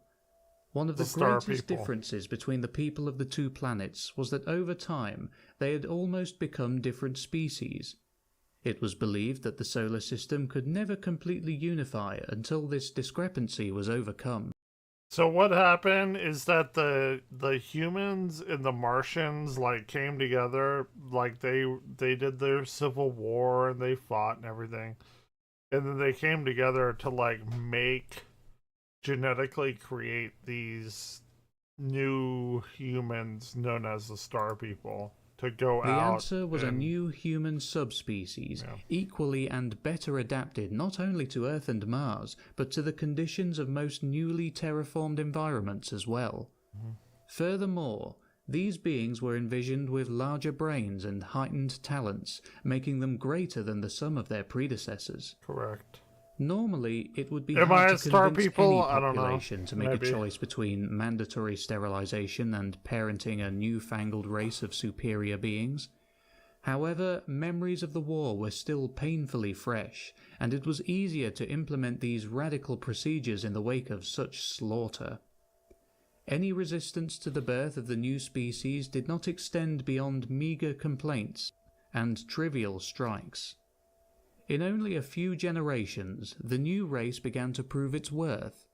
One of The the star greatest people. differences between the people of the two planets was that over time they had almost become different species. It was believed that the solar system could never completely unify until this discrepancy was overcome. So what happened is that the humans and the Martians like came together, like they did their civil war and they fought and everything, and then they came together to like genetically create these new humans known as the Star People to go The out. answer was a and- new human subspecies, equally and better adapted not only to Earth and Mars, but to the conditions of most newly terraformed environments as well. Furthermore, these beings were envisioned with larger brains and heightened talents, making them greater than the sum of their predecessors. Correct. Normally, it would be Am hard I to a star convince people? any I don't know. population to make Maybe. a choice between mandatory sterilization and parenting a newfangled race of superior beings. However, memories of the war were still painfully fresh, and it was easier to implement these radical procedures in the wake of such slaughter. Any resistance to the birth of the new species did not extend beyond meager complaints and trivial strikes. In only a few generations, the new race began to prove its worth.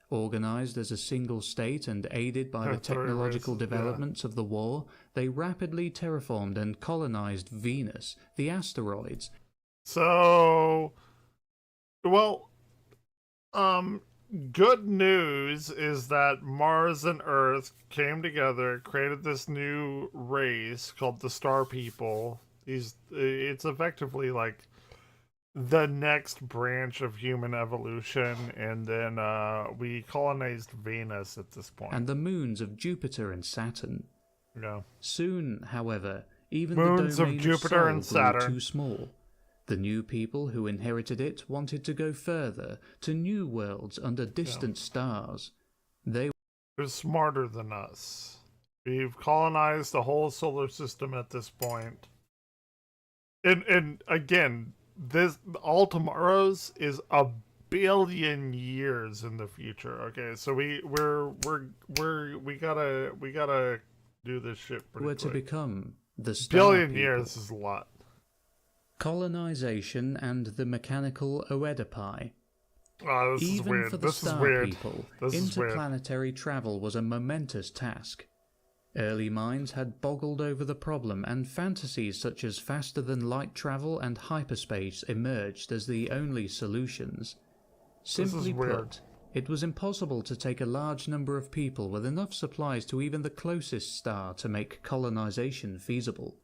Organized as a single state and aided by the That's very technological racist, yeah. developments of the war, they rapidly terraformed and colonized Venus, the asteroids. So, well, good news is that Mars and Earth came together, created this new race called the Star People. It's effectively like the next branch of human evolution, and then we colonized Venus at this point. And the moons of Jupiter and Saturn. Yeah. Soon, however, even Moons the of domain Jupiter Sol and grew Saturn. too small. The new people who inherited it wanted to go further, to new worlds under distant stars. They're smarter than us. We've colonized the whole solar system at this point. And again, this all tomorrows is a billion years in the future. Okay, so we gotta do this shit pretty were to quick. become the Star Billion People. years is a lot. Colonization and the mechanical Oedipi. Oh, this is Even weird. for the This is Star weird. People, This is weird. interplanetary travel was a momentous task. Early minds had boggled over the problem, and fantasies such as faster-than-light travel and hyperspace emerged as the only solutions. This is Simply weird. put, It was impossible to take a large number of people with enough supplies to even the closest star to make colonization feasible.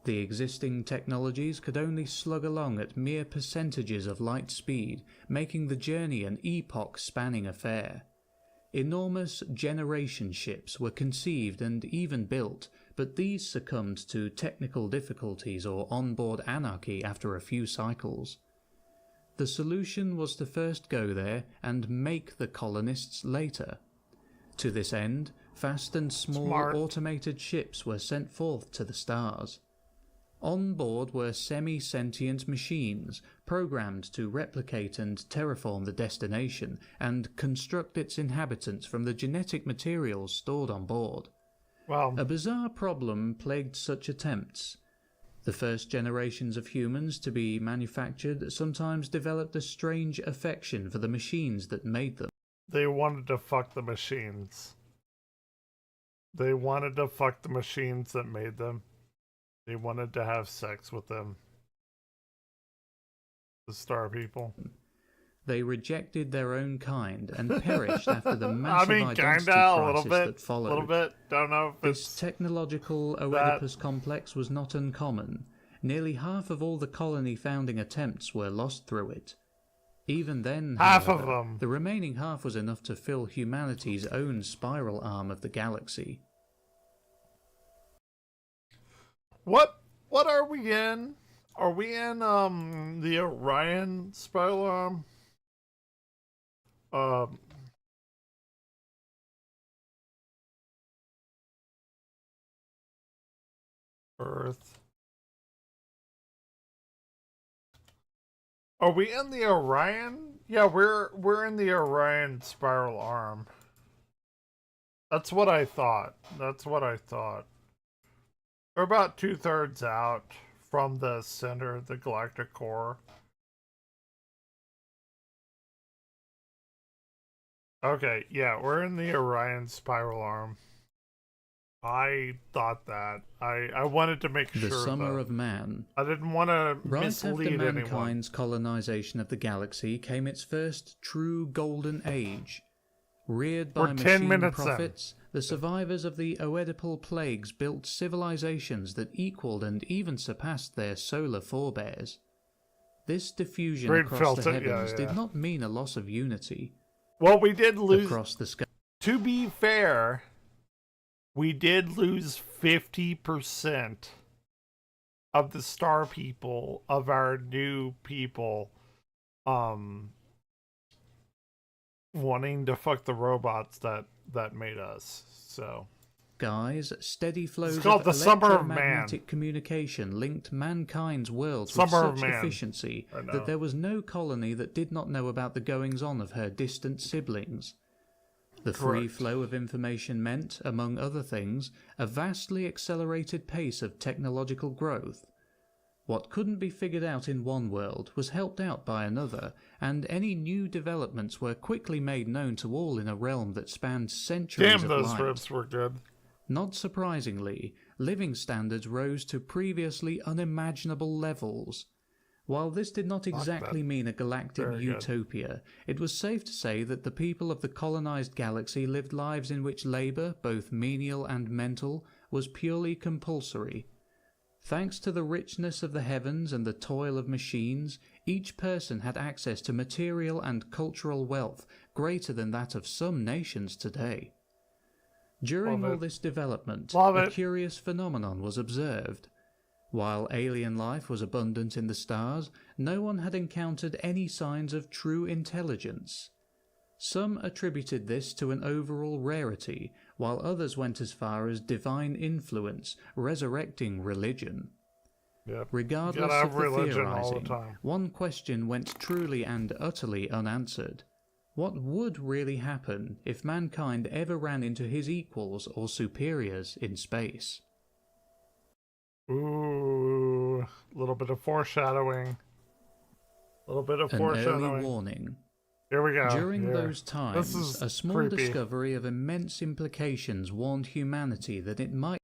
The existing technologies could only slug along at mere percentages of light speed, making the journey an epoch-spanning affair. Enormous generation ships were conceived and even built, but these succumbed to technical difficulties or onboard anarchy after a few cycles. The solution was to first go there and make the colonists later. To this end, fast and small automated ships were sent forth to the stars. On board were semi-sentient machines programmed to replicate and terraform the destination and construct its inhabitants from the genetic materials stored on board. Wow. A bizarre problem plagued such attempts. The first generations of humans to be manufactured sometimes developed a strange affection for the machines that made them. They wanted to fuck the machines. They wanted to fuck the machines that made them. They wanted to have sex with them. The star people. They rejected their own kind and perished after the I massive mean, identity kinda, a crisis little bit, that followed. a little bit. Don't know if this technological Oedipus complex was not uncommon. Nearly half of all the colony-founding attempts were lost through it. Even then, half however, of them. The remaining half was enough to fill humanity's own spiral arm of the galaxy. What are we in? Are we in the Orion spiral arm? Earth. Are we in the Orion? Yeah, we're in the Orion spiral arm. That's what I thought. We're about 2/3 out from the center of the galactic core. Okay, yeah, we're in the Orion spiral arm. I thought that. I wanted to make sure. The Summer though. of Man. I didn't want to Right mislead after anyone. mankind's colonization of the galaxy came its first true golden age. Reared by We're 10 machine minutes in. prophets, the survivors of the Oedipal plagues built civilizations that equaled and even surpassed their solar forebears. This diffusion Greg across felt the it, yeah, heavens yeah. did not mean a loss of unity. Well, we did lose across the sky. To be fair, we did lose 50% of the star people, of our new people, wanting to fuck the robots that made us. So, Guys, steady flows It's called of the Summer of Man. electromagnetic communication linked mankind's worlds Summer with of such Man. efficiency I know. that there was no colony that did not know about the goings-on of her distant siblings. The free Correct. flow of information meant, among other things, a vastly accelerated pace of technological growth. What couldn't be figured out in one world was helped out by another, and any new developments were quickly made known to all in a realm that spanned centuries damn, of those light. ribs were good. Not surprisingly, living standards rose to previously unimaginable levels. While this did not exactly mean a galactic Very good. utopia, it was safe to say that the people of the colonized galaxy lived lives in which labor, both menial and mental, was purely compulsory. Thanks to the richness of the heavens and the toil of machines, each person had access to material and cultural wealth greater than that of some nations today. During Love all it. this development, Love a it. curious phenomenon was observed. While alien life was abundant in the stars, no one had encountered any signs of true intelligence. Some attributed this to an overall rarity, while others went as far as divine influence, resurrecting religion. Yep. Regardless Gotta of have the religion all the theorizing, time. one question went truly and utterly unanswered. What would really happen if mankind ever ran into his equals or superiors in space? Ooh, a little bit of foreshadowing. An early warning. Here we go. During Here. those times, This is a small creepy. discovery of immense implications warned humanity that it might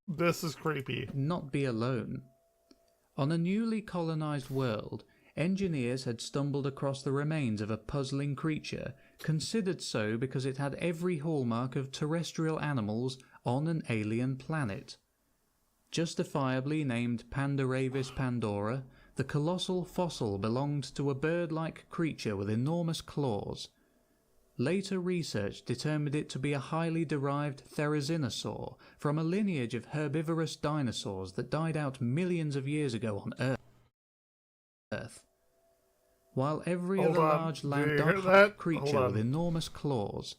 This is creepy. not be alone. On a newly colonized world, engineers had stumbled across the remains of a puzzling creature considered so because it had every hallmark of terrestrial animals on an alien planet. Justifiably named Pandaravis pandora, the colossal fossil belonged to a bird-like creature with enormous claws. Later research determined it to be a highly derived therizinosaur from a lineage of herbivorous dinosaurs that died out millions of years ago on Earth. While every other large land creature with enormous claws.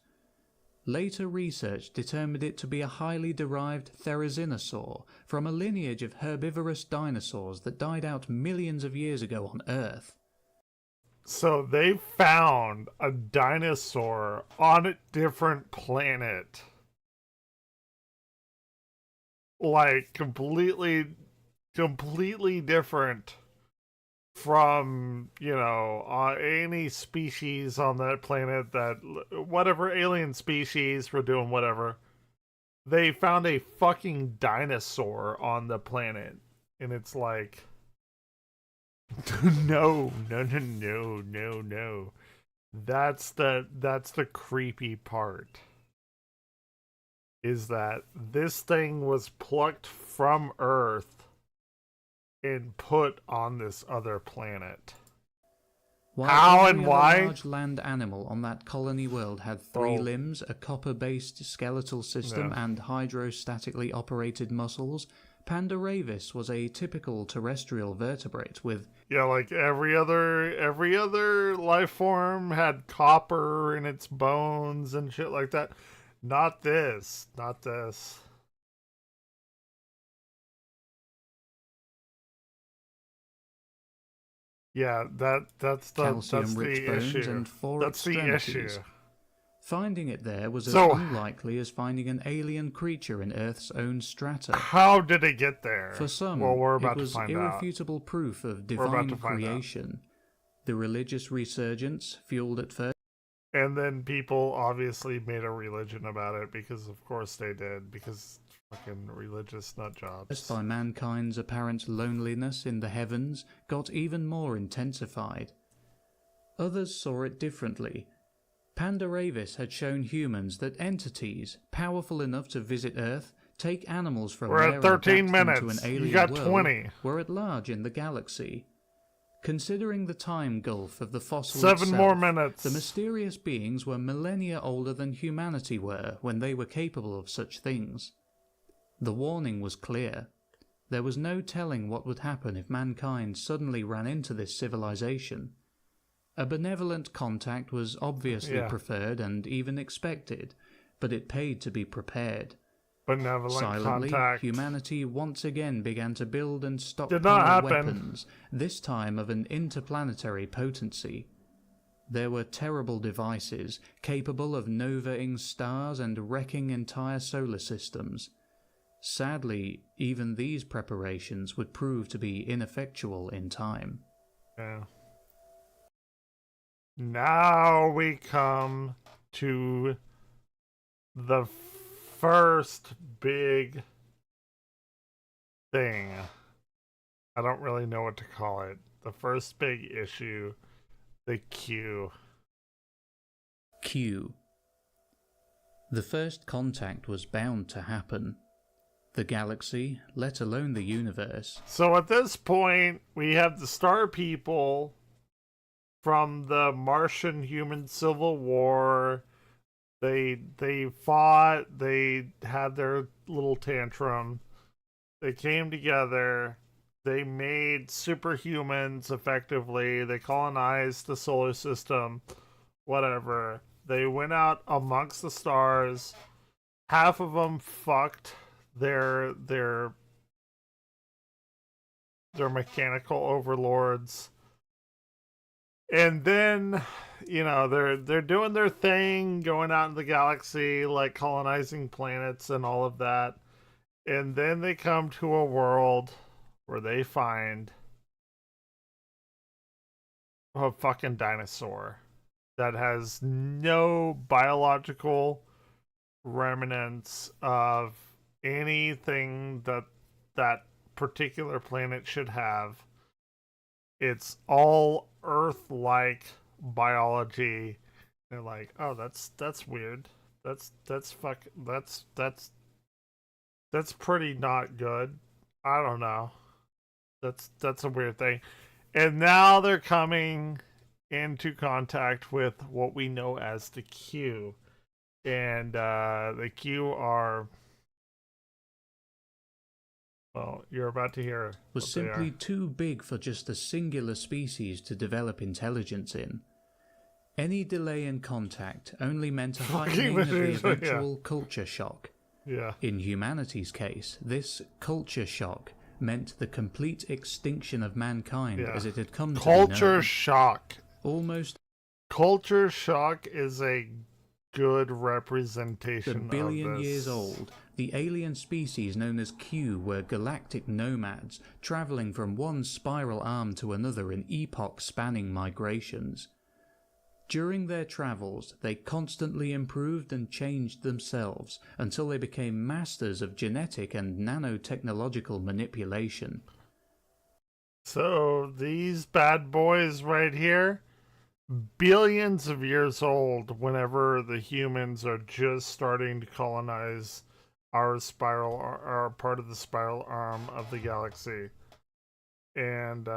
Later research determined it to be a highly derived therizinosaur from a lineage of herbivorous dinosaurs that died out millions of years ago on Earth. So they found a dinosaur on a different planet. Like, completely different from, any species on that planet that, whatever alien species were doing whatever. They found a fucking dinosaur on the planet. And it's like... No. That's the creepy part. Is that this thing was plucked from Earth and put on this other planet. While How every and other why? large land animal on that colony world had three limbs, a copper-based skeletal system, and hydrostatically operated muscles, Pandaravis was a typical terrestrial vertebrate with... Yeah, like every other life form had copper in its bones and shit like that. Not this. Yeah, that's calcium-rich bones issue. and four That's the extremities. issue. Finding it there was as unlikely as finding an alien creature in Earth's own strata. How did it get there? For some, well, we're about it was to find irrefutable proof of divine creation. The religious resurgence, fueled at first And then people obviously made a religion about it because, of course, they did. Because fucking religious nut jobs. by mankind's apparent loneliness in the heavens, got even more intensified. Others saw it differently. Pandaravis had shown humans that entities powerful enough to visit Earth, take animals from We're there at 13 and adapt them to minutes. an alien You got world, 20. were at large in the galaxy. Considering the time gulf of the fossil 7 itself, more minutes. the mysterious beings were millennia older than humanity were when they were capable of such things. The warning was clear. There was no telling what would happen if mankind suddenly ran into this civilization. A benevolent contact was obviously preferred and even expected, but it paid to be prepared. Benevolent Silently, contact. humanity once again began to build and Did not stockpile happen. weapons, this time of an interplanetary potency. There were terrible devices capable of novaing stars and wrecking entire solar systems. Sadly, even these preparations would prove to be ineffectual in time. Yeah. Now we come to the first big thing. I don't really know what to call it. The first big issue, the Q. Q. The first contact was bound to happen. The galaxy, let alone the universe. So at this point, we have the Star People from the Martian-Human Civil War. They fought, they had their little tantrum. They came together. They made superhumans effectively. They colonized the solar system. Whatever. They went out amongst the stars. Half of them fucked their mechanical overlords. And then, they're doing their thing, going out in the galaxy, like colonizing planets and all of that. And then they come to a world where they find a fucking dinosaur that has no biological remnants of anything that particular planet should have. It's all Earth-like biology, They're like, oh, that's weird. That's pretty not good. I don't know. That's a weird thing. And now they're coming into contact with what we know as the Q. And the Q are, well, you're about to hear was simply too big for just a singular species to develop intelligence in. Any delay in contact only meant a heightening of the eventual culture shock. Yeah. In humanity's case, this culture shock meant the complete extinction of mankind as it had come to be known. Culture shock. Almost. Culture shock is a good representation A billion of this. years old, the alien species known as Q were galactic nomads, traveling from one spiral arm to another in epoch-spanning migrations. During their travels, they constantly improved and changed themselves until they became masters of genetic and nanotechnological manipulation. So these bad boys right here, billions of years old whenever the humans are just starting to colonize our part of the spiral arm of the galaxy. And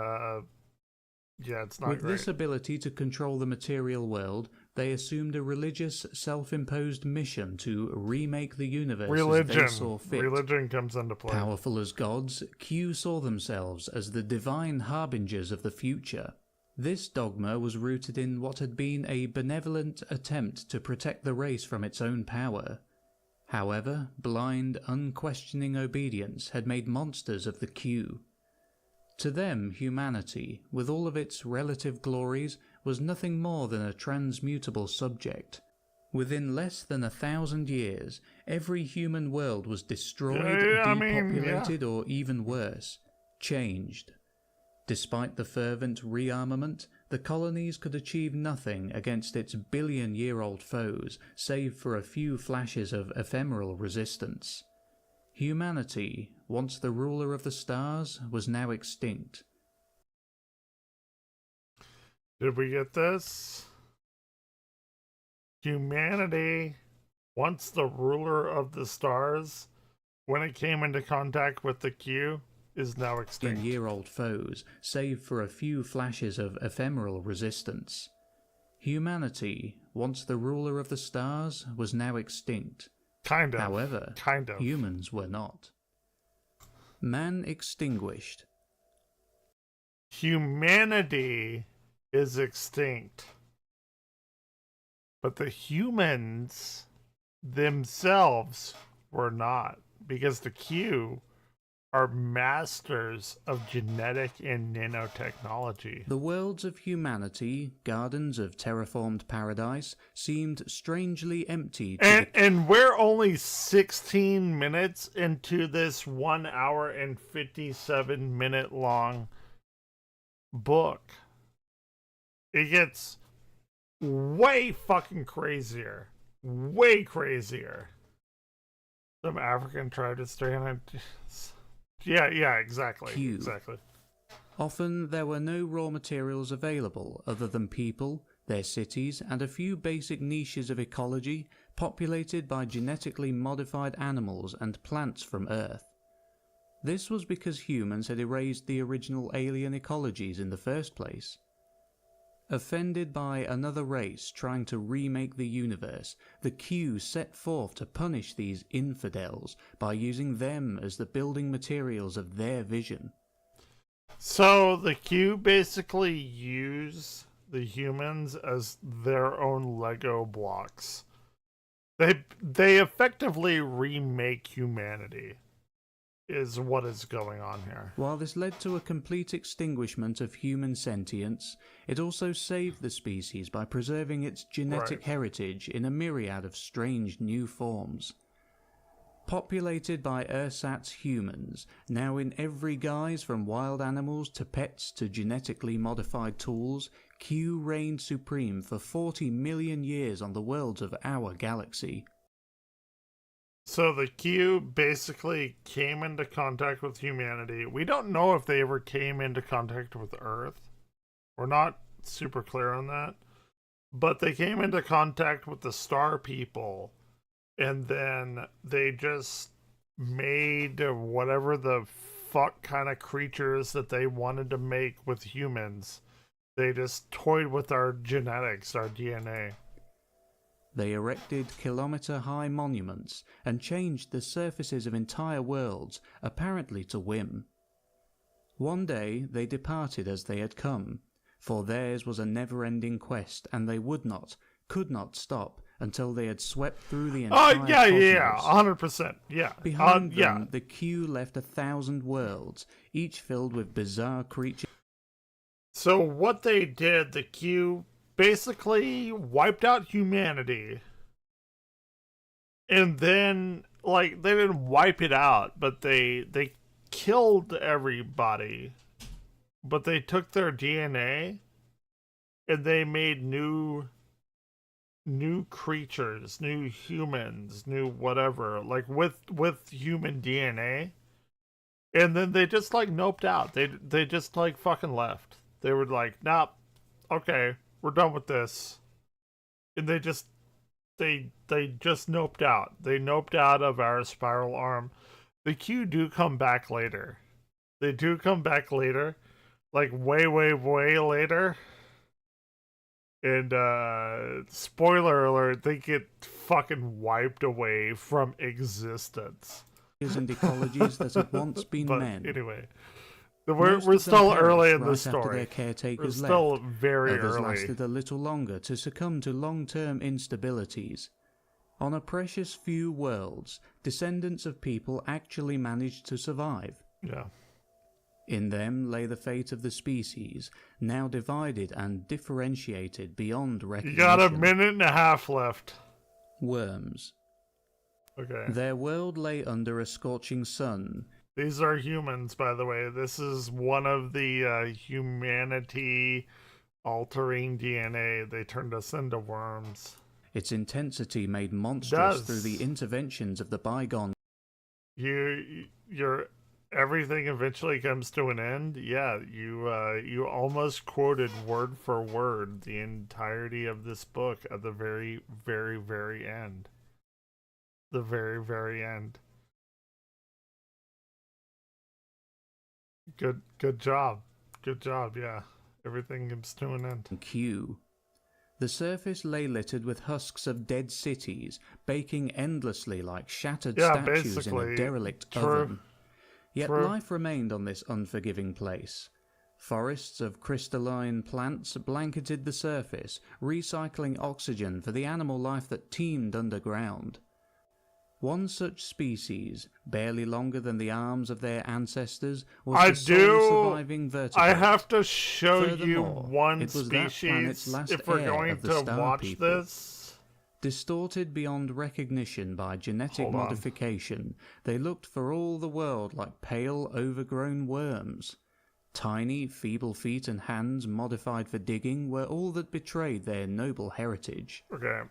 yeah, it's not With great. this ability to control the material world, they assumed a religious, self-imposed mission to remake the universe as they saw fit. Religion comes into play. Powerful as gods, Q saw themselves as the divine harbingers of the future. This dogma was rooted in what had been a benevolent attempt to protect the race from its own power. However, blind, unquestioning obedience had made monsters of the Q. To them, humanity, with all of its relative glories, was nothing more than a transmutable subject. Within less than 1,000 years, every human world was destroyed, depopulated, or even worse, changed. Despite the fervent rearmament, the colonies could achieve nothing against its billion-year-old foes, save for a few flashes of ephemeral resistance. Humanity, once the ruler of the stars, was now extinct. Did we get this? Humanity, once the ruler of the stars, when it came into contact with the Q, is now extinct. Year-old foes, save for a few flashes of ephemeral resistance. Humanity, once the ruler of the stars, was now extinct. Kind of. However, humans were not. Man extinguished. Humanity is extinct. But the humans themselves were not. Because the Q are masters of genetic and nanotechnology. The worlds of humanity, gardens of terraformed paradise, seemed strangely empty. And we're only 16 minutes into this 1 hour and 57-minute long book. It gets way fucking crazier. Way crazier. Some African tribe to stay on it. Yeah, exactly. Q. Exactly. Often there were no raw materials available other than people, their cities, and a few basic niches of ecology populated by genetically modified animals and plants from Earth. This was because humans had erased the original alien ecologies in the first place. Offended by another race trying to remake the universe, the Q set forth to punish these infidels by using them as the building materials of their vision. So the Q basically use the humans as their own Lego blocks. They effectively remake humanity, is what is going on here. While this led to a complete extinguishment of human sentience, it also saved the species by preserving its genetic heritage in a myriad of strange new forms. Populated by ersatz humans, now in every guise from wild animals to pets to genetically modified tools, Q reigned supreme for 40 million years on the worlds of our galaxy. So the Q basically came into contact with humanity. We don't know if they ever came into contact with Earth. We're not super clear on that. but they came into contact with the star people, and then they just made whatever the fuck kind of creatures that they wanted to make with humans. They just toyed with our genetics, our DNA. They erected kilometre-high monuments and changed the surfaces of entire worlds, apparently to whim. One day they departed as they had come, for theirs was a never-ending quest, and they could not stop until they had swept through the entire cosmos. 100%, yeah. Behind them, the queue left 1,000 worlds, each filled with bizarre creatures. So what they did, the queue basically wiped out humanity. And then, like, they didn't wipe it out, but they killed everybody. But they took their DNA and they made new creatures, new humans, new whatever, like with human DNA. And then they just like noped out. They just like fucking left. They were like, "Nah, okay, we're done with this." And they just noped out. They noped out of our spiral arm. The Q do come back later. They do come back later. Like way later. And spoiler alert, they get fucking wiped away from existence. And ecologies that had once been But men. anyway, we're still early in the story. Their caretakers We're still left. very Others early. lasted a little longer to succumb to long-term instabilities. On a precious few worlds, descendants of people actually managed to survive. Yeah. In them lay the fate of the species, now divided and differentiated beyond You recognition. got a minute and a half left. Worms. Okay. Their world lay under a scorching sun. These are humans, by the way. This is one of the humanity altering DNA. They turned us into worms. Its intensity made monstrous Does. through the interventions of the bygone. Your everything eventually comes to an end. Yeah, you almost quoted word for word the entirety of this book at the very, very, very end. The very, very end. Good job. Good job, yeah. Everything comes to an end. Q. The surface lay littered with husks of dead cities, baking endlessly like shattered statues in basically. a derelict True. oven. Yet True. life remained on this unforgiving place. Forests of crystalline plants blanketed the surface, recycling oxygen for the animal life that teemed underground. One such species, barely longer than the arms of their ancestors, was the sole surviving vertebrate. I have to show you Furthermore, one it was that planet's species last if we're heir going of the to star watch people. this. Distorted beyond recognition by genetic Hold on. modification, they looked for all the world like pale, overgrown worms. Tiny, feeble feet and hands modified for digging were all that betrayed their noble heritage. Okay.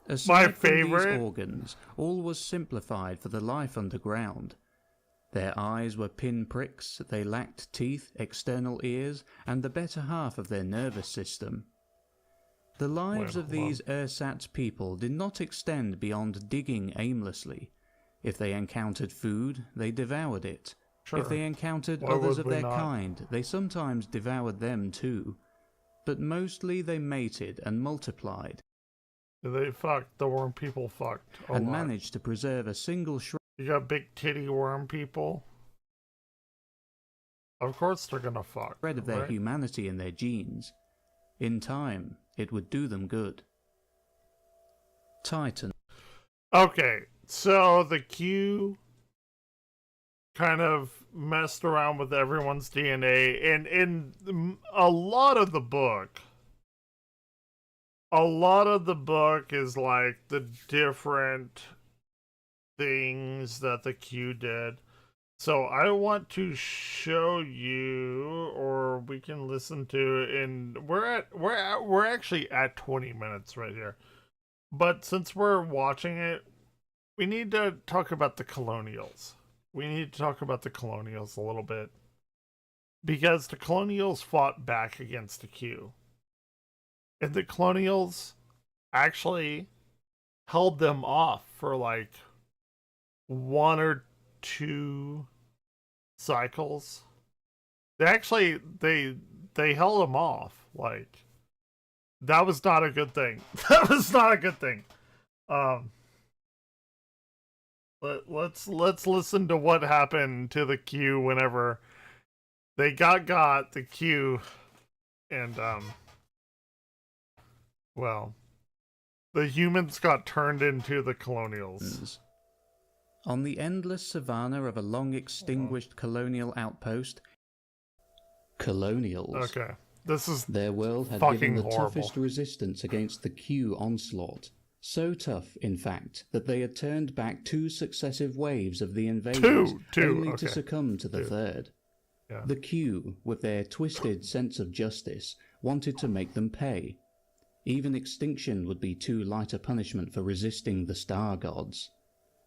Aside from favorite- these organs, all was simplified for the life underground. Their eyes were pinpricks, they lacked teeth, external ears, and the better half of their nervous system. The lives of these ersatz people did not extend beyond digging aimlessly. If they encountered food, they devoured it. Sure. If they encountered Why others would of we their not? kind, they sometimes devoured them too. But mostly they mated and multiplied. They fucked. The worm people fucked a and lot. managed to preserve a single shred. You got big titty worm people. Of course they're gonna fuck. Of their right? humanity in their genes. In time, it would do them good. Titan. Okay, so the Q kind of messed around with everyone's DNA, and in a lot of the book is like the different things that the Q did. So I want to show you, or we can listen to, and we're actually at 20 minutes right here. But since we're watching it, we need to talk about the colonials. We need to talk about the colonials a little bit. Because the colonials fought back against the Q. And the colonials actually held them off for like 1 or 2 cycles. They held them off. Like, that was not a good thing. That was not a good thing. Let's listen to what happened to the Q whenever they got the Q, and well, the humans got turned into the colonials. On the endless savanna of a long extinguished colonial outpost, colonials. Okay, this is their world had given the toughest resistance against the Q onslaught. So tough, in fact, that they had turned back 2 successive waves of the invaders, only to succumb to the third. Yeah. The Q, with their twisted sense of justice, wanted to make them pay. Even extinction would be too light a punishment for resisting the star gods.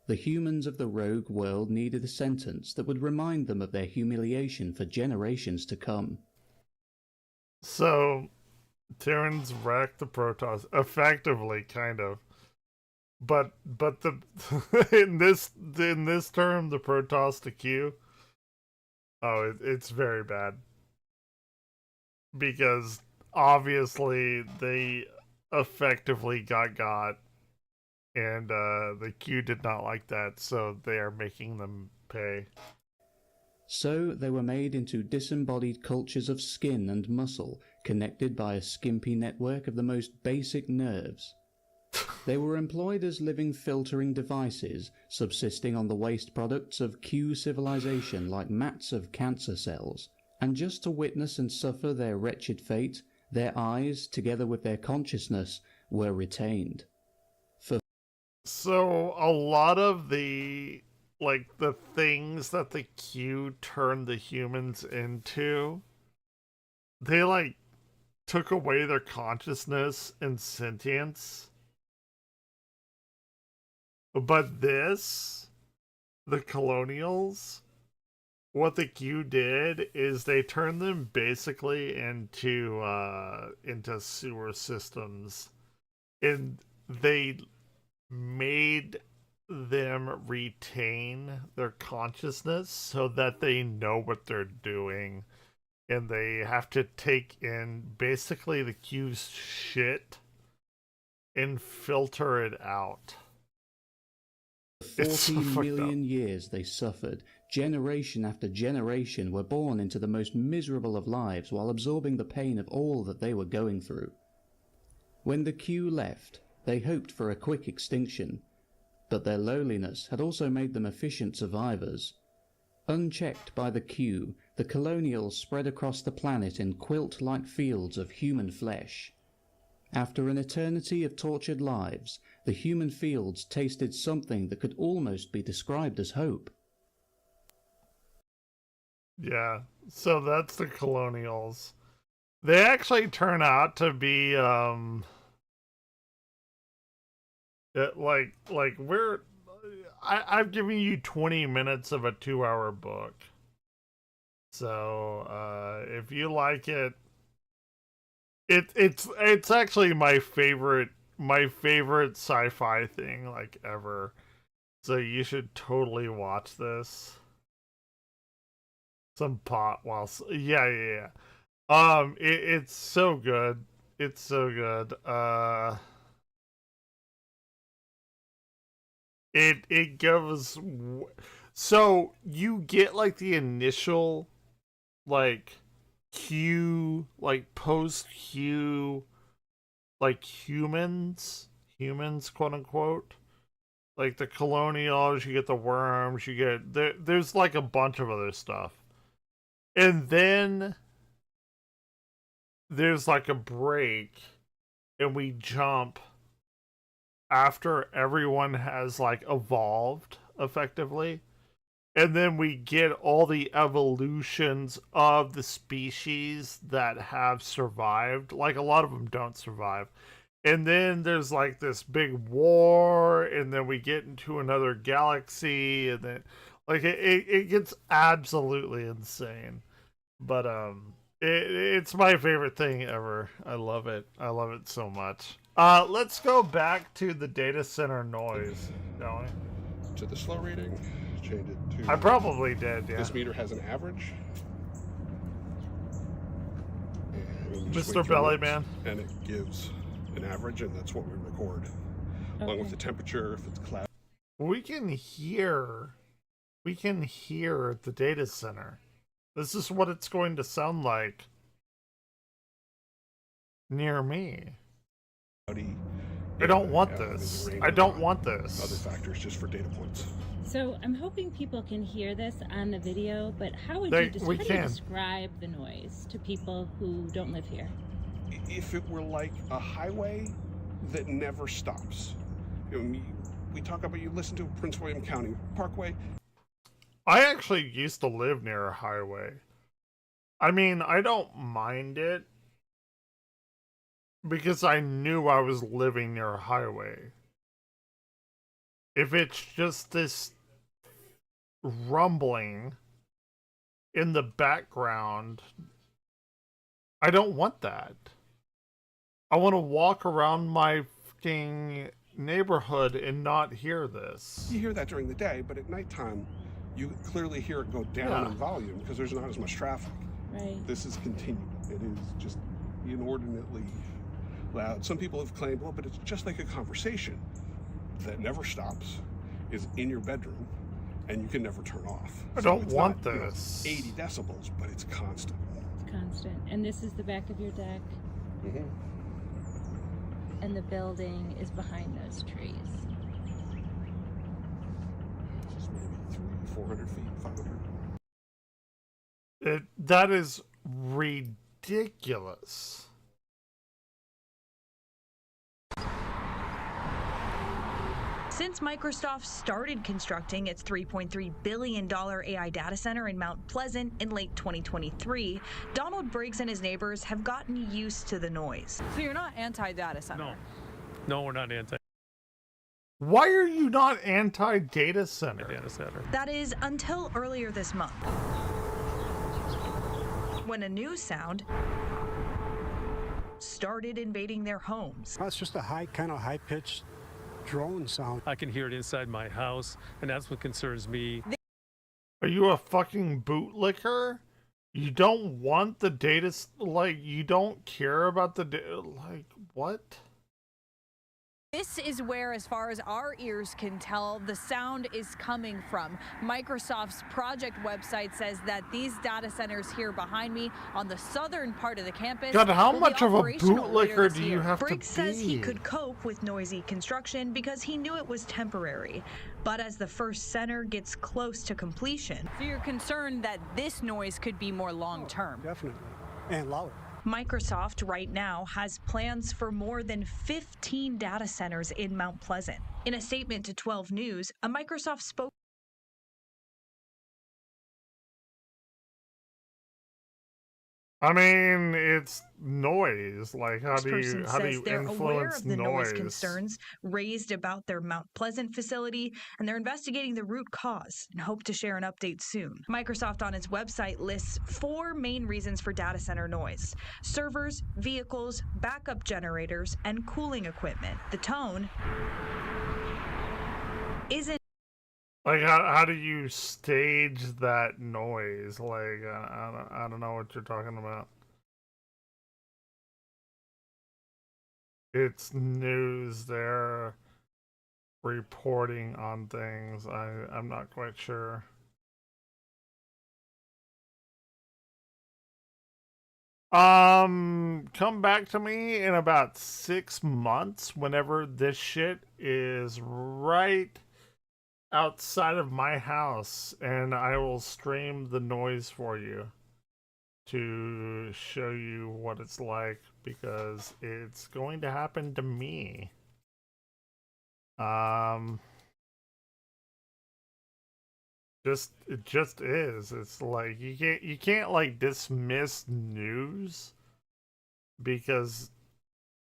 The humans of the rogue world needed a sentence that would remind them of their humiliation for generations to come. So, Terrans wrecked the Protoss effectively, kind of, but the in this term, the Protoss to Q, it's very bad, because obviously they effectively got, and the Q did not like that, so they are making them pay. So they were made into disembodied cultures of skin and muscle, connected by a skimpy network of the most basic nerves. They were employed as living filtering devices, subsisting on the waste products of Q civilization like mats of cancer cells. And just to witness and suffer their wretched fate, their eyes, together with their consciousness, were retained. So a lot of the things that the Q turned the humans into, they took away their consciousness and sentience. But the colonials, what the Q did is they turned them basically into sewer systems, and they made them retain their consciousness so that they know what they're doing, and they have to take in basically the Q's shit and filter it out. 14 million years they suffered. Generation after generation were born into the most miserable of lives while absorbing the pain of all that they were going through. When the Q left, they hoped for a quick extinction, but their lowliness had also made them efficient survivors. Unchecked by the Q, the colonials spread across the planet in quilt-like fields of human flesh. After an eternity of tortured lives, the human fields tasted something that could almost be described as hope. Yeah, so that's the colonials. They actually turn out to be I've given you 20 minutes of a 2-hour book. So if you like it, it's actually my favorite sci-fi thing ever. So you should totally watch this. Some pot whilst yeah. It's so good. It's so good. It goes, so you get the initial Q, post Q, humans quote unquote, the colonials, you get the worms, you get there's a bunch of other stuff, and then there's a break, and we jump after everyone has evolved effectively, and then we get all the evolutions of the species that have survived. A lot of them don't survive, and then there's this big war, and then we get into another galaxy, and then it gets absolutely insane. But It's my favorite thing ever. I love it. I love it so much. Let's go back to the data center noise, shall we? To the slow reading, change it to... I probably did, yeah. This meter has an average. And just Mr. wait 3 Belly minutes, Man. And it gives an average, and that's what we record. Along with the temperature, if it's cloudy. We can hear the data center. This is what it's going to sound like near me. I don't want this. I don't want this. Other factors just for data points. So I'm hoping people can hear this on the video, but how would They- you we how do you can. describe the noise to people who don't live here? If it were like a highway that never stops. We talk about, you listen to Prince William County Parkway. I actually used to live near a highway. I mean, I don't mind it because I knew I was living near a highway. If it's just this rumbling in the background, I don't want that. I want to walk around my fucking neighborhood and not hear this. You hear that during the day, but at nighttime, you clearly hear it go down in volume because there's not as much traffic. Right. This is continual. It is just inordinately loud. Some people have claimed, well, but it's just like a conversation that never stops, is in your bedroom, and you can never turn off. I So don't it's want not, this. 80 decibels, but it's constant. It's constant. And this is the back of your deck, Mm-hmm. and the building is behind those trees. Just maybe 300-400 feet, 500. That is ridiculous. Since Microsoft started constructing its $3.3 billion AI data center in Mount Pleasant in late 2023, Donald Briggs and his neighbors have gotten used to the noise. So you're not anti-data center? No, we're not anti. Why are you not anti-data center? Data center. That is until earlier this month, when a new sound started invading their homes. That's just a kind of high-pitched drone sound. I can hear it inside my house, and that's what concerns me. Are you a fucking bootlicker? You don't want the data, you don't care about the what? This is where, as far as our ears can tell, the sound is coming from. Microsoft's project website says that these data centers here behind me on the southern part of the campus. God, how will be much of a operational later bootlicker this do you year. have to Briggs says he be? could cope with noisy construction because he knew it was temporary. But as the first center gets close to completion, So you're concerned that this noise could be more long-term? Definitely. And louder. Microsoft right now has plans for more than 15 data centers in Mount Pleasant. In a statement to 12 News, a Microsoft spokesperson I mean, it's noise. Like, how do you says they're aware influence of the noise noise? concerns raised about their Mount Pleasant facility, and they're investigating the root cause and hope to share an update soon. Microsoft on its website lists 4 main reasons for data center noise: servers, vehicles, backup generators, and cooling equipment. The tone isn't Like, how do you stage that noise? Like, I don't know what you're talking about. It's news. They're reporting on things. I'm not quite sure. Come back to me in about 6 months whenever this shit is right outside of my house, and I will stream the noise for you to show you what it's like, because it's going to happen to me. It just is. It's like you can't like dismiss news because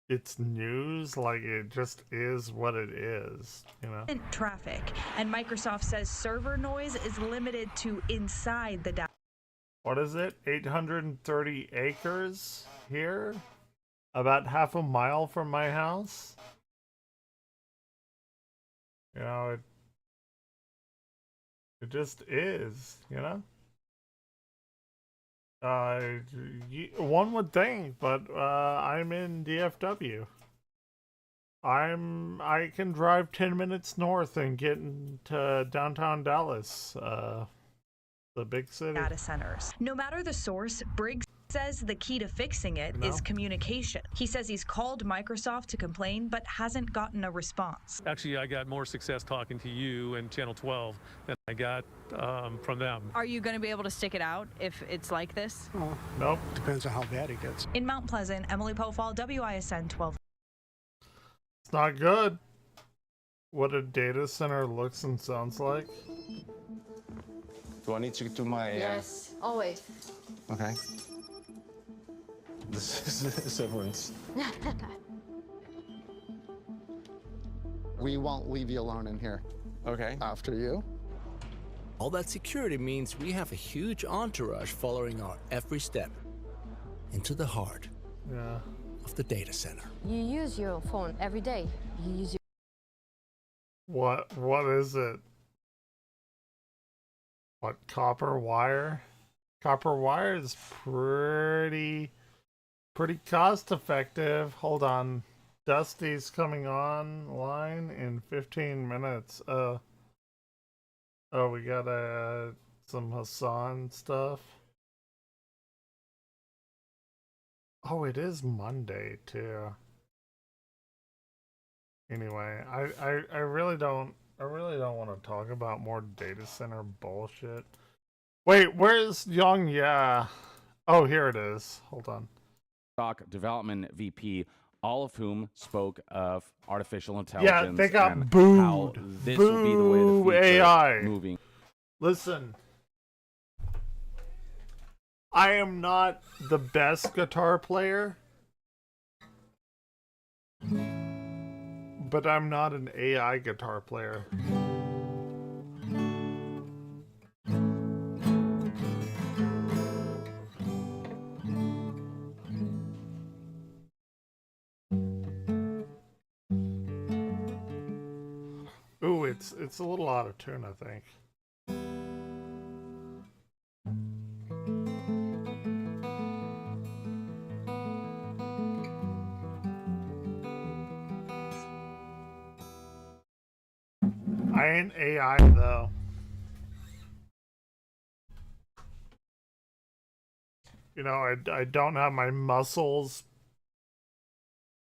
it's news. Like, it just is what it is, you know. traffic, and Microsoft says server noise is limited to inside the data what is it? 830 acres here? About half a mile from my house? You know, it just is, you know? One would think, but I'm in DFW. I can drive 10 minutes north and get into downtown Dallas, the big city. Data centers. No matter the source, Briggs says the key to fixing it is communication. He says he's called Microsoft to complain, but hasn't gotten a response. Actually, I got more success talking to you and Channel 12 than I got from them. Are you going to be able to stick it out if it's like this? Oh, nope. Depends on how bad it gets. In Mount Pleasant, Emily Pofall, WISN 12. It's not good. What a data center looks and sounds like. Do I need to do my... Yes, always. Okay. This is severance. We won't leave you alone in here. Okay. After you. All that security means we have a huge entourage following our every step into the heart of the data center. You use your phone every day. You use your... What is it? What, copper wire? Copper wire is pretty cost effective. Hold on. Dusty's coming online in 15 minutes. Oh, we got some Hassan stuff. Oh, it is Monday too. Anyway, I really don't want to talk about more data center bullshit. Wait, where's Young? Yeah. Oh, here it is. Hold on. Development VP, all of whom spoke of artificial intelligence. Yeah, they got and booed. How this will be the way the future AI moving. Listen, I am not the best guitar player, but I'm not an AI guitar player. Ooh, it's a little out of tune, I think. I ain't AI though. You know, I don't have my muscles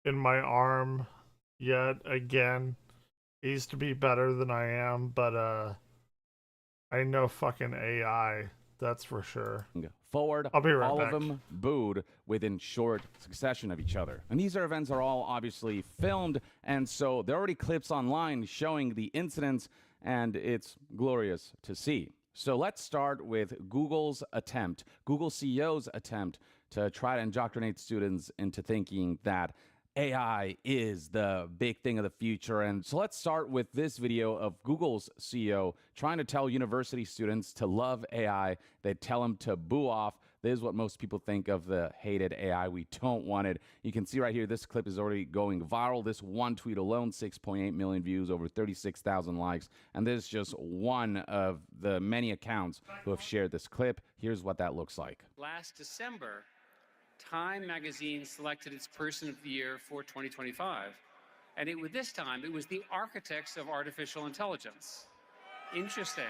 in my arm yet. Again, I used to be better than I am, but I know fucking AI. That's for sure. Forward, I'll be right all back. of them booed within short succession of each other. And these events are all obviously filmed, and so there are already clips online showing the incidents, and it's glorious to see. So let's start with Google's attempt, Google CEO's attempt to try to indoctrinate students into thinking that AI is the big thing of the future. And so let's start with this video of Google's CEO trying to tell university students to love AI. They tell them to boo off. This is what most people think of the hated AI. We don't want it. You can see right here, this clip is already going viral. This one tweet alone, 6.8 million views, over 36,000 likes. And this is just one of the many accounts who have shared this clip. Here's what that looks like. Last December, Time magazine selected its Person of the Year for 2025. And this time, it was the architects of artificial intelligence. Interesting.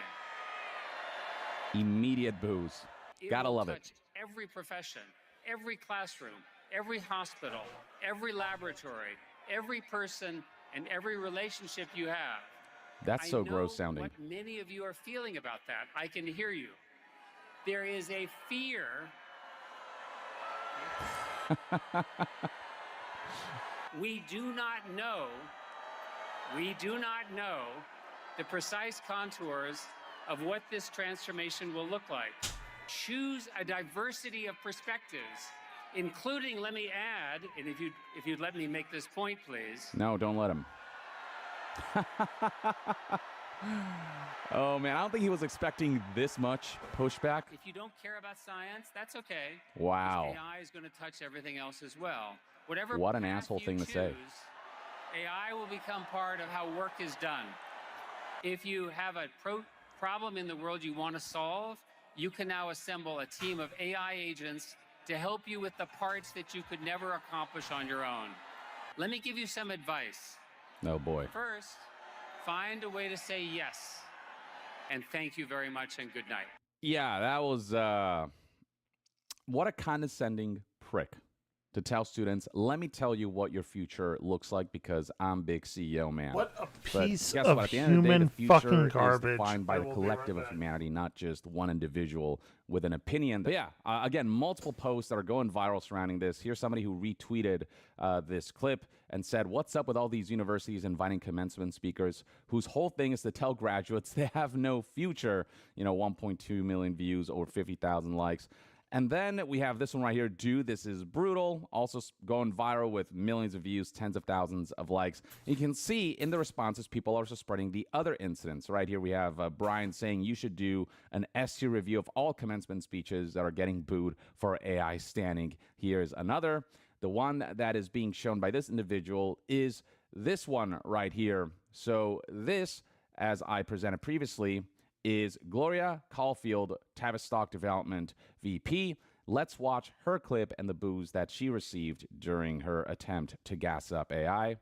Immediate boos. Gotta love it. Touch every profession, every classroom, every hospital, every laboratory, every person, and every relationship you have. That's so gross sounding. What many of you are feeling about that. I can hear you. There is a fear. We do not know the precise contours of what this transformation will look like. Choose a diversity of perspectives, including, let me add, and if you'd let me make this point, please. No, don't let him. Oh man, I don't think he was expecting this much pushback. If you don't care about science, that's okay. Wow. Because AI is going to touch everything else as well. Whatever What an path asshole you thing to say. choose, AI will become part of how work is done. If you have a problem in the world you want to solve, you can now assemble a team of AI agents to help you with the parts that you could never accomplish on your own. Let me give you some advice. Oh boy. First, find a way to say yes. And thank you very much and good night. Yeah, that was what a condescending prick to tell students, let me tell you what your future looks like because I'm big CEO man. What a But piece guess of what? At the end of the day, human the future fucking is garbage. defined by I the will be right collective of back. humanity, not just one individual with an opinion. But yeah, again, multiple posts that are going viral surrounding this. Here's somebody who retweeted this clip and said, what's up with all these universities inviting commencement speakers whose whole thing is to tell graduates they have no future? 1.2 million views, over 50,000 likes. And then we have this one right here, dude, this is brutal. Also going viral with millions of views, tens of thousands of likes. You can see in the responses, people are also spreading the other incidents. Right here we have Brian saying you should do an S-tier review of all commencement speeches that are getting booed for AI standing. Here's another. The one that is being shown by this individual is this one right here. So this, as I presented previously, is Gloria Caulfield, Tavistock Development VP. Let's watch her clip and the boos that she received during her attempt to gas up AI.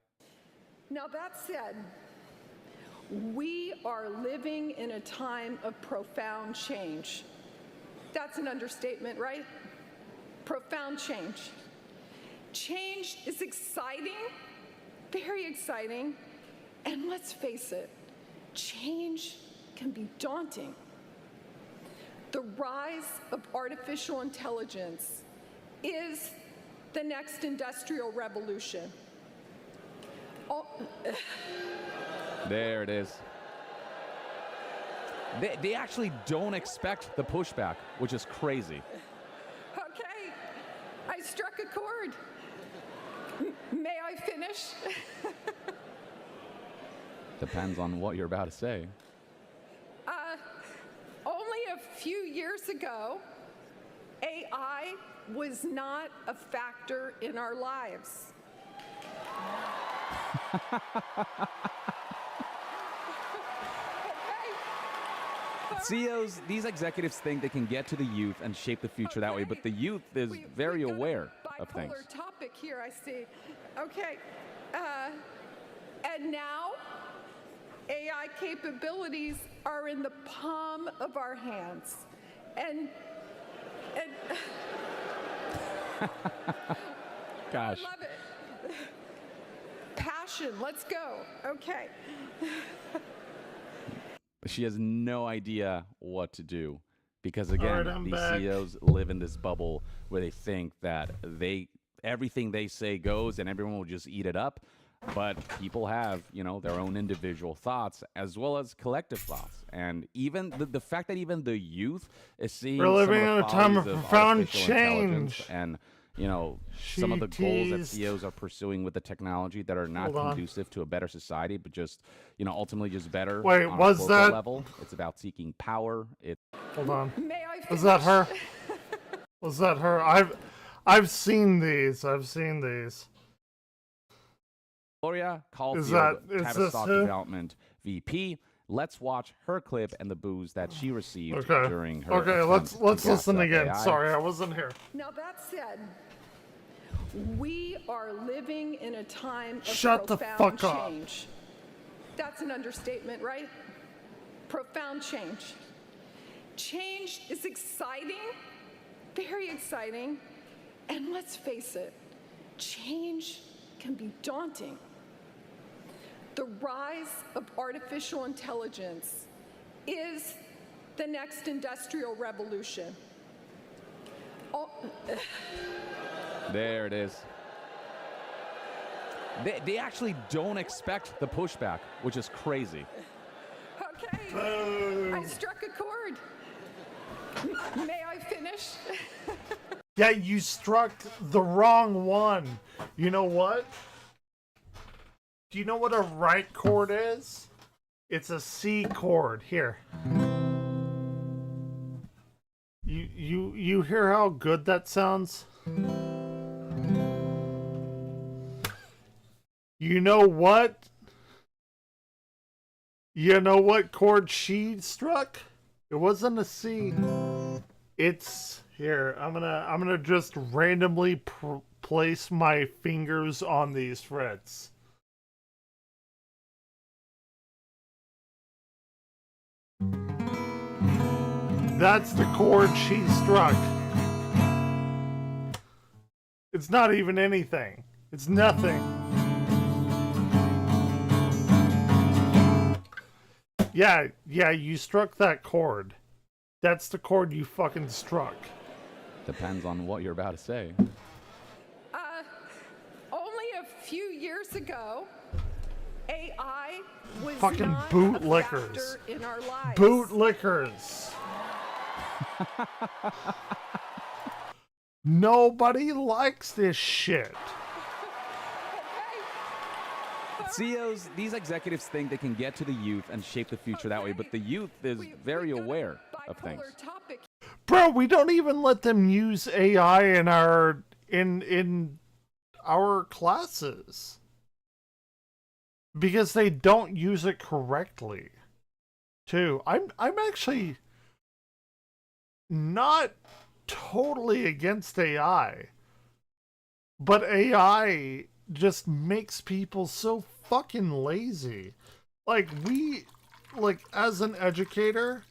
Now that said, we are living in a time of profound change. That's an understatement, right? Profound change. Change is exciting, very exciting, and let's face it, change can be daunting. The rise of artificial intelligence is the next industrial revolution. There it is. They actually don't expect the pushback, which is crazy. Okay, I struck a chord. May I finish? Depends on what you're about to say. Only a few years ago, AI was not a factor in our lives. CEOs, these executives think they can get to the youth and shape the future that way, but the youth is very aware of things. Bipolar topic here, I see. Okay, and now AI capabilities are in the palm of our hands, and Gosh. I love it. Passion, let's go. Okay. She has no idea what to do because, again, Alright, I'm these back. CEOs live in this bubble where they think that everything they say goes and everyone will just eat it up. But people have, their own individual thoughts as well as collective thoughts. And even the fact that even the youth is seeing We're living some in of a the time of follies profound artificial intelligence change. and some of the goals that teased. CEOs are pursuing with the technology that are not Hold on. conducive to a better society, but just, ultimately just better Wait, on a was corporate that- level. It's about seeking power. Hold on. May I Was that her? finish? Was that her? I've seen these. I've seen these. Gloria Caulfield, is this Tavistock who? Development VP. Let's watch her clip and the boos that she received Okay. during her Okay, attempt let's to gas listen up again. AI. Sorry, I wasn't here. Now that said, we are living in a time of Shut the profound fuck up. change. That's an understatement, right? Profound change. Change is exciting, very exciting, and let's face it, change can be daunting. The rise of artificial intelligence is the next industrial revolution. There it is. They actually don't expect the pushback, which is crazy. Okay, I struck a chord. May I finish? Yeah, you struck the wrong one. You know what? Do you know what a right chord is? It's a C chord. Here. You hear how good that sounds? You know what? You know what chord she struck? It wasn't a C. It's here. I'm gonna just randomly place my fingers on these frets. That's the chord she struck. It's not even anything. It's nothing. Yeah, you struck that chord. That's the chord you fucking struck. Depends on what you're about to say. Only a few years ago, AI was Fucking not bootlickers. a factor in our lives. Bootlickers. Nobody likes this shit. CEOs, these executives think they can get to the youth and shape the future that way, but the youth is very aware of things. Bro, we don't even let them use AI in our classes because they don't use it correctly. Too. I'm actually not totally against AI, but AI just makes people so fucking lazy. Like as an educator,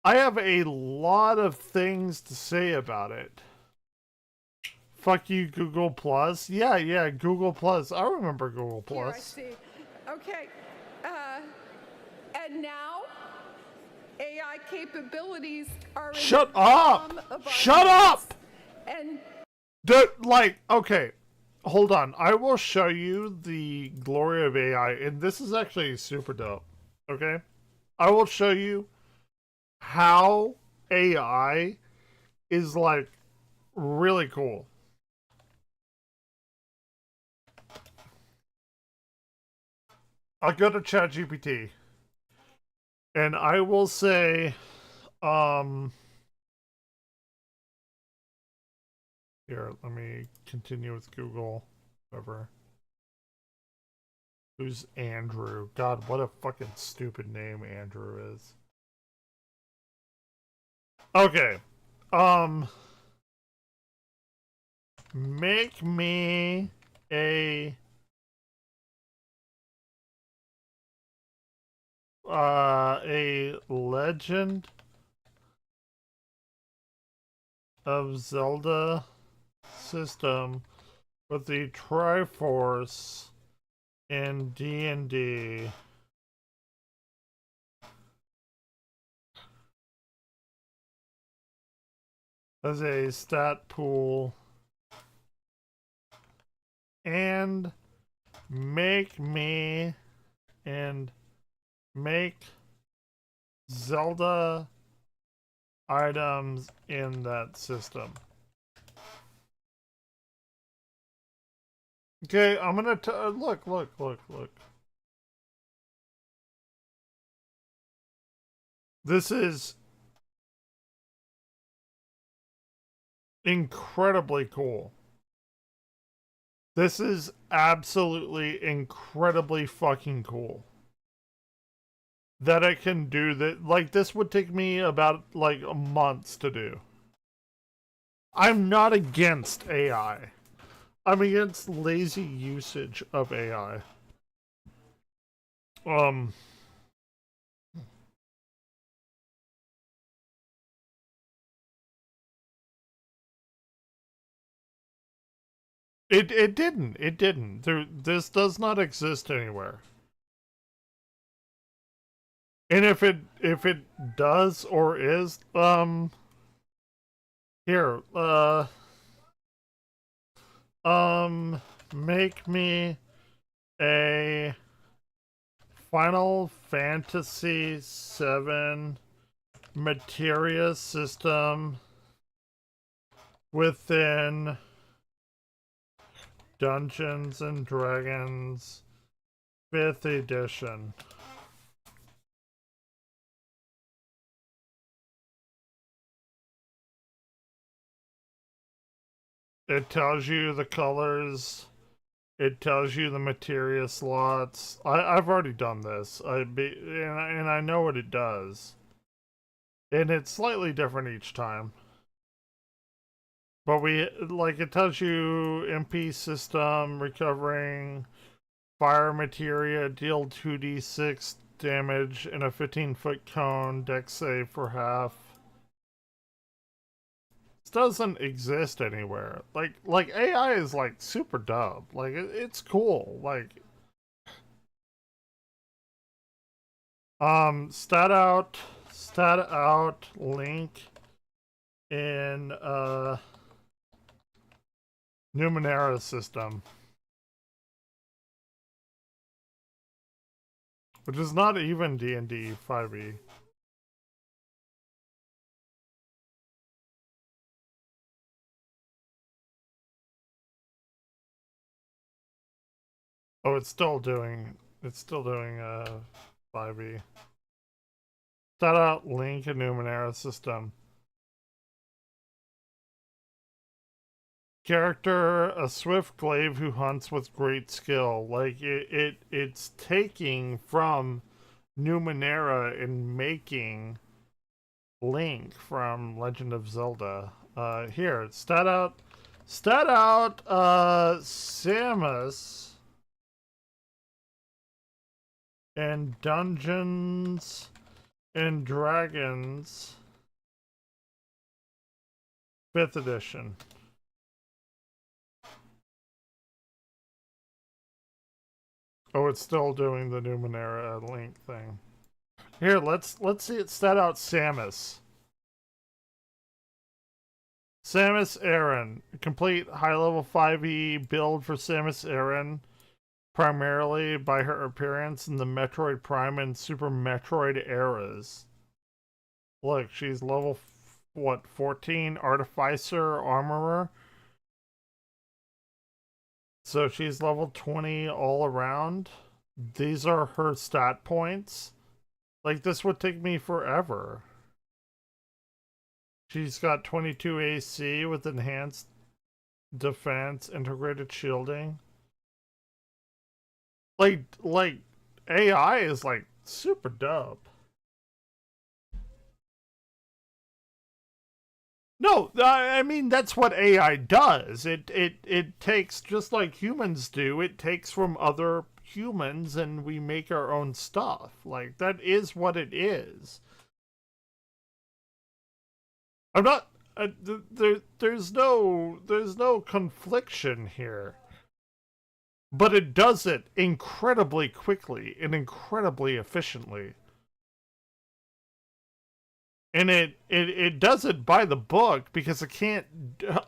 I have a lot of things to say about it. Fuck you, Google Plus. Yeah, Google Plus. I remember Google Plus. Here, I see. Okay. And now, AI capabilities are in Shut the palm up! of our Shut hands. up! And Okay, hold on. I will show you the glory of AI, and this is actually super dope. Okay? I will show you how AI is like really cool. I'll go to ChatGPT and I will say, here, let me continue with Google. Whatever. Who's Andrew? God, what a fucking stupid name Andrew is. Okay. Make me a Legend of Zelda system with the Triforce in D&D. As a stat pool. And make Zelda items in that system. Okay, I'm gonna look. This is incredibly cool. This is absolutely incredibly fucking cool. That I can do that. Like, this would take me about, like, months to do. I'm not against AI. I'm against lazy usage of AI. It didn't. This does not exist anywhere. And if it does or is, here, make me a Final Fantasy VII materia system within Dungeons and Dragons 5th edition. It tells you the colors. It tells you the materia slots. I've already done this. And I know what it does. And it's slightly different each time. But it tells you MP system, recovering, fire materia, deal 2d6 damage in a 15-foot cone, dex save for half. This doesn't exist anywhere. Like AI is like super dumb. Like it's cool. Like stat out link in Numenera system, which is not even D&D 5e. Oh, it's still doing 5e. Stat out link in Numenera system. Character, a swift glaive who hunts with great skill. Like it's taking from Numenera and making Link from Legend of Zelda. Here, stat out Samus and Dungeons and Dragons 5th edition. Oh, it's still doing the Numenera link thing. Here, let's see it stat out Samus. Samus Aran. Complete high-level 5e build for Samus Aran, primarily by her appearance in the Metroid Prime and Super Metroid eras. Look, she's level, 14? Artificer, Armorer. So she's level 20 all around. These are her stat points. Like, this would take me forever. She's got 22 AC with enhanced defense, integrated shielding. Like AI is like super dope. No, I mean, that's what AI does. It takes, just like humans do, it takes from other humans and we make our own stuff. Like, that is what it is. I'm not, there's no confliction here. But it does it incredibly quickly and incredibly efficiently. And it does it by the book because it can't,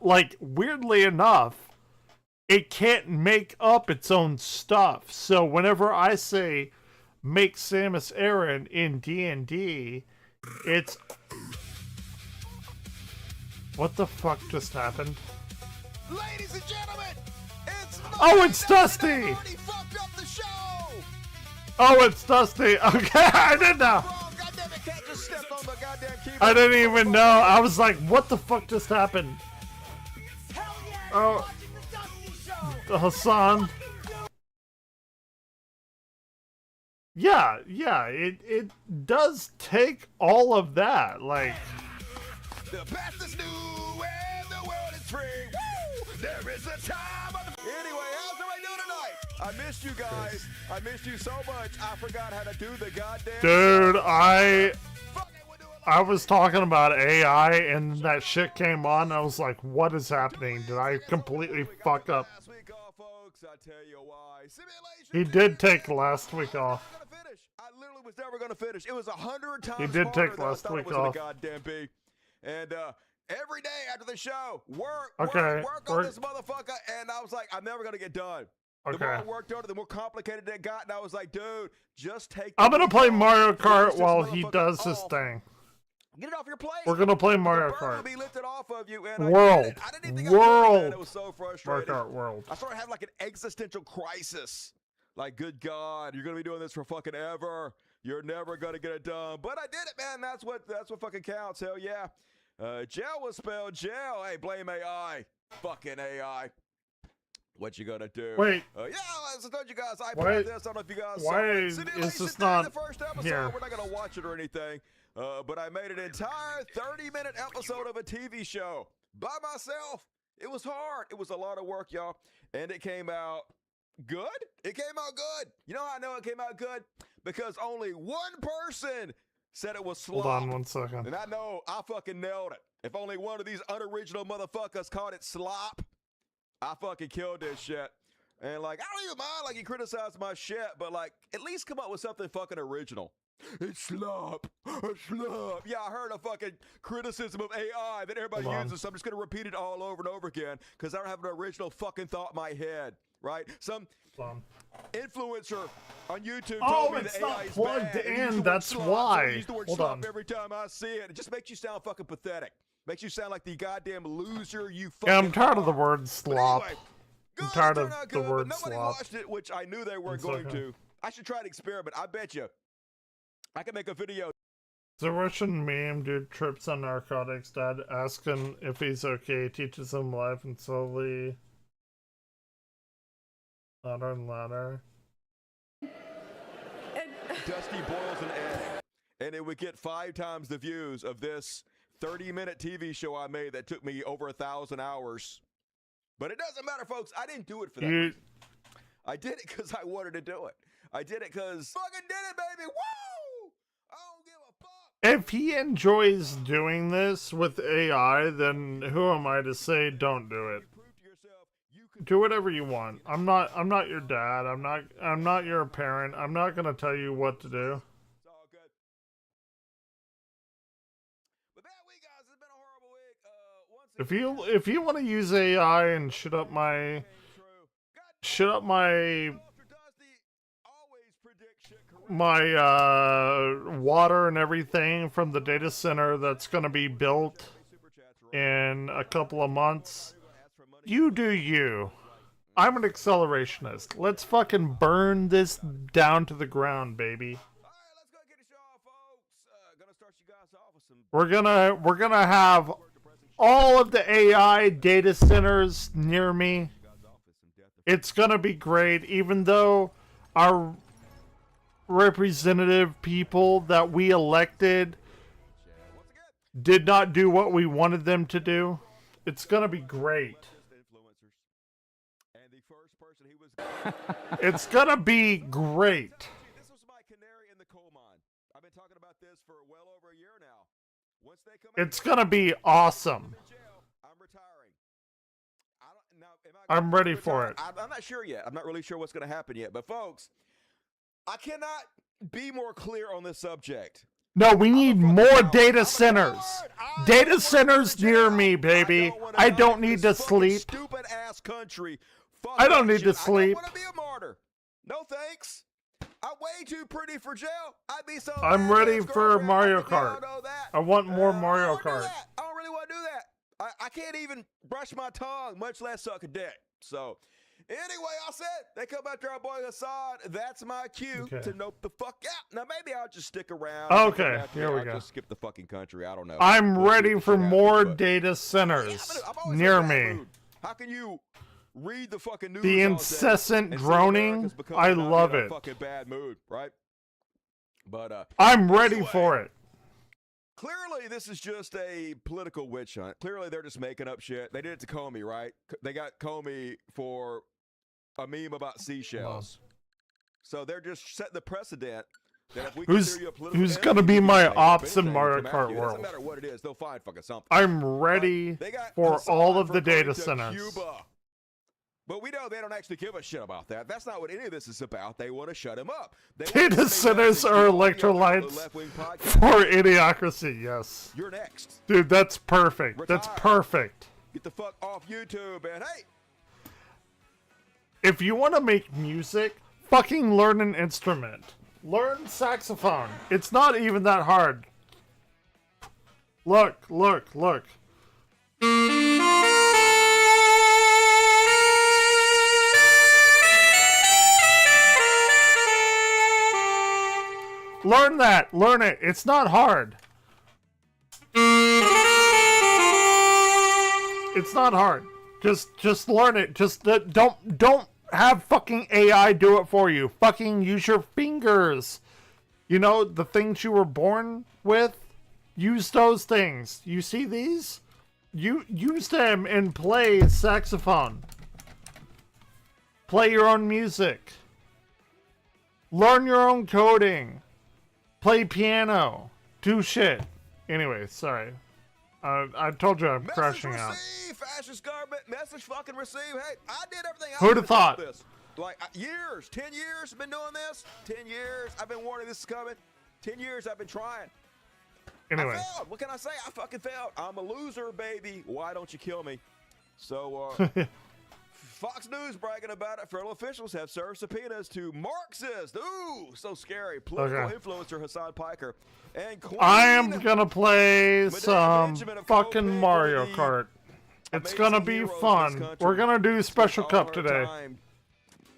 like, weirdly enough, it can't make up its own stuff. So whenever I say make Samus Aran in D&D, it's... What the fuck just happened? Ladies and gentlemen, oh, it's Dusty! Oh, it's Dusty. Okay, I didn't know. I didn't even know. I was like, what the fuck just happened? Oh, Hassan. Yeah, it does take all of that. Like, the past is new and the world is free. Woo! There is a time of the... Anyway, how's everybody doing tonight? I missed you guys. I missed you so much. I forgot how to do the goddamn dude, I was talking about AI and that shit came on and I was like, what is happening? Did I completely fuck up? He did take last week off. I literally was never gonna finish. It was 100 times he did take last than I thought week it was off. The goddamn big. And every day after the show, work on this motherfucker, and I was like, I'm never gonna get done. Okay. The more I worked on it, the more complicated it got, and I was like, dude, just take. I'm gonna play Mario Kart while he does his thing. Get it off your plate. We're gonna play Mario Kart. Will be lifted off of you, and World. I didn't think World. it was so frustrating. Mario Kart World. I started having like an existential crisis. Like, good God, you're gonna be doing this for fucking ever. You're never gonna get it done. But I did it, man. That's what fucking counts. Hell yeah. Jail was spelled jail. Hey, blame AI. Fucking AI. What you gonna do? Wait. Yeah, as I told you guys, I Why- played this. I don't know if you guys why saw it. is Simulation this Day, not the first episode. here? We're not gonna watch it or anything. But I made an entire 30-minute episode of a TV show by myself. It was hard. It was a lot of work, y'all. And it came out good. It came out good. You know how I know it came out good? Because only one person said it was slop. Hold on 1 second. And I know I fucking nailed it. If only one of these unoriginal motherfuckers called it slop, I fucking killed this shit. And like, I don't even mind like you criticize my shit, but like, at least come up with something fucking original. It's slop. It's slop. Yeah, I heard a fucking criticism of AI that everybody Hold on. uses, so I'm just gonna repeat it all over and over again because I don't have an original fucking thought in my head, right? Some influencer on YouTube Oh, told me it's that not AI is plugged bad. And he in, used the word that's slop, so why. I use the word Hold slop on. every time I see it. It just makes you sound fucking pathetic. Makes you sound like the goddamn loser you fucking Yeah, I'm tired of the are. word slop. Anyway, I'm tired of turned out the good, word but nobody slop. watched it, which I knew they weren't It's going okay. to. I should try to experiment. I bet you. I can make a video. The Russian meme dude trips on narcotics. Dad asks him if he's okay, teaches him life, and slowly louder and louder. Dusty boils an egg, and it would get 5 times the views of this 30-minute TV show I made that took me over 1,000 hours. But it doesn't matter, folks. I didn't do it for that reason. I did it because I wanted to do it. I did it because fucking did it, baby. Woo! I don't give a fuck. If he enjoys doing this with AI, then who am I to say don't do it? Do whatever you want. I'm not your dad. I'm not your parent. I'm not gonna tell you what to do. If you want to use AI and shit up my water and everything from the data center that's gonna be built in a couple of months, you do you. I'm an accelerationist. Let's fucking burn this down to the ground, baby. We're gonna have all of the AI data centers near me. It's gonna be great, even though our representative people that we elected did not do what we wanted them to do. It's gonna be great. It's gonna be great. This was my canary in the coal mine. I've been talking about this for well over a year now. Once they come It's gonna be awesome. I'm retiring. I'm ready for it. I'm not sure yet. I'm not really sure what's going to happen yet. But folks, I cannot be more clear on this subject. No, we need more data centers. Data centers near me, baby. I don't need to sleep. Stupid ass country. I don't need to sleep. I don't want to be a martyr. No thanks. I'm way too pretty for jail. I'd be so. I'm ready for Mario Kart. I want more Mario I Kart. don't really want to do that. I can't even brush my tongue, much less suck a dick. So, anyway, I said they come after our boy Assad. That's my cue to nope the fuck out. Now maybe I'll just stick around. Okay, here we I'll go. just skip the fucking country. I don't know. I'm We'll see ready what for shit more happens, but- data centers I'm always near in a bad me. mood. How can you read the fucking news The all day incessant and see droning, America's becoming I not in love a it. Fucking bad mood, right? But I'm ready anyway, for it. Clearly, this is just a political witch hunt. Clearly, they're just making up shit. They did it to Comey, right? They got Comey for a meme about seashells. So they're just setting the precedent that if we consider you a political Who's enemy, gonna be you my can make up ops in anything Mario to come after Kart you. It world? doesn't matter what it is. They'll find fucking something. I'm ready They got for Hassan all of for the going data to centers. Cuba. But we know they don't actually give a shit about that. That's not what any of this is about. They want to shut him up. They want Data to centers are electrolytes for idiocracy, yes. You're next. Dude, that's perfect. That's perfect. Get the fuck off YouTube, and hey, If you want to make music, fucking learn an instrument. Learn saxophone. It's not even that hard. Look, look, look. Learn that. Learn it. It's not hard. It's not hard. Just learn it. Just don't have fucking AI do it for you. Fucking use your fingers. You know, the things you were born with, use those things. You see these? You use them and play saxophone. Play your own music. Learn your own coding. Play piano. Do shit. Anyway, sorry. I told you I'm crashing out. Fascist government, message fucking receive. Hey, I did everything. Who'd have thought? This. Like years, 10 years I've been doing this. 10 years I've been warning this is coming. 10 years I've been trying. Anyway. I failed. What can I say? I fucking failed. I'm a loser, baby. Why don't you kill me? So, Fox News bragging about it. Federal officials have served subpoenas to Marxist. Ooh, so scary. Political influencer Hassan Piker. And I am gonna play some fucking Mario Kart. It's gonna be fun. We're gonna do Special Cup today.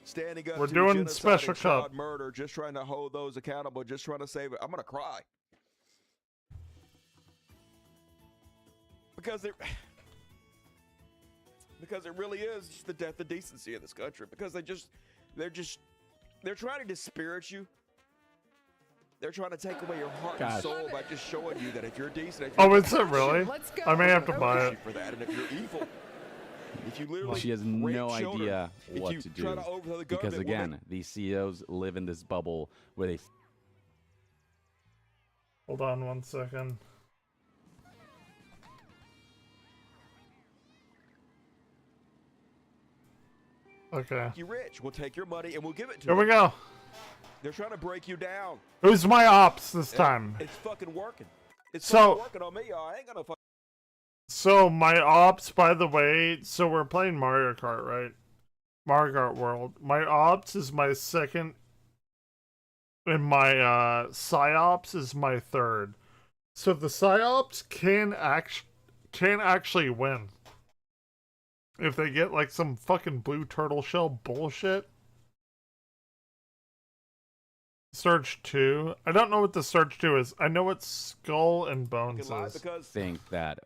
Standing up We're to doing genocide Special and child Cup. murder, just trying to hold those accountable, just trying to save it. I'm gonna cry because it really is just the death of decency in this country. Because they're trying to dispirit you. They're trying to take away your heart and soul by just showing you that if you're decent, if you're Oh, is it really? I may have to buy it. for that, and if you're evil, if you literally She has no rape children, idea if what you to try do to overthrow the because government, again, these CEOs live in this bubble where they. Hold on 1 second. Okay. you rich, we'll take your money and we'll give it to Here you. we go. They're trying to break you down. Who's my ops this time? It's fucking working. It's So- fucking working on me, y'all. I ain't gonna fuck. So my ops, by the way, so we're playing Mario Kart, right? Mario Kart World. My ops is my second, and my psyops is my third. So the psyops can actually win if they get like some fucking blue turtle shell bullshit. Surge 2. I don't know what the Surge 2 is. I know what Skull and Bones is. Think that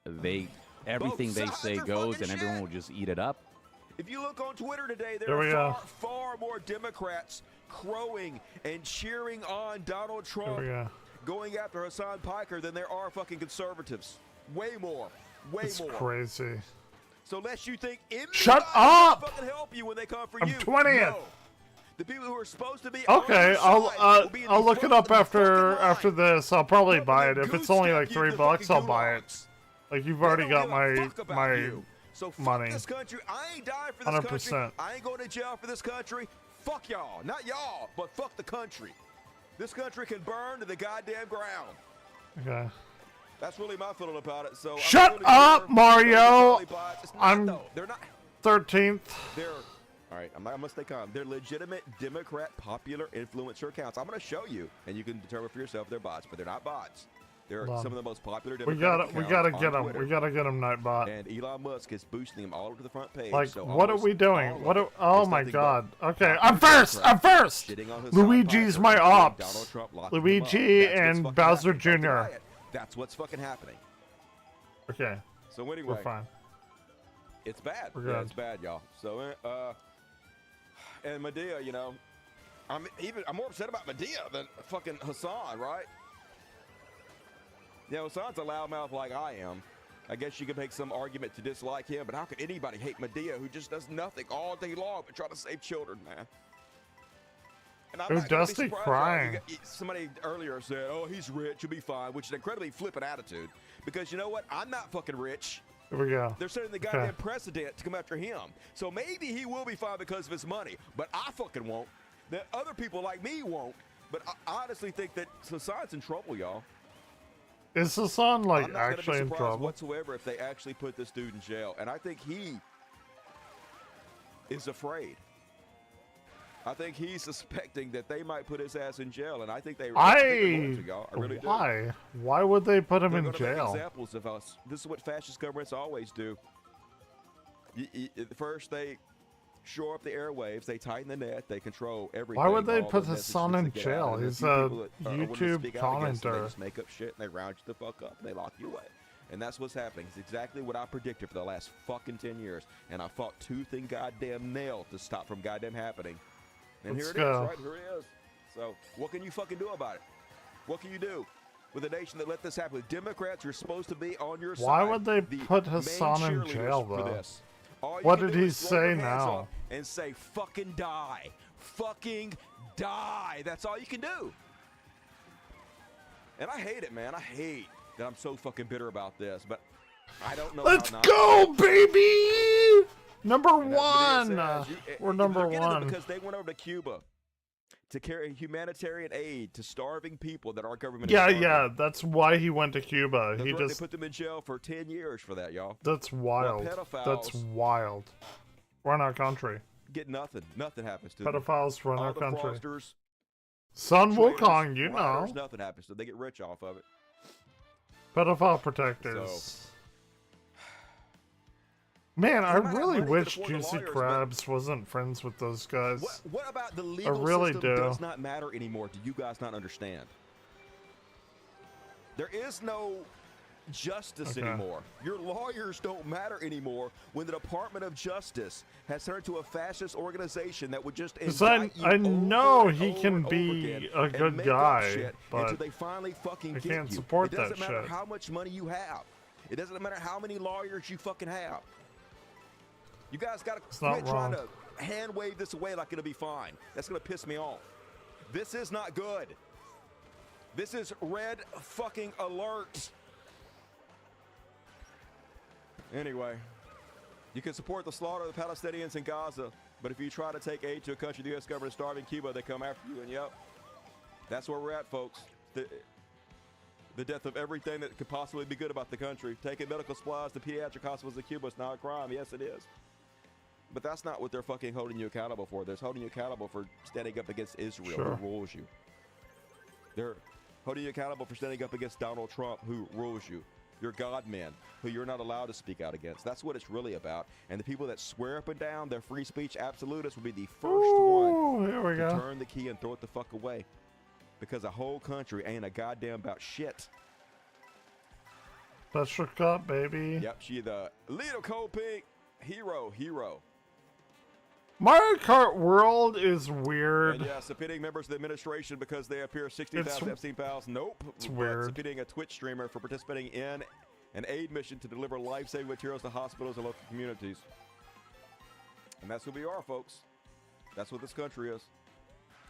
everything they say goes and everyone will just eat it up. If you look on Twitter today, There there we are go. far more Democrats crowing and cheering on Donald Trump we go. going after Hassan Piker than there are fucking conservatives. Way more. Way It's more. crazy. So lest you think Shut can up! fucking help you when they come for I'm you. 20th. No. The people who are supposed to be Okay, on your side will be in I'll the look it front up of the fucking after line. this. I'll probably buy it if it's only like goose-step you $3. to I'll fucking buy it. gulags. Like you've They already don't got give a my fuck about my you. So fuck money. this country. I ain't dying for this 100%. country. I ain't going to jail for this country. Fuck y'all. Not y'all, but fuck the country. This country can burn to the goddamn ground. Okay. That's really my feeling about it. So Shut I'm really up, sure Mario! it's not, I'm though. They're not. 13th. They're all right. I'm gonna stay calm. They're legitimate Democrat popular influencer accounts. I'm gonna show you, and you can determine for yourself they're bots, but they're not bots. They're Hold on. some of the most popular We Democratic gotta accounts get on them. Twitter. We gotta get them, Nightbot. And Elon Musk is boosting them all over to the front page. Like, so what are almost we doing? all of What? it Oh is my nothing God. but Okay, I'm first. I'm Democrats first. shitting on Hassan Luigi's Piker my and ops. Donald Trump locking him Luigi up. That's what's and fucking Bowser happening. Don't Jr. deny it. That's what's fucking happening. Okay. So anyway, We're fine. it's bad. We're Yeah, good. it's bad, y'all. So, and Medea, you know, I'm more upset about Medea than fucking Hassan, right? You know, Hassan's a loudmouth like I am. I guess you could make some argument to dislike him, but how could anybody hate Medea who just does nothing all day long but try to save children, man? And I'm Ooh, not gonna be Dusty surprised, crying. y'all. Somebody earlier said, "Oh, he's rich, he'll be fine," which is an incredibly flippant attitude. Because you know what? I'm not fucking rich. Here we go. They're setting the Okay. goddamn precedent to come after him. So maybe he will be fine because of his money, but I fucking won't. That other people like me won't. But I honestly think that Hassan's in trouble, y'all. Is Hassan like I'm not gonna actually be in surprised trouble? whatsoever if they actually put this dude in jail. And I think he is afraid. I think he's suspecting that they might put his ass in jail, and I think they're going to, y'all. I really do. Why? Why would they put him They're in gonna make jail? examples of us. This is what fascist governments always do. First, they shore up the airwaves. They tighten the net. They control everything. Why would they all put the Hassan messages in that get out. jail? And He's few a people that are willing to YouTube speak out against them, commenter. They just make up shit and they round you the fuck up and they lock you away. And that's what's happening. It's exactly what I predicted for the last fucking 10 years. And I fought tooth and goddamn nail to stop from goddamn happening. And Let's here it go. is, right? Here it is. So what can you fucking do about it? What can you do with a nation that let this happen? The Democrats are supposed to be on your side. Why would they The put main Hassan in cheerleaders jail, for though? this. All you What can did do he is throw say your hands now? up and say, fucking die. Fucking die. That's all you can do. And I hate it, man. I hate that I'm so fucking bitter about this, but I don't know Let's how not go, baby! Number And that's what it one. says. We're number they're getting it one. because they went over to Cuba to carry humanitarian aid to starving people that our government is Yeah, starving. yeah, that's why he went to Cuba. They He put- just they put them in jail for 10 years for that, y'all. that's wild. While pedophiles That's wild. Run our country. get nothing. Nothing happens to them. Pedophiles run All our the country. fraudsters, Sun traitors, Wukong, you liars, know. nothing happens to them. They get rich off of it. Pedophile protectors. Man, I They might have really money to wish afford the Juicy lawyers, but- Krabs wasn't friends with those guys. What about the legal really system do. does not matter anymore? Do you guys not understand? There is no justice Okay. anymore. Your lawyers don't matter anymore when the Department of Justice has turned to a fascist organization that would just 'Cause indict you I know over and he over can and over be again a and good make up guy, shit but until they finally fucking I get can't you. support It doesn't that matter shit. how much money you have. It doesn't matter how many lawyers you fucking have. You guys got to not quit trying wrong. to hand wave this away like it'll be fine. That's going to piss me off. This is not good. This is red fucking alert. Anyway, you can support the slaughter of the Palestinians in Gaza, but if you try to take aid to a country the U.S. government is starving Cuba, they come after you. And yep, that's where we're at, folks. The death of everything that could possibly be good about the country. Taking medical supplies to pediatric hospitals in Cuba is not a crime. Yes, it is. But that's not what they're fucking holding you accountable for. They're holding you accountable for standing up against Israel, Sure. who rules you. They're holding you accountable for standing up against Donald Trump, who rules you. Your God-men, who you're not allowed to speak out against. That's what it's really about. And the people that swear up and down they're free speech absolutists will be the first Ooh, one here we to go. turn the key and throw it the fuck away. Because a whole country ain't a goddamn about shit. Special Cup, baby. Yep, she the little cold pink hero. Mario Kart World is weird. And yeah, subpoenaing members of the administration because they appear 60,000 Epstein pals. Nope. It's But weird. subpoenaing a Twitch streamer for participating in an aid mission to deliver life-saving materials to hospitals and local communities. And that's who we are, folks. That's what this country is.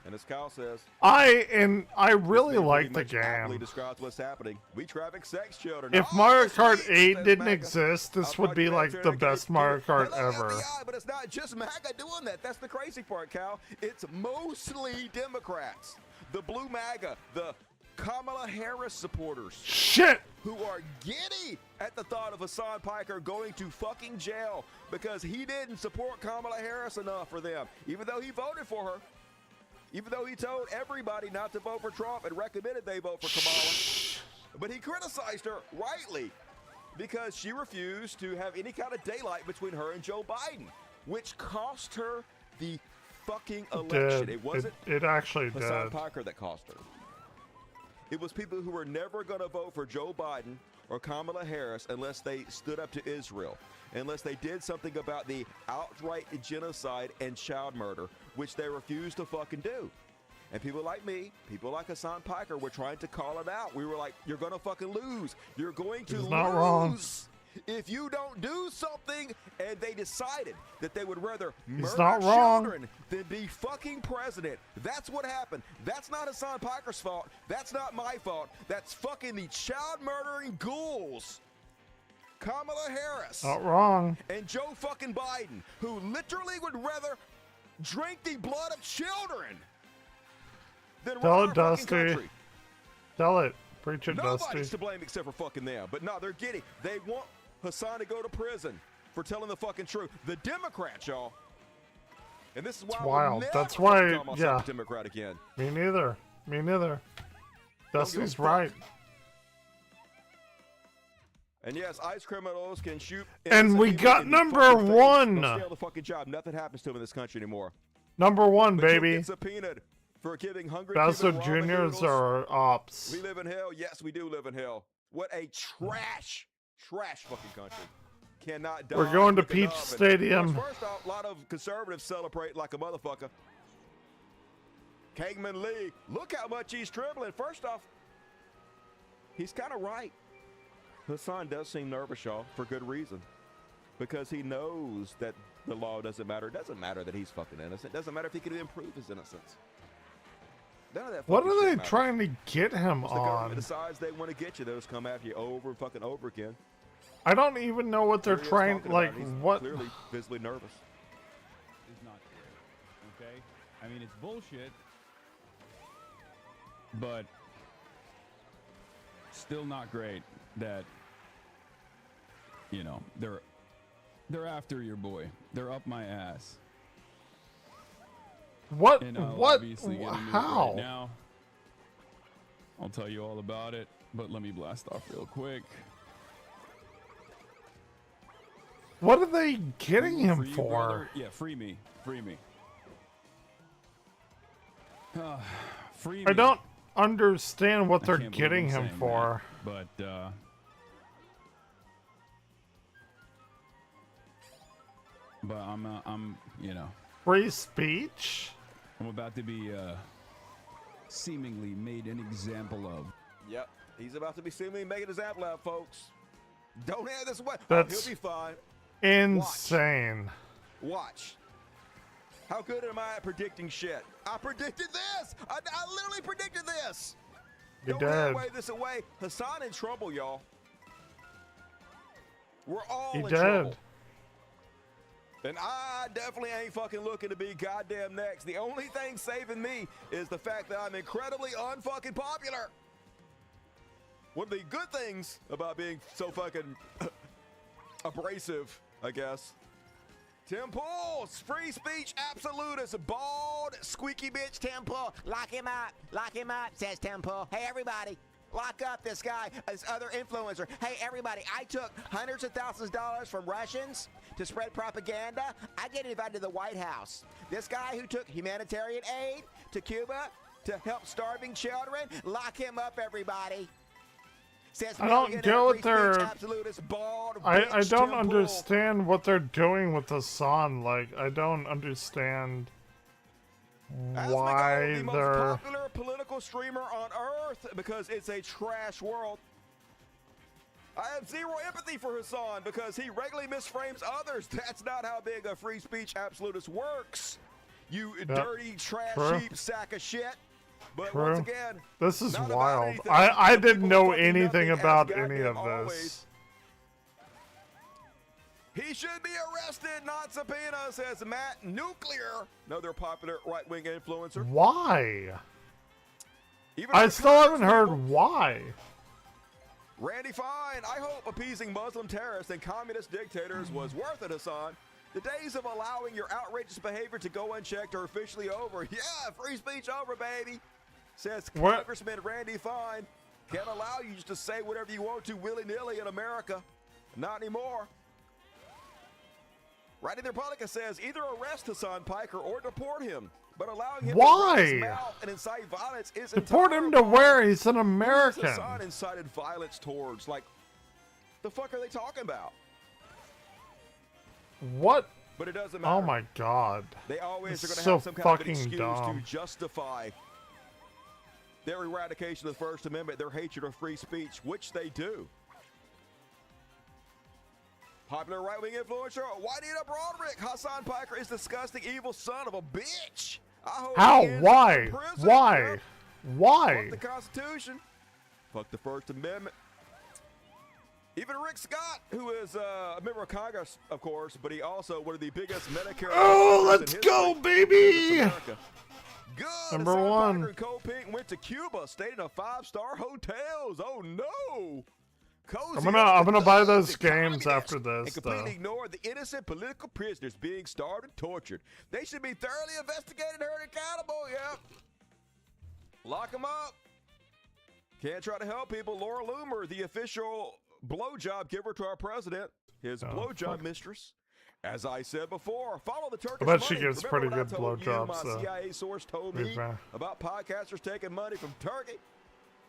And as Kyle says, I really this like the much aptly game. describes what's happening. We traffic sex children. If Oh, Mario that's Kart sweet, 8 says didn't MAGA. exist, this I'll would be talk like to the you best Mario Kart Hello, ever. FBI, but it's not just MAGA doing that. That's the crazy part, Cal. It's mostly Democrats. The blue MAGA, the Kamala Harris supporters. Shit! Who are giddy at the thought of Hassan Piker going to fucking jail because he didn't support Kamala Harris enough for them, even though he voted for her. Even though he told everybody not to vote for Trump and recommended they vote for Kamala. But he criticized her rightly because she refused to have any kind of daylight between her and Joe Biden, which cost her the fucking election. Did. It wasn't It actually Hassan did. Piker that cost her. It was people who were never going to vote for Joe Biden or Kamala Harris unless they stood up to Israel, unless they did something about the outright genocide and child murder, which they refused to fucking do. And people like me, people like Hassan Piker were trying to call it out. We were like, you're going to fucking lose. You're going to He's lose. not wrong. If you don't do something, and they decided that they would rather murder not wrong. children than be fucking president. That's what happened. That's not Hassan Piker's fault. That's not my fault. That's fucking the child murdering ghouls. Kamala Harris. Not wrong. And Joe fucking Biden, who literally would rather drink the blood of children than Tell run it, our fucking Dusty. country. Tell it. Preach it, Nobody's Dusty. to blame except for fucking them. But no, they're giddy. They want Hassan to go to prison for telling the fucking truth. The Democrats, y'all. And this is why It's I will wild. never That's fucking why, call myself yeah. a Democrat again. Me neither. Me neither. Dusty's fuck. right. And yes, ICE criminals can shoot. And we innocent got people in the number fucking face. one. They'll stay on the fucking job. Nothing happens to them in this country anymore. Number one, But you'll baby. get subpoenaed for giving hungry Basso people ramen Juniors noodles. are ops. We live in hell. Yes, we do live in hell. What a trash Trash fucking country. Cannot We're going to dodge, Peach enough. Stadium. First off, a lot of conservatives celebrate like a motherfucker. Kangman Lee, look how much he's trembling. First off, he's kind of right. Hassan does seem nervous, y'all, for good reason. Because he knows that the law doesn't matter. It doesn't matter that he's fucking innocent. It doesn't matter if he can improve his innocence. None of that What fucking are they shit matters. trying to get him Once the government on? decides they want to get you, those come after you over and fucking over again. I don't even know what they're Here he is trying. talking Like about it. He's what? Clearly, visibly nervous. Is not great. Okay, I mean it's bullshit, but still not great that they're after your boy. They're up my ass. What? And I'll What? obviously get into it How? right now. I'll tell you all about it, but let me blast off real quick. What are they getting him Free you, for? brother? Yeah, free me. Free me. Free me. I don't understand what I they're can't believe getting I'm him saying for. that, but I'm Free speech? I'm about to be seemingly made an example of. Yep, he's about to be seemingly making an example out, folks. Don't head this way. That's he'll be fine. insane. Watch. How good am I at predicting shit? I predicted this. I literally predicted this. You're Don't dead. way this away. Hassan in trouble, y'all. We're all He in dead. trouble. And I definitely ain't fucking looking to be goddamn next. The only thing saving me is the fact that I'm incredibly unfucking popular. One of the good things about being so fucking abrasive, I guess. Tim Pool's free speech absolutist, bald, squeaky bitch Tim Pool. Lock him up, says Tim Pool. Hey, everybody, lock up this guy, this other influencer. Hey, everybody, I took hundreds of thousands of dollars from Russians to spread propaganda. I get invited to the White House. This guy who took humanitarian aid to Cuba to help starving children, lock him up, everybody. I don't get what they're. I don't understand what they're doing with the song. Like, I don't understand why the most they're. popular political streamer on Earth because it's a trash world. I have zero empathy for Hassan because he regularly misframes others. That's not how being a free speech absolutist works. You dirty, trash heap sack of shit. But True. once again, This is not about wild. anything. I The didn't people know fucking anything nothing about as any of goddamn this. always. He should be arrested, not subpoena, says Matt Nuclear, another popular right-wing influencer. Why? Even I our still haven't heard people- why. Randy Fine, I hope appeasing Muslim terrorists and communist dictators was worth it, Hassan. The days of allowing your outrageous behavior to go unchecked are officially over. Yeah, free speech over, baby, says What? Congressman Randy Fine. Can't allow you just to say whatever you want to willy-nilly in America. Not anymore. Writing the Republican says either arrest Hassan Piker or deport him. But allowing him to run his Why? mouth and incite violence is Deport him to where? He's an Who has American. Hassan incited violence towards? Like, the fuck are they talking about? What? But it doesn't matter. Oh my god. They always are It's going to so have some kind of an fucking excuse dumb. to justify their eradication of the First Amendment, their hatred of free speech, which they do. Popular right-wing influencer, Whitey Broderick, Hassan Piker is disgusting, evil son of a bitch. I hope How? he ends up Why? in prison. Why? Yep. Why? Fuck the Constitution. Fuck the First Amendment. Even Rick Scott, who is a member of Congress, of course, but he also one of the biggest Medicare. Oh, in let's history. go, baby! America. Good. Number Hassan one. Piker and Cole Pink went to Cuba, stayed in a 5-star hotels. Oh no. Cozy I'm gonna buy up those to the games communists after and this, completely though. ignored the innocent political prisoners being starved and tortured. They should be thoroughly investigated and held accountable. Yep. Lock them up. Can't try to help people. Laura Loomer, the official blowjob giver to our president, his blowjob mistress. As I said before, follow the Turkish I bet she money. gives Remember pretty what I good told you, blowjobs, my so CIA source told be me fair. about podcasters taking money from Turkey.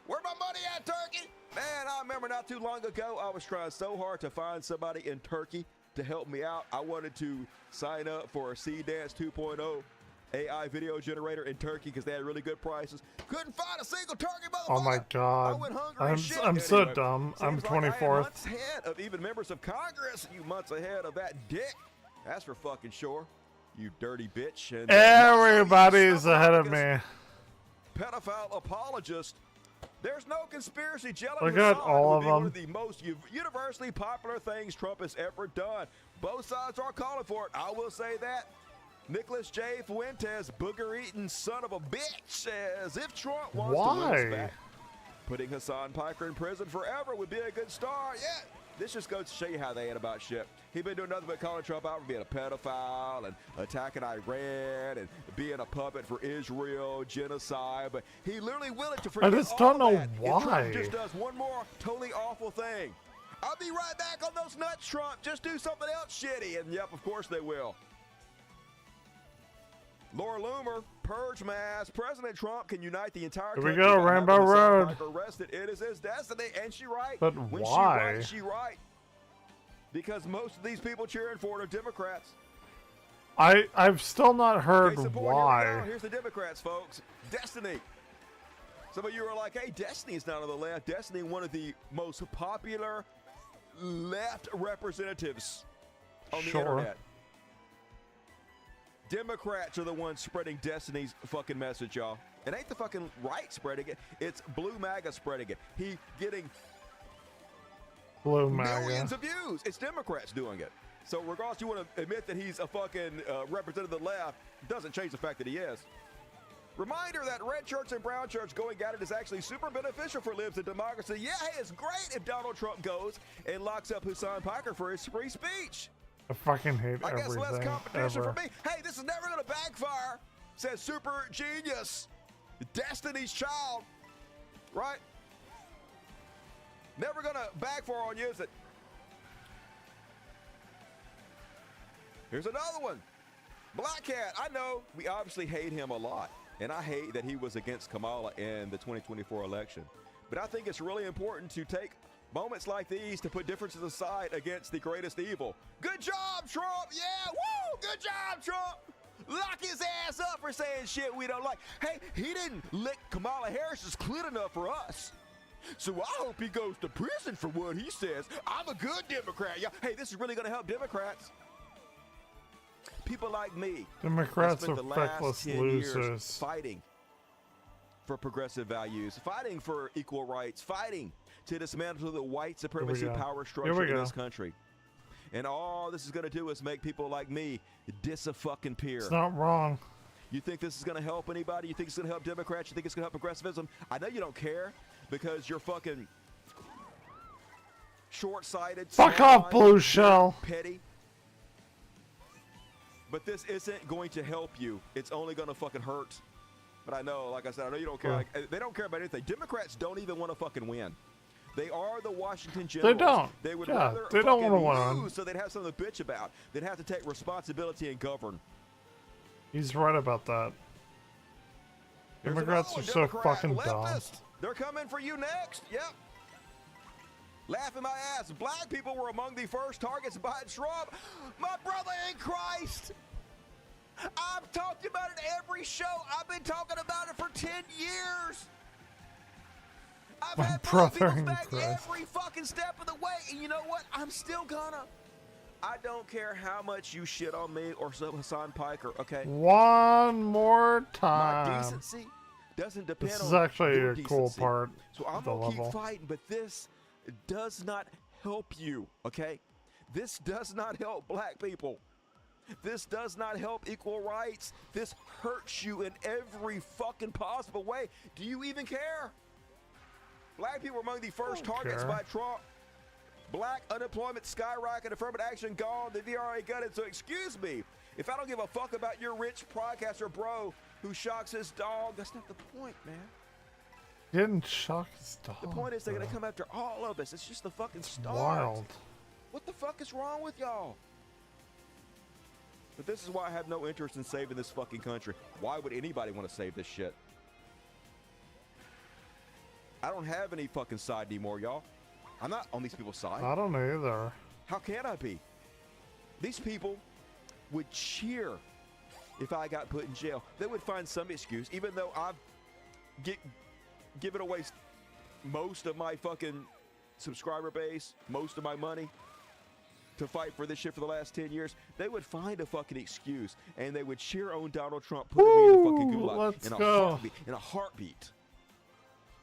Where my money at, Turkey? Man, I remember not too long ago, I was trying so hard to find somebody in Turkey to help me out. I wanted to sign up for a C-Dance 2.0 AI video generator in Turkey because they had really good prices. Couldn't find a single Turkey motherfucker. Oh my god. I'm so dumb. I'm 24th. Months ahead of even members of Congress. You months ahead of that dick. That's for fucking sure. You dirty bitch. And Everybody's ahead of me. Pedophile apologist. There's no conspiracy jelly. Look at all of one them. of the most universally popular things Trump has ever done. Both sides are calling for it. I will say that. Nicholas J. Fuentes, booger-eating son of a bitch, says if Trump wants to win us back, putting Hassan Piker in prison forever would be a good start. Yeah, this just goes to show you how they ain't about shit. He's been doing nothing but calling Trump out for being a pedophile and attacking Iran and being a puppet for Israel, genocide. But he literally willing to forget I just don't know that why. if Trump just does one more totally awful thing. I'll be right back on those nuts, Trump. Just do something else shitty. And yep, of course they will. Laura Loomer, purge mass. President Trump can unite the entire Here country. we go, by Rainbow having Hassan Road. Piker arrested. It is his destiny, and she right. But when why? she right. Because most of these people cheering for it are Democrats. I've still not heard Case in point, here we why. go. Here's the Democrats, folks. Destiny. Some of you are like, hey, Destiny is not on the left. Destiny, one of the most popular left representatives on the internet. Democrats are the ones spreading Destiny's fucking message, y'all. It ain't the fucking right spreading it. It's Blue MAGA spreading it. He getting Blue MAGA. millions of views. It's Democrats doing it. So regardless, you want to admit that he's a fucking representative of the left, doesn't change the fact that he is. Reminder that red shirts and brown shirts going at it is actually super beneficial for libs and democracy. Yeah, hey, it's great if Donald Trump goes and locks up Hassan Piker for his free speech. I fucking hate I guess less everything competition ever. for me. Hey, this is never going to backfire, says super genius, Destiny's Child, right? Never going to backfire on you, is it? Here's another one. Black Cat, I know we obviously hate him a lot, and I hate that he was against Kamala in the 2024 election. But I think it's really important to take moments like these to put differences aside against the greatest evil. Good job, Trump! Yeah, woo! Good job, Trump! Lock his ass up for saying shit we don't like. Hey, he didn't lick Kamala Harris's clit enough for us. So I hope he goes to prison for what he says. I'm a good Democrat. Yeah. Hey, this is really going to help Democrats. People like me. Democrats spent are the last feckless 10 losers. years fighting for progressive values, fighting for equal rights, fighting to dismantle the white supremacy go. power Here structure we in go. this country. And all this is going to do is make people like me dis-a-fucking-peer. It's not wrong. You think this is going to help anybody? You think it's going to help Democrats? You think it's going to help progressivism? I know you don't care because you're fucking short-sighted. Fuck off, small-minded, Blue Shell. petty. But this isn't going to help you. It's only going to fucking hurt. But I know, like I said, I know you don't care. Like, they don't care about anything. Democrats don't even want to fucking win. They are the Washington Generals. They don't. They would Yeah, rather they don't fucking wanna win. lose so they'd have something to bitch about. They'd have to take responsibility and govern. He's right about that. Here's Democrats another are so one, Democrat, fucking dumb. leftist. They're coming for you next. Yep. Laughing my ass. Black people were among the first targets by Trump. My brother in Christ. I've talked about it every show. I've been talking about it for 10 years. I've My had brother people's in back Christ. every fucking step of the way. And you know what? I'm still gonna. I don't care how much you shit on me or Hassan Piker, okay? One more My time. decency doesn't depend This on is actually your a cool decency. part So I'm of the gonna level. keep fighting, but this does not help you, okay? This does not help black people. This does not help equal rights. This hurts you in every fucking possible way. Do you even care? Black people were among the first targets care. by Trump. Black unemployment skyrocket, affirmative action gone, the VRA gutted. So excuse me, if I don't give a fuck about your rich podcaster bro who shocks his dog, that's not the point, man. Didn't shock his dog. The point is they're though. gonna come after all of us. It's just the fucking start. Wild. What the fuck is wrong with y'all? But this is why I have no interest in saving this fucking country. Why would anybody want to save this shit? I don't have any fucking side anymore, y'all. I'm not on these people's side. I don't either. How can I be? These people would cheer if I got put in jail. They would find some excuse, even though I've given away most of my fucking subscriber base, most of my money to fight for this shit for the last 10 years. They would find a fucking excuse, and they would cheer on Donald Trump, putting me in the fucking gulag in a heartbeat.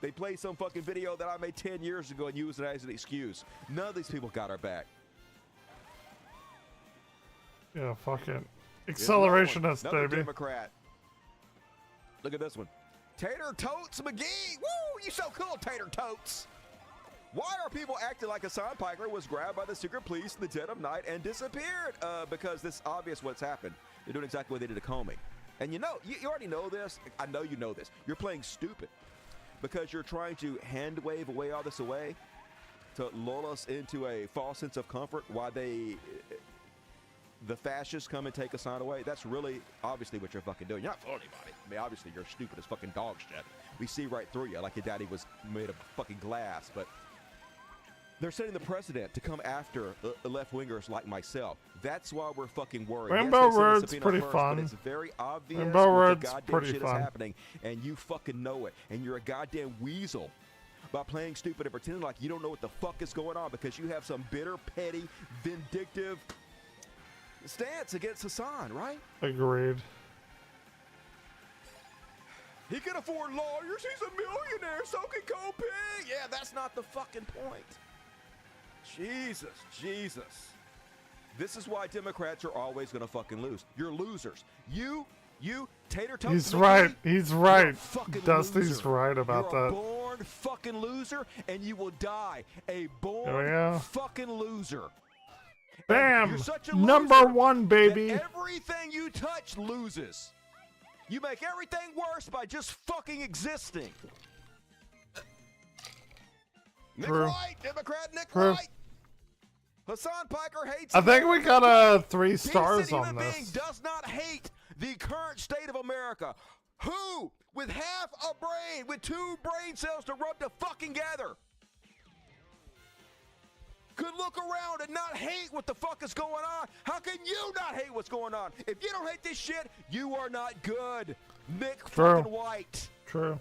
They played some fucking video that I made 10 years ago and used it as an excuse. None of these people got our back. Yeah, fucking accelerationist, Another baby. Democrat. Look at this one. Tater Totes McGee. Woo, you so cool, Tater Totes. Why are people acting like Hassan Piker was grabbed by the secret police in the dead of night and disappeared? Because it's obvious what's happened. They're doing exactly what they did to Comey. And you know, you already know this. I know you know this. You're playing stupid because you're trying to hand wave away all this away to lull us into a false sense of comfort while the fascists come and take Hassan away. That's really obviously what you're fucking doing. You're not fooling anybody. I mean, obviously you're stupid as fucking dog shit. We see right through you like your daddy was made of fucking glass, but they're setting the precedent to come after left-wingers like myself. That's why we're fucking worried. Rainbow yes, Road's pretty fun. But it's very obvious Rainbow what Road's the goddamn pretty shit fun. is happening, and you fucking know it. And you're a goddamn weasel by playing stupid and pretending like you don't know what the fuck is going on because you have some bitter, petty, vindictive stance against Hassan, right? Agreed. He can afford lawyers. He's a millionaire. So can Kobe. Yeah, that's not the fucking point. Jesus. This is why Democrats are always going to fucking lose. You're losers. You, Tater Totes. He's right. He's right. fucking Dusty's loser. right about You're a that. born fucking loser, and you will die a born There we go. fucking loser. Bam! You're such a Number loser one, baby. that everything you touch loses. You make everything worse by just fucking existing. Nick True. Wright, Democrat Nick True. Wright. Hassan Piker hates I think we America. got 3 stars Decent on human being this. does not hate the current state of America. Who, with half a brain, with 2 brain cells to rub the fucking together, could look around and not hate what the fuck is going on? How can you not hate what's going on? If you don't hate this shit, you are not good. Nick True. fucking White. True.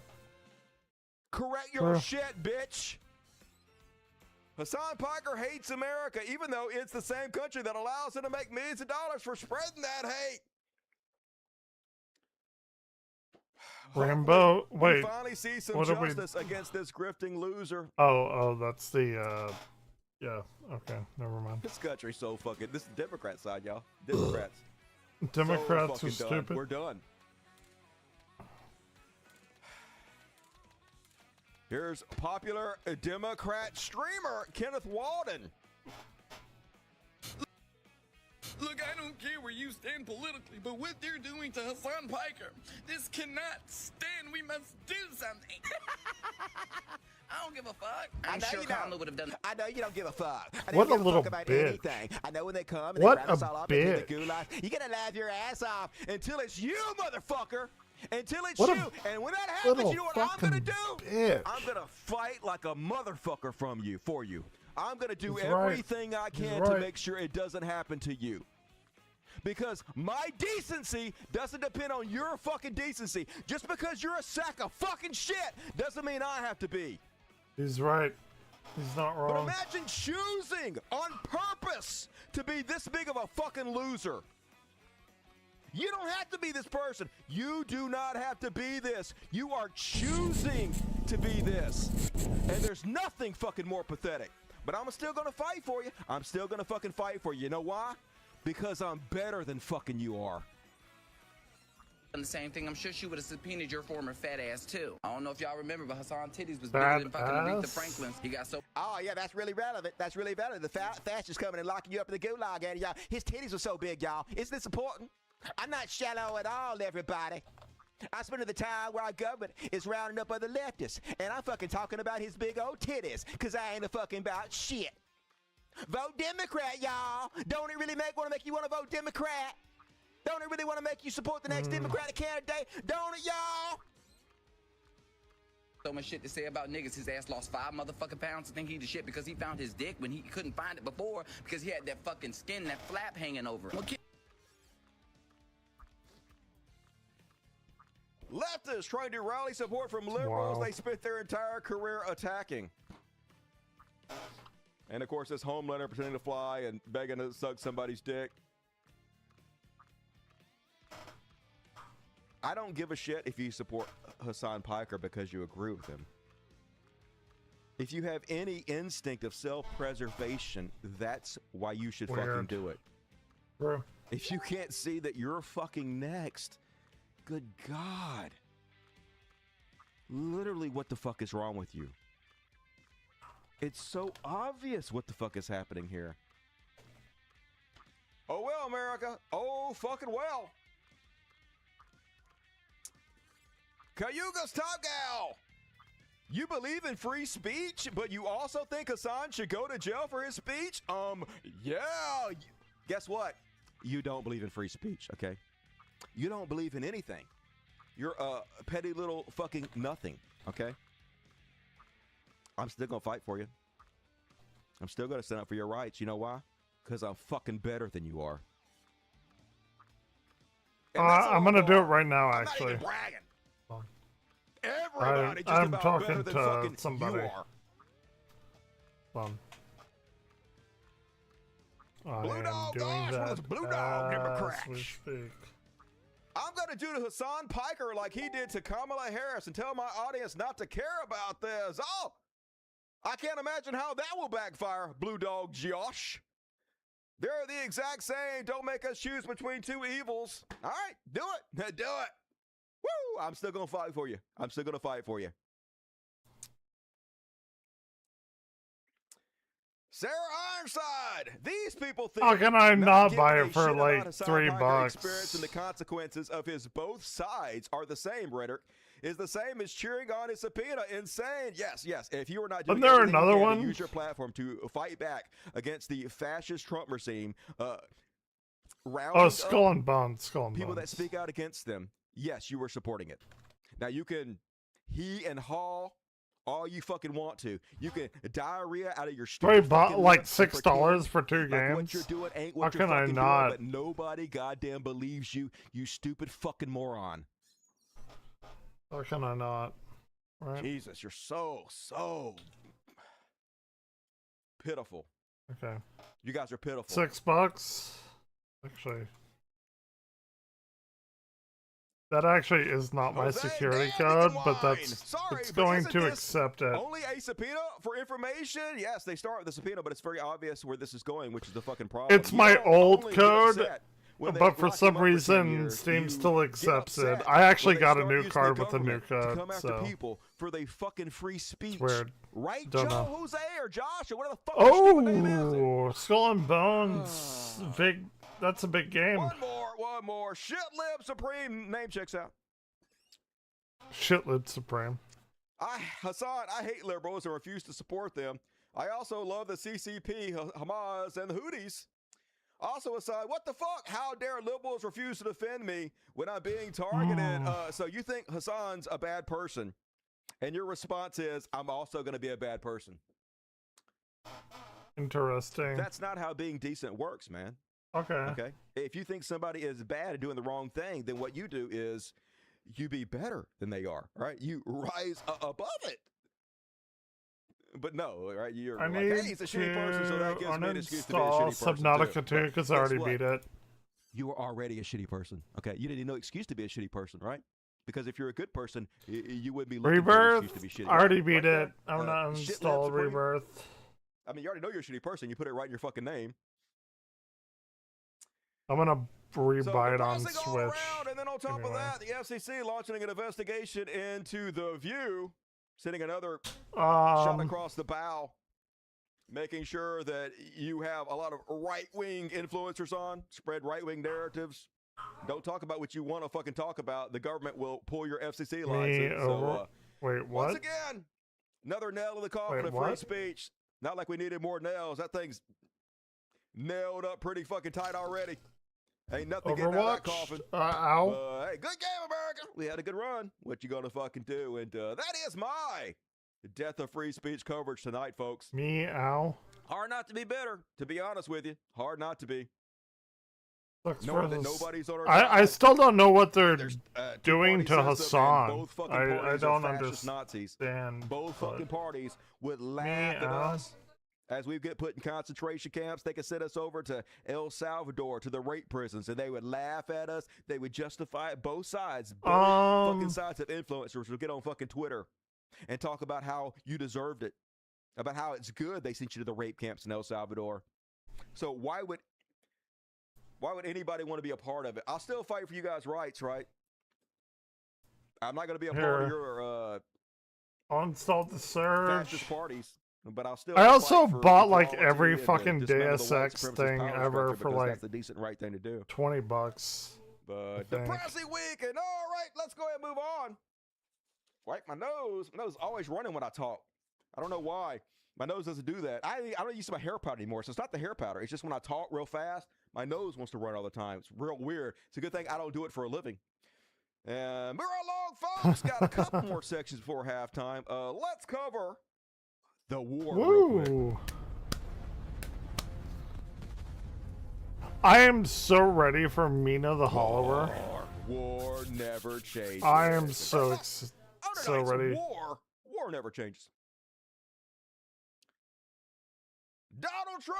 Correct your True. shit, bitch. Hassan Piker hates America, even though it's the same country that allows him to make millions of dollars for spreading that hate. Rainbow. We Wait. finally see some what are we- justice against this grifting loser. Oh, that's the. Yeah. Okay. Never mind. This country's so fucking. This is the Democrat side, y'all. Democrats. Democrats so are fucking done. stupid. We're done. Here's popular Democrat streamer Kenneth Walden. Look, I don't care where you stand politically, but what they're doing to Hassan Piker, this cannot stand. We must do something. I don't give a fuck. I'm sure Kamala would have done. I know you don't give a fuck. I know What you a give little fuck about bitch. anything. I know when they come and What they grab us a all up into bitch. the gulag, you're gonna laugh your ass off until it's you, motherfucker. Until it's What a you. And when that happens, little you know what I'm gonna fucking do? bitch. I'm gonna fight like a motherfucker for you. I'm gonna do He's right. everything I He's can to right. make sure it doesn't happen to you. Because my decency doesn't depend on your fucking decency. Just because you're a sack of fucking shit doesn't mean I have to be. He's right. He's not But wrong. imagine choosing on purpose to be this big of a fucking loser. You don't have to be this person. You do not have to be this. You are choosing to be this. And there's nothing fucking more pathetic. But I'm still gonna fight for you. I'm still gonna fucking fight for you. You know why? Because I'm better than fucking you are. And the same thing, I'm sure she would have subpoenaed your former fat ass too. I don't know if y'all remember, but Hassan Titties was Fat bigger than fucking Aretha ass? Franklin's. He got so. Oh, yeah, that's really relevant. That's really relevant. The fascists coming and locking you up in the gulag, and y'all. His titties were so big, y'all. Isn't this important? I'm not shallow at all, everybody. I spend the time where our government is rounding up other leftists, and I'm fucking talking about his big old titties, because I ain't a fucking about shit. Vote Democrat, y'all. Don't it really want to make you want to vote Democrat? Don't it really want to make you support the next Democratic candidate? Don't it, y'all? So much shit to say about niggas. His ass lost 5 motherfucking pounds to think he the shit because he found his dick when he couldn't find it before because he had that fucking skin, that flap hanging over him. Leftists trying to rally support from liberals they spent their entire career attacking. And of course, this Homelander pretending to fly and begging to suck somebody's dick. I don't give a shit if you support Hassan Piker because you agree with him. If you have any instinct of self-preservation, that's why you should fucking do it. Bro. If you can't see that you're fucking next, good God. Literally, what the fuck is wrong with you? It's so obvious what the fuck is happening here. Oh well, America. Oh fucking well. Cayuga's Top Gal. You believe in free speech, but you also think Hassan should go to jail for his speech? Yeah. Guess what? You don't believe in free speech, okay? You don't believe in anything. You're a petty little fucking nothing, okay? I'm still gonna fight for you. I'm still gonna stand up for your rights. You know why? Because I'm fucking better than you are. I'm gonna do it right now, actually. I'm not even bragging. Everybody just I'm about talking better than to fucking somebody. you are. I am doing that Blue Dog give a as crack. we speak. I'm going to do to Hassan Piker like he did to Kamala Harris and tell my audience not to care about this. Oh, I can't imagine how that will backfire, Blue Dog Josh. They're the exact same. Don't make us choose between two evils. All right, do it. Do it. Woo! I'm still going to fight for you. I'm still going to fight for you. Sarah Ironside. These people think. How can I not buy giving it a for shit like about Hassan $3? Piker experience and the consequences of his both sides are the same. Rhetoric is the same as cheering on his subpoena. Insane. Yes. If you were not doing Isn't there everything you another can one? to use your platform to fight back against the fascist Trump regime, Oh, Skull and Bones. Skull and people that Bones. speak out against them, yes, you were supporting it. Now you can he and haw all you fucking want to. You can diarrhea out of your stupid Wait, bought fucking like lips and $6 for 2 pretend like games? what you're doing ain't How what you're can I fucking not? doing, but nobody goddamn believes you, you stupid fucking moron. How can I not? Right. Jesus, you're so pitiful. Okay. You guys are pitiful. $6? Actually. That actually is not my security code, but it's going to accept it. Only a subpoena for information? Yes, they start with the subpoena, but it's very obvious where this is going, which is the fucking problem. It's my old code, but for some reason Steam still accepts it. I actually got a new card with a new code, come after so people for the fucking free speech. it's weird. Right, Don't Joe, know. Jose, or Josh, or whatever the fuck your stupid name is. Oh, Skull and Bones. Big. That's a big game. One more. Shit Lib Supreme name checks out. Shitlid Supreme. Hassan, I hate liberals and refuse to support them. I also love the CCP, Hamas, and the Houthis. Also, Hassan, what the fuck? How dare liberals refuse to defend me when I'm being targeted? So you think Hassan's a bad person, and your response is, I'm also going to be a bad person. Interesting. That's not how being decent works, man. Okay. If you think somebody is bad and doing the wrong thing, then what you do is you be better than they are, right? You rise above it. But no, right? You're I like, need hey, he's a shitty person, so that gives me an excuse to be a uninstall shitty person. Subnautica 2 too. because I Guess already what? beat it. You were already a shitty person. Okay, you didn't need no excuse to be a shitty person, right? Because if you're a good person, you wouldn't be looking for an excuse to be Rebirth. shitty. I already Right? beat Right it. there? I'm not Shit install Lab Supreme. Rebirth. I mean, you already know you're a shitty person. You put it right in your fucking name. I'm gonna rebuy So it on depressing all Switch. around, and then on top Anyway. of that, the FCC launching an investigation into The View, sending another Um, shot across the bow, making sure that you have a lot of right-wing influencers on, spread right-wing narratives. Don't talk about what you want to fucking talk about. The government will pull your FCC license. So, wait, once what? again, another nail in the coffin Wait, of free what? speech. Not like we needed more nails. That thing's nailed up pretty fucking tight already. Ain't nothing getting out of that coffin. Ow. Hey, good game, America. We had a good run. What you gonna fucking do? And that is my death of free speech coverage tonight, folks. Meow. Hard not to be bitter, to be honest with you. Hard not to be. Knowing that nobody's on our I still don't know what they're doing to two-party system, and Hassan. both fucking I parties don't are fascist understand. Nazis. Both fucking parties would laugh at us as we get put in concentration camps. They could send us over to El Salvador, to the rape prisons, and they would laugh at us. They would justify it. Both sides, both fucking sides of influencers would get on fucking Twitter and talk about how you deserved it, about how it's good they sent you to the rape camps in El Salvador. So why would anybody want to be a part of it? I'll still fight for you guys' rights, right? I'm not going to be a part of your uninstall the surge. fascist parties, but I'll still. I also fight for bought like equality every and fucking dismantle the white Deus Ex supremacist thing power ever structure for because like that's the decent right thing to do. $20. But I think. depressing week, and all right, let's go ahead and move on. Wipe my nose. My nose is always running when I talk. I don't know why. My nose doesn't do that. I don't use my hair powder anymore, so it's not the hair powder. It's just when I talk real fast, my nose wants to run all the time. It's real weird. It's a good thing I don't do it for a living. And move along, folks. Got a couple more sections before halftime. Let's cover the war real quick. I am so ready for Mina the Hollower. War never changes. I am so ready. War never changes. Donald Trump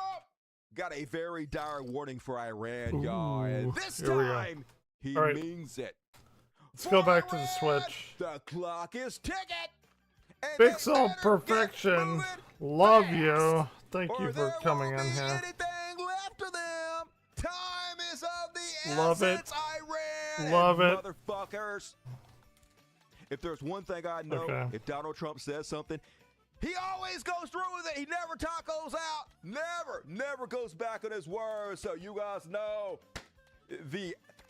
got a very dire warning for Iran, y'all. And this time, he means it. Let's go back to the Switch. The clock is ticking. Pixel Perfection. Love you. Thank you for coming in here. Left of them. Time is of the Love it. essence, Iran. Love it. Motherfuckers. If there's one thing I know, if Donald Trump says something, he always goes through with it. He never tacos out. Never goes back on his words. So you guys know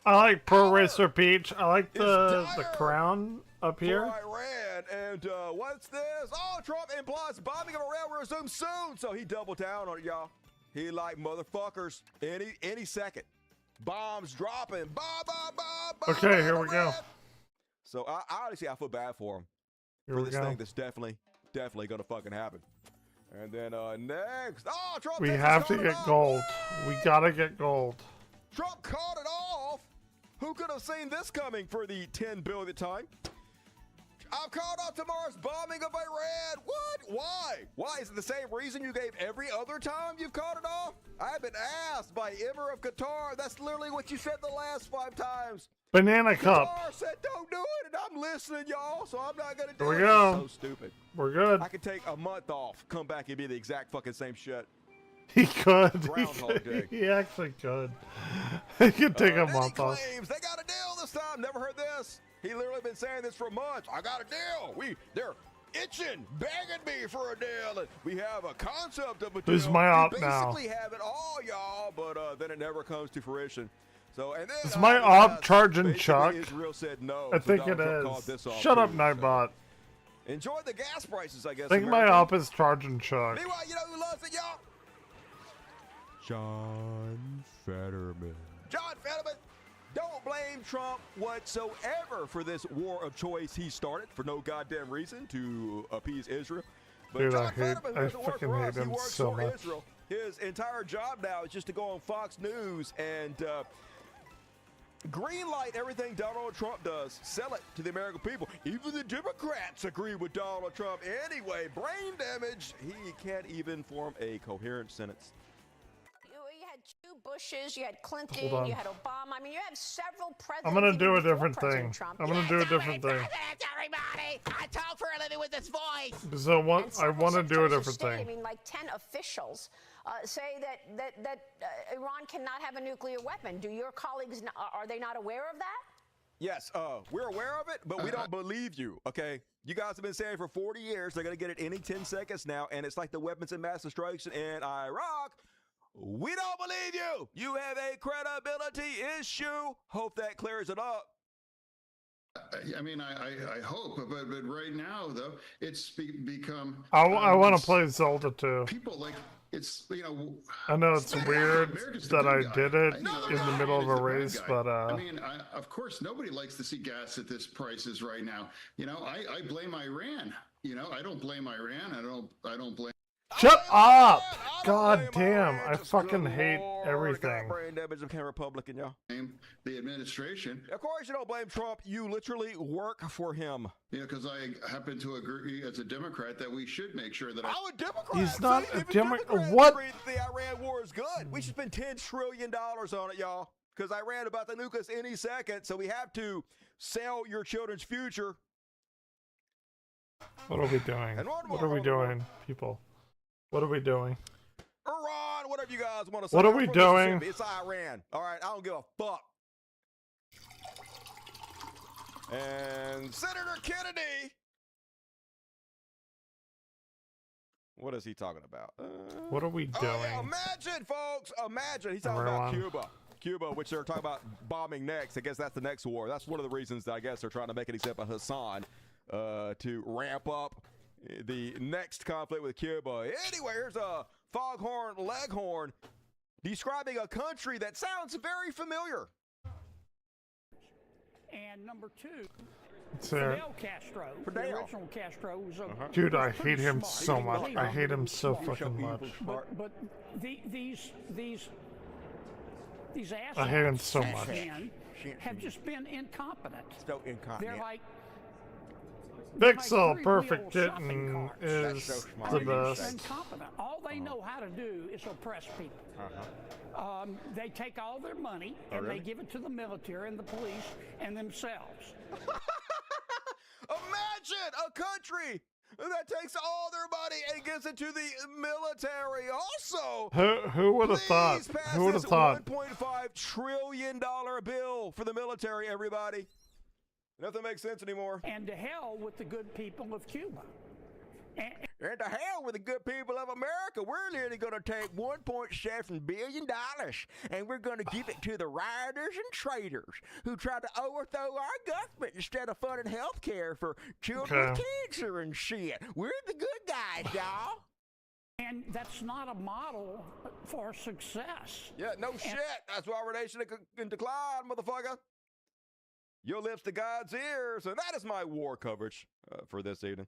I like Pro Racer Peach. I like the crown up here. For Iran. And what's this? Oh, Trump implies bombing of Iran will resume soon. So he doubled down on it, y'all. He like motherfuckers any second. Bombs dropping. Bomb. Okay, here we go. So I honestly, I feel bad for him. Here for we this go. thing that's definitely gonna fucking happen. And then next, Trump. We have to get gold. We gotta get gold. Trump called it off. Who could have seen this coming for the 10 billionth time? I've called off tomorrow's bombing of Iran. What? Why? Why? Is it the same reason you gave every other time you've called it off? I've been asked by Emir of Qatar. That's literally what you said the last 5 times. Banana cup. Qatar said don't do it, and I'm listening, y'all, so I'm not going to do Here it. we go. It's so stupid. We're good. I could take a month off, come back, and be the exact fucking same shit. He could. Groundhog Day. He actually could. He could take a month off. Claims they got a deal this time. Never heard this. He literally been saying this for months. I got a deal. They're itching, begging me for a deal. And we have a concept of a deal. Who's my op we now? basically have it all, y'all, but then it never comes to fruition. So and then Is my op charging basically Chuck? Israel said no. I so think it Donald Trump called is. this off Shut up, too, Nightbot. Enjoy the gas prices, I guess. I think my America. op is charging Chuck. Meanwhile, you know who loves it, y'all? John Fetterman. John Fetterman. Don't blame Trump whatsoever for this war of choice he started for no goddamn reason to appease Israel. But Dude, John I Fetterman doesn't work fucking for hate us. He him works so for much. Israel. His entire job now is just to go on Fox News and greenlight everything Donald Trump does. Sell it to the American people. Even the Democrats agree with Donald Trump. Anyway, brain damage. He can't even form a coherent sentence. You had 2 Bushes, you had Hold Clinton, on. you had Obama. I mean, you have several presidents. I'm gonna even do a before different President thing. Trump. I'm gonna do a different thing. Everybody, I talk for a living with this voice. So And I want to do a secretaries of different state, I thing. mean, like 10 officials say that Iran cannot have a nuclear weapon. Do your colleagues are they not aware of that? Yes, we're aware of it, but we don't believe you, okay? You guys have been saying for 40 years they're going to get it any 10 seconds now, and it's like the weapons of mass destruction in Iraq. We don't believe you. You have a credibility issue. Hope that clears it up. I mean, I hope, but right now though, it's become. I want to play Zelda too. People like it's I know it's weird that I did it in the middle of a race, but I mean, of course, nobody likes to see gas at this prices right now. I blame Iran. I don't blame Iran. I don't blame. Shut up! God damn, I fucking hate everything. Brain damage became Republican, y'all. The administration. Of course, you don't blame Trump. You literally work for him. Yeah, because I happen to agree as a Democrat that we should make sure that. I'm a Democrat. He's not a Democrat. What? The Iran war is good. We should spend $10 trillion on it, y'all. Because Iran about to nuke us any second, so we have to sell your children's future. What are we doing? What are we doing, people? What are we doing? Iran, whatever you guys want to say. What are we doing? It's Iran. All right, I don't give a fuck. And Senator Kennedy. What is he talking about? What are we doing? Oh, yeah, imagine, folks. Imagine. He's talking about Cuba. Cuba, which they're talking about bombing next. I guess that's the next war. That's one of the reasons that I guess they're trying to make it except for Hassan to ramp up the next conflict with Cuba. Anyway, here's a Foghorn Leghorn describing a country that sounds very familiar. And number two, Fidel Fidel Castro, the original Castro, was a dude, I hate him so much. I hate him so fucking much. But these assholes, I hate him so much. Have just been incompetent. So incompetent. They're like Pixel Perfect Kitten is the best. Incompetent. All they know how to do is oppress people. They take all their money and they give it to the military and the police and themselves. Imagine a country that takes all their money and gives it to the military. Also, who would have thought? Who would have thought? $1.5 trillion bill for the military. Everybody, nothing makes sense anymore. And to hell with the good people of Cuba. And to hell with the good people of America. We're literally going to take $1.7 billion and we're going to give it to the rioters and traitors who try to overthrow our government instead of funding health care for children with cancer and shit. We're the good guys, y'all. And that's not a model for success. Yeah, no shit. That's why our nation in decline, motherfucker. Your lips to God's ears. And that is my war coverage for this evening.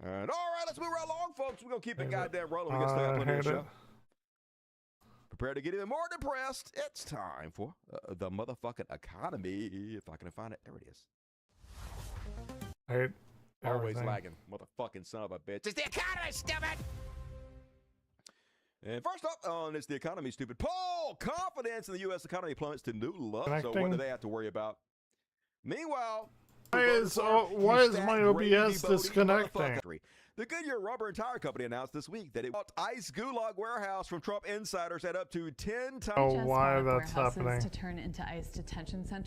And all right, let's move right along, folks. We're going to keep it goddamn rolling. We got plenty of show. Prepare to get even more depressed. It's time for the motherfucking economy. If I can find it, there it is. I hate always lagging. Motherfucking son of a bitch. It's the economy, stupid! And first up on is the economy, stupid poll. Confidence in the U.S. economy plummets to new lows. So what do they have to worry about? Meanwhile, why is my OBS disconnecting? The Goodyear Rubber and Tire Company announced this week that it bought ICE Gulag warehouse from Trump insiders at up to 10 times. Oh, why that's happening? To turn into ICE detention centers.